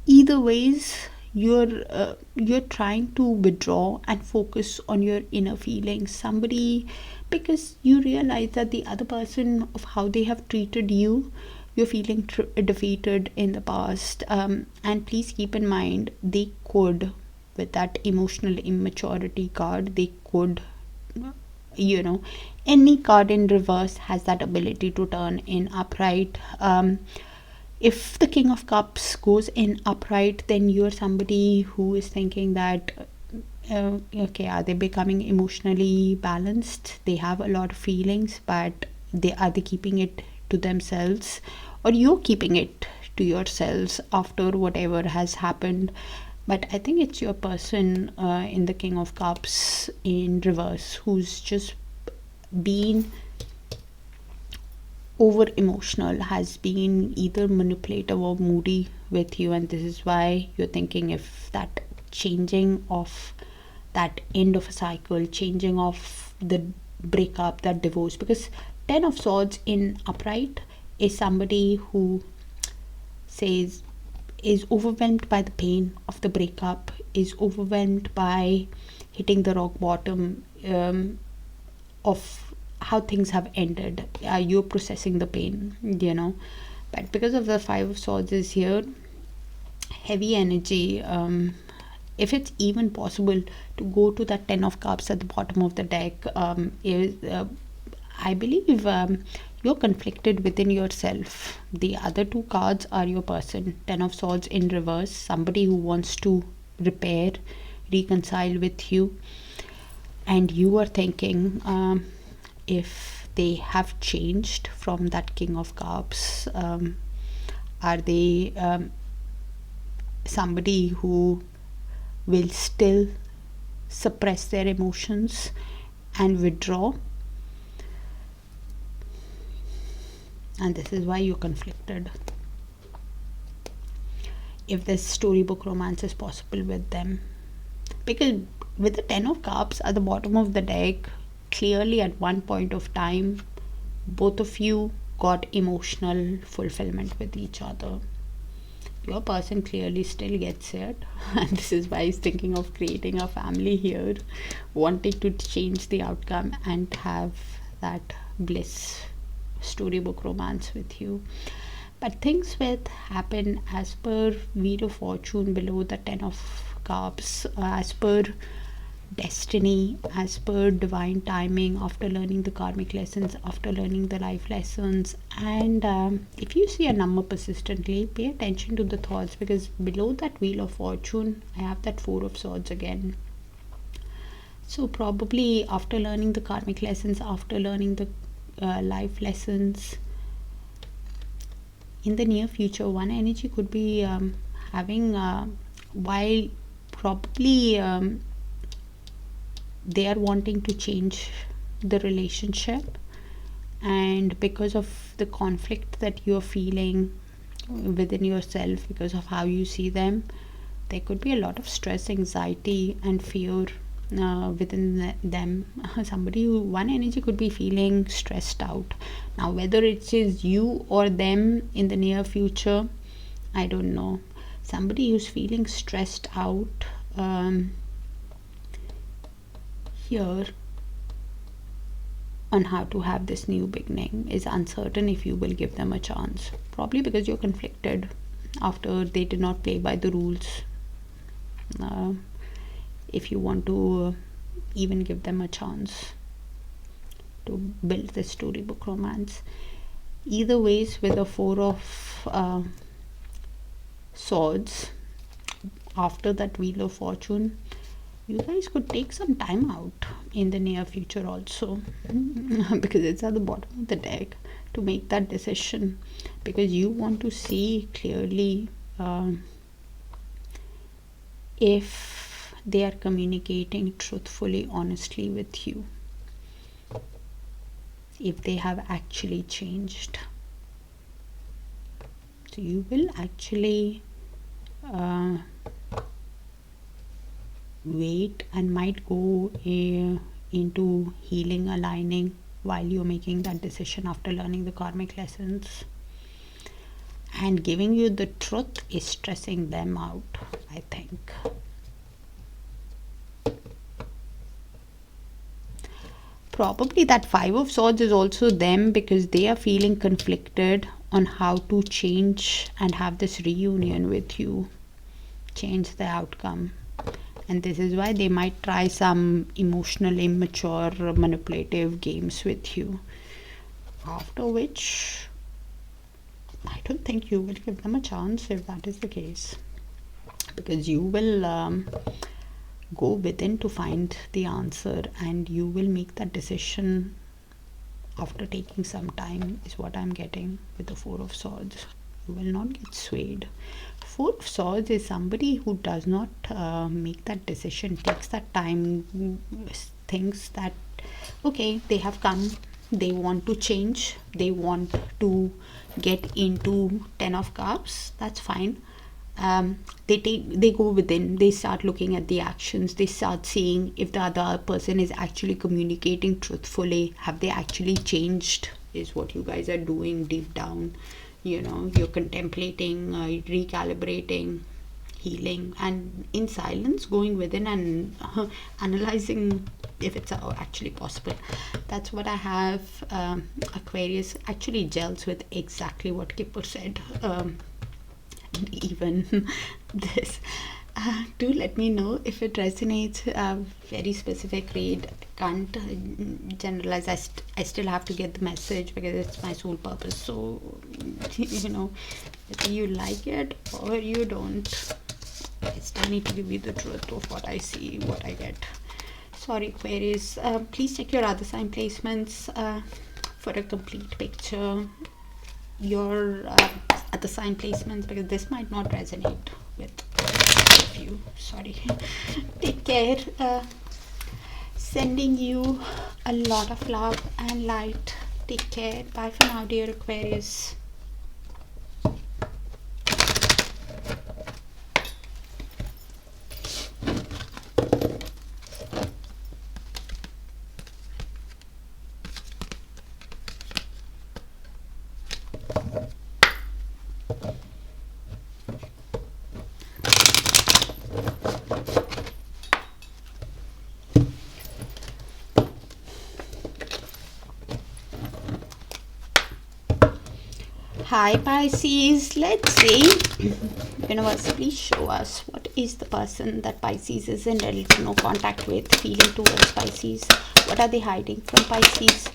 Either ways, you're trying to withdraw and focus on your inner feelings. Somebody, because you realize that the other person, of how they have treated you, you're feeling defeated in the past. And please keep in mind, they could, with that emotional immaturity card, they could, any card in reverse has that ability to turn in upright. If the King of Cups goes in upright, then you're somebody who is thinking that, okay, are they becoming emotionally balanced? They have a lot of feelings, but are they keeping it to themselves? Or you're keeping it to yourselves after whatever has happened? But I think it's your person in the King of Cups in reverse who's just been over emotional, has been either manipulative or moody with you, and this is why you're thinking if that changing of that end of a cycle, changing of the breakup, that divorce, because 10 of Swords in upright is somebody who says is overwhelmed by the pain of the breakup, is overwhelmed by hitting the rock bottom of how things have ended. You're processing the pain, but because of the 5 of Swords is here, heavy energy. If it's even possible to go to that 10 of Cups at the bottom of the deck, I believe you're conflicted within yourself. The other 2 cards are your person. 10 of Swords in reverse, somebody who wants to repair, reconcile with you, and you are thinking if they have changed from that King of Cups. Are they somebody who will still suppress their emotions and withdraw? And this is why you're conflicted. If this storybook romance is possible with them, because with the 10 of Cups at the bottom of the deck, clearly at one point of time both of you got emotional fulfillment with each other. Your person clearly still gets it, and this is why he's thinking of creating a family here, wanting to change the outcome and have that bliss, storybook romance with you. But things will happen as per Wheel of Fortune below the 10 of Cups, as per destiny, as per divine timing, after learning the karmic lessons, after learning the life lessons. And if you see a number persistently, pay attention to the thoughts, because below that Wheel of Fortune, I have that Four of Swords again. So probably after learning the karmic lessons, after learning the life lessons, in the near future, one energy could be having, while probably they are wanting to change the relationship, and because of the conflict that you're feeling within yourself, because of how you see them, there could be a lot of stress, anxiety and fear within them. One energy could be feeling stressed out. Now whether it is you or them in the near future, I don't know. Somebody who's feeling stressed out here on how to have this new beginning, is uncertain if you will give them a chance, probably because you're conflicted after they did not play by the rules. If you want to even give them a chance to build this storybook romance. Either ways, with a Four of Swords after that Wheel of Fortune, you guys could take some time out in the near future also, because it's at the bottom of the deck, to make that decision, because you want to see clearly if they are communicating truthfully, honestly with you, if they have actually changed. So you will actually wait and might go into healing, aligning, while you're making that decision after learning the karmic lessons. And giving you the truth is stressing them out, I think. Probably that Five of Swords is also them, because they are feeling conflicted on how to change and have this reunion with you, change the outcome. And this is why they might try some emotional, immature, manipulative games with you, after which I don't think you will give them a chance if that is the case, because you will go within to find the answer, and you will make that decision after taking some time, is what I'm getting with the Four of Swords. You will not get swayed. Four of Swords is somebody who does not make that decision, takes that time, thinks that okay, they have come, they want to change, they want to get into 10 of Cups, that's fine. They go within, they start looking at the actions, they start seeing if the other person is actually communicating truthfully, have they actually changed, is what you guys are doing deep down. You know, you're contemplating, recalibrating, healing, and in silence going within and analyzing if it's actually possible. That's what I have. Aquarius actually gels with exactly what Kipper said. Even this. Do let me know if it resonates. Very specific read. Can't generalize. I still have to get the message, because it's my sole purpose. So you know, whether you like it or you don't, I still need to give you the truth of what I see, what I get. Sorry, Aquarius. Please check your other sign placements for a complete picture. Your other sign placements, because this might not resonate with you. Sorry. Take care. Sending you a lot of love and light. Take care. Bye for now, dear Aquarius. Hi Pisces, let's see. Universe, please show us what is the person that Pisces is in ready to no contact with, feeling towards Pisces. What are they hiding from Pisces?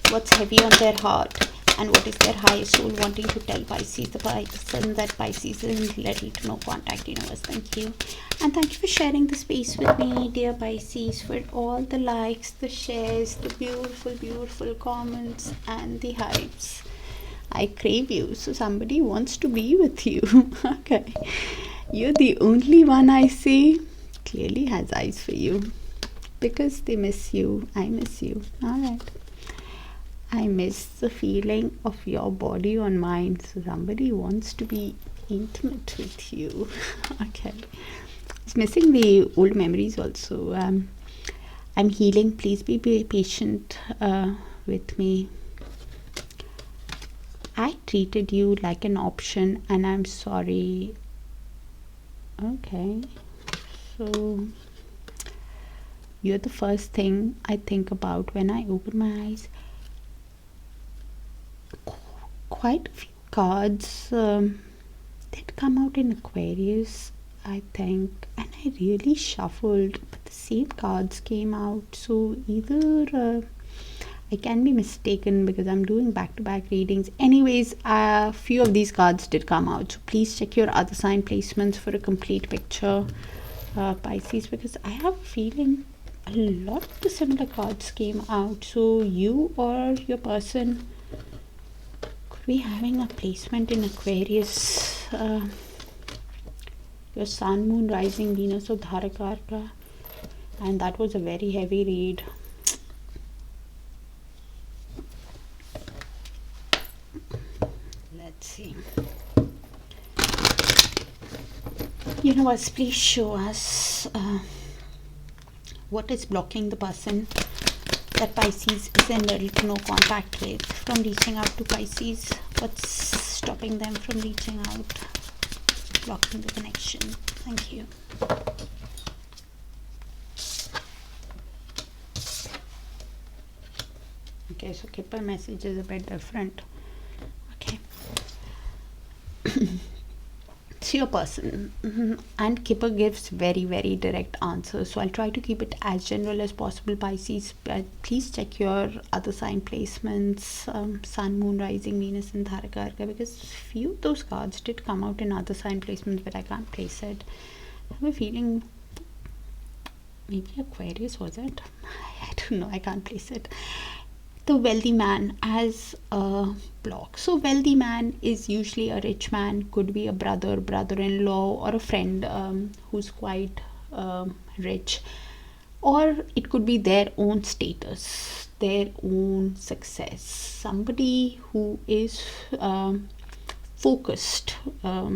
What's heavy on their heart? And what is their highest soul wanting to tell Pisces, the person that Pisces is in ready to no contact? Universe, thank you. And thank you for sharing the space with me, dear Pisces, for all the likes, the shares, the beautiful, beautiful comments, and the hypes. I crave you, so somebody wants to be with you. Okay. You're the only one I see clearly has eyes for you. Because they miss you. I miss you. Alright. I miss the feeling of your body on mine. So somebody wants to be intimate with you. Okay. It's missing the old memories also. I'm healing. Please be patient with me. I treated you like an option and I'm sorry. Okay. So you're the first thing I think about when I open my eyes. Quite a few cards that come out in Aquarius, I think, and I really shuffled, but the same cards came out. So either I can be mistaken because I'm doing back-to-back readings. Anyways, a few of these cards did come out. So please check your other sign placements for a complete picture, Pisces, because I have a feeling a lot of the similar cards came out. So you or your person could be having a placement in Aquarius. Your Sun, Moon, Rising, Venus, or Darakaraka. And that was a very heavy read. See. Universe, please show us what is blocking the person that Pisces is in ready to no contact with from reaching out to Pisces. What's stopping them from reaching out, blocking the connection? Thank you. Okay, so Kipper message is a bit different. It's your person, and Kipper gives very, very direct answers, so I'll try to keep it as general as possible, Pisces, but please check your other sign placements, Sun, Moon, Rising, Venus, and Darakaraka, because few of those cards did come out in other sign placements, but I can't place it. I have a feeling maybe Aquarius, was it? I don't know, I can't place it. The wealthy man as a block. So wealthy man is usually a rich man, could be a brother, brother-in-law, or a friend who's quite rich, or it could be their own status, their own success, somebody who is focused,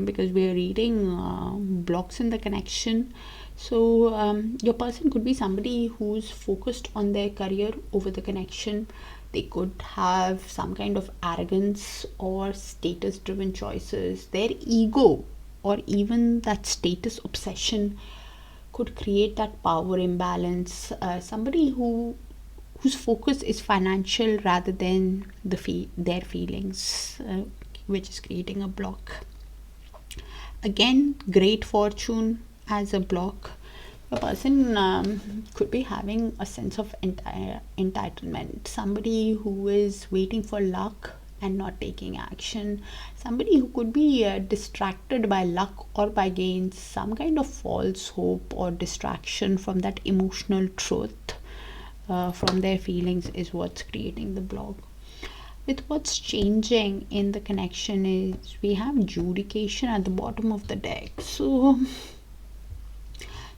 because we are reading blocks in the connection. So your person could be somebody who's focused on their career over the connection. They could have some kind of arrogance or status driven choices. Their ego or even that status obsession could create that power imbalance. Somebody whose focus is financial rather than their feelings, which is creating a block. Again, great fortune as a block. A person could be having a sense of entitlement. Somebody who is waiting for luck and not taking action. Somebody who could be distracted by luck or by gains. Some kind of false hope or distraction from that emotional truth, from their feelings, is what's creating the block. With what's changing in the connection is we have judication at the bottom of the deck. So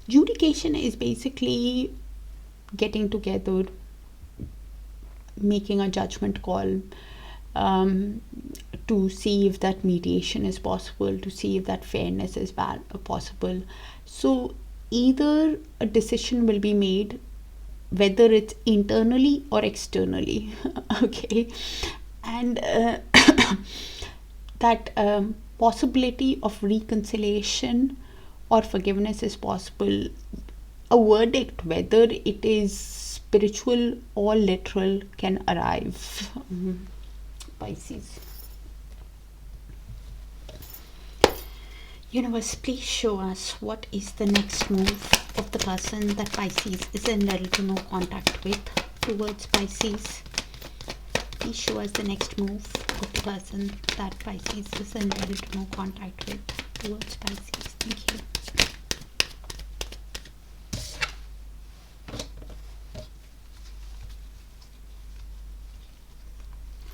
judication is basically getting together, making a judgment call, to see if that mediation is possible, to see if that fairness is possible. So either a decision will be made, whether it's internally or externally. Okay, and that possibility of reconciliation or forgiveness is possible. A verdict, whether it is spiritual or literal, can arrive. Pisces. Universe, please show us what is the next move of the person that Pisces is in little to no contact with towards Pisces. Please show us the next move of the person that Pisces is in little to no contact with towards Pisces. Thank you.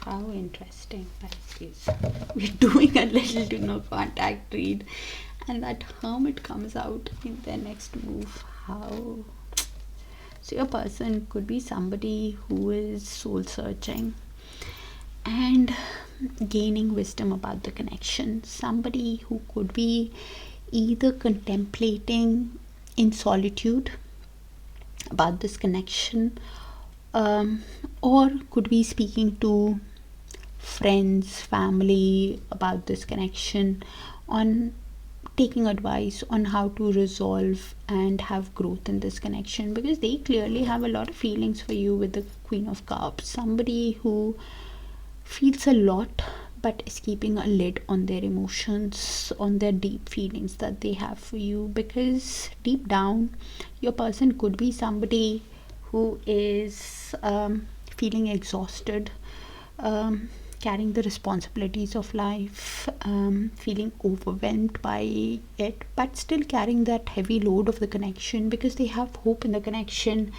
How interesting, Pisces. We're doing a little to no contact read, and that Hermit comes out in their next move. How? So your person could be somebody who is soul searching and gaining wisdom about the connection. Somebody who could be either contemplating in solitude about this connection, or could be speaking to friends, family about this connection, on taking advice on how to resolve and have growth in this connection, because they clearly have a lot of feelings for you with the Queen of Cups. Somebody who feels a lot but is keeping a lid on their emotions, on their deep feelings that they have for you, because deep down your person could be somebody who is feeling exhausted, carrying the responsibilities of life, feeling overwhelmed by it, but still carrying that heavy load of the connection because they have hope in the connection.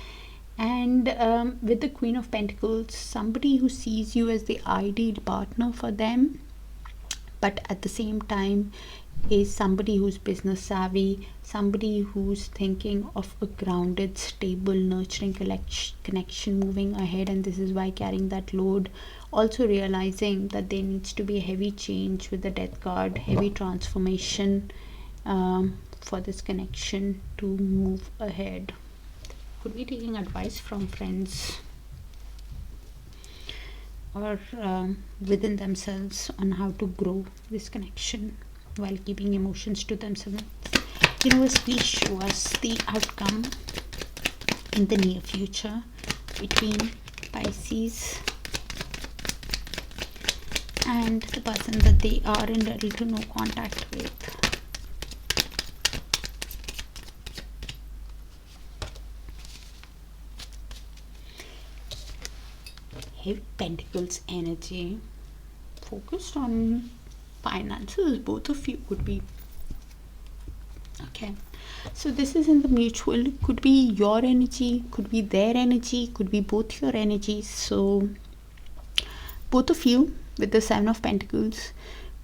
And with the Queen of Pentacles, somebody who sees you as the ideal partner for them, but at the same time is somebody who's business savvy, somebody who's thinking of a grounded, stable, nurturing connection moving ahead, and this is why carrying that load. Also realizing that there needs to be a heavy change with the Death card, heavy transformation for this connection to move ahead. Could be taking advice from friends or within themselves on how to grow this connection while keeping emotions to themselves. Universe, please show us the outcome in the near future between Pisces and the person that they are in little to no contact with. Heavy Pentacles energy, focused on finances. Both of you could be. Okay, so this is in the mutual. Could be your energy, could be their energy, could be both your energies. So both of you with the Seven of Pentacles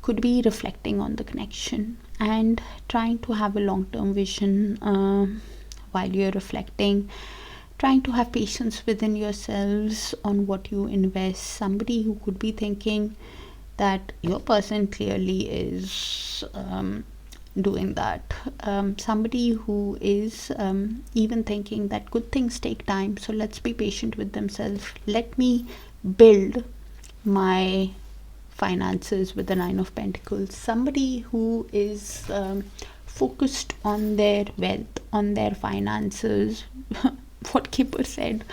could be reflecting on the connection and trying to have a long-term vision while you're reflecting, trying to have patience within yourselves on what you invest. Somebody who could be thinking that your person clearly is doing that. Somebody who is even thinking that good things take time, so let's be patient with themselves. Let me build my finances with the Nine of Pentacles. Somebody who is focused on their wealth, on their finances. What Kipper said,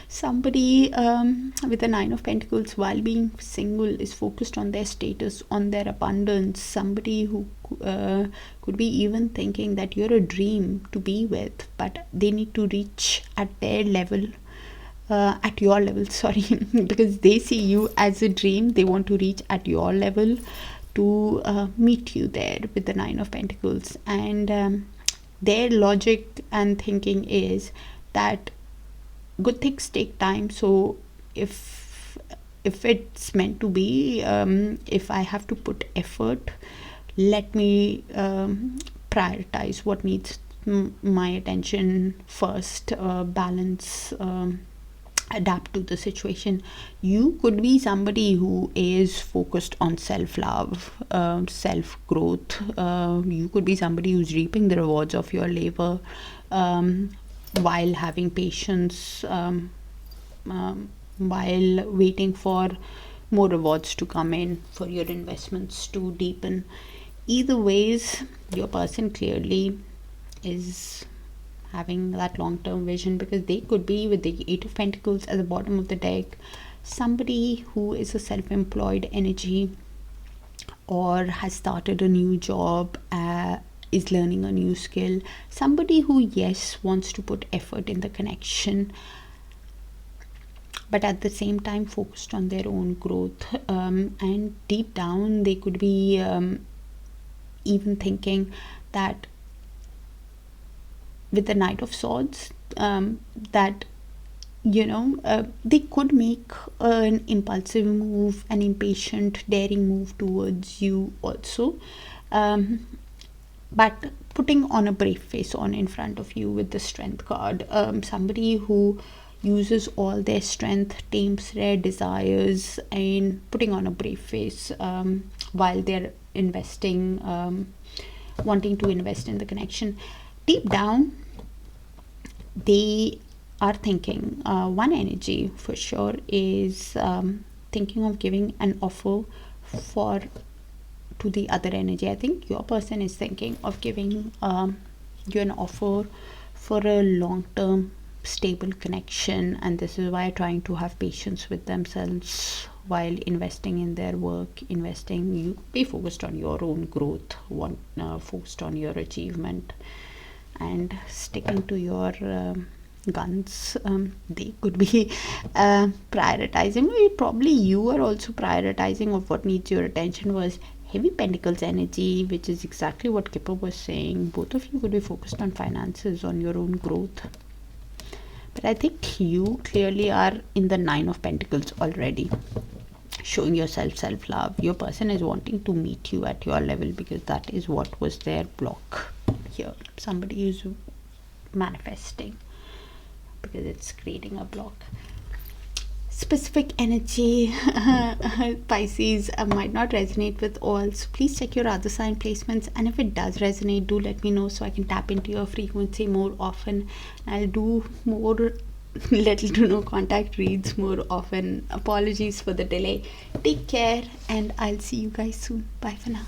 somebody with the Nine of Pentacles while being single is focused on their status, on their abundance. Somebody who could be even thinking that you're a dream to be with, but they need to reach at their level, at your level, sorry, because they see you as a dream. They want to reach at your level to meet you there with the Nine of Pentacles. And their logic and thinking is that good things take time, so if it's meant to be, if I have to put effort, let me prioritize what needs my attention first, balance, adapt to the situation. You could be somebody who is focused on self-love, self-growth. You could be somebody who's reaping the rewards of your labor, while having patience, while waiting for more rewards to come in for your investments to deepen. Either ways, your person clearly is having that long-term vision, because they could be with the Eight of Pentacles at the bottom of the deck, somebody who is a self-employed energy, or has started a new job, is learning a new skill. Somebody who, yes, wants to put effort in the connection, but at the same time focused on their own growth. And deep down, they could be even thinking that with the Knight of Swords, that they could make an impulsive move, an impatient, daring move towards you also, but putting on a brave face on in front of you with the Strength card. Somebody who uses all their strength, tames their desires, and putting on a brave face while they're investing, wanting to invest in the connection. Deep down, they are thinking, one energy for sure is thinking of giving an offer to the other energy. I think your person is thinking of giving you an offer for a long-term stable connection, and this is why trying to have patience with themselves while investing in their work. You be focused on your own growth, focused on your achievement, and sticking to your guns. They could be prioritizing, probably you are also prioritizing of what needs your attention. Was Heavy Pentacles energy, which is exactly what Kipper was saying. Both of you could be focused on finances, on your own growth, but I think you clearly are in the Nine of Pentacles already, showing yourself self-love. Your person is wanting to meet you at your level because that is what was their block here. Somebody is manifesting because it's creating a block. Specific energy, Pisces, might not resonate with all, so please check your other sign placements, and if it does resonate, do let me know so I can tap into your frequency more often. I'll do more little to no contact reads more often. Apologies for the delay. Take care, and I'll see you guys soon. Bye for now.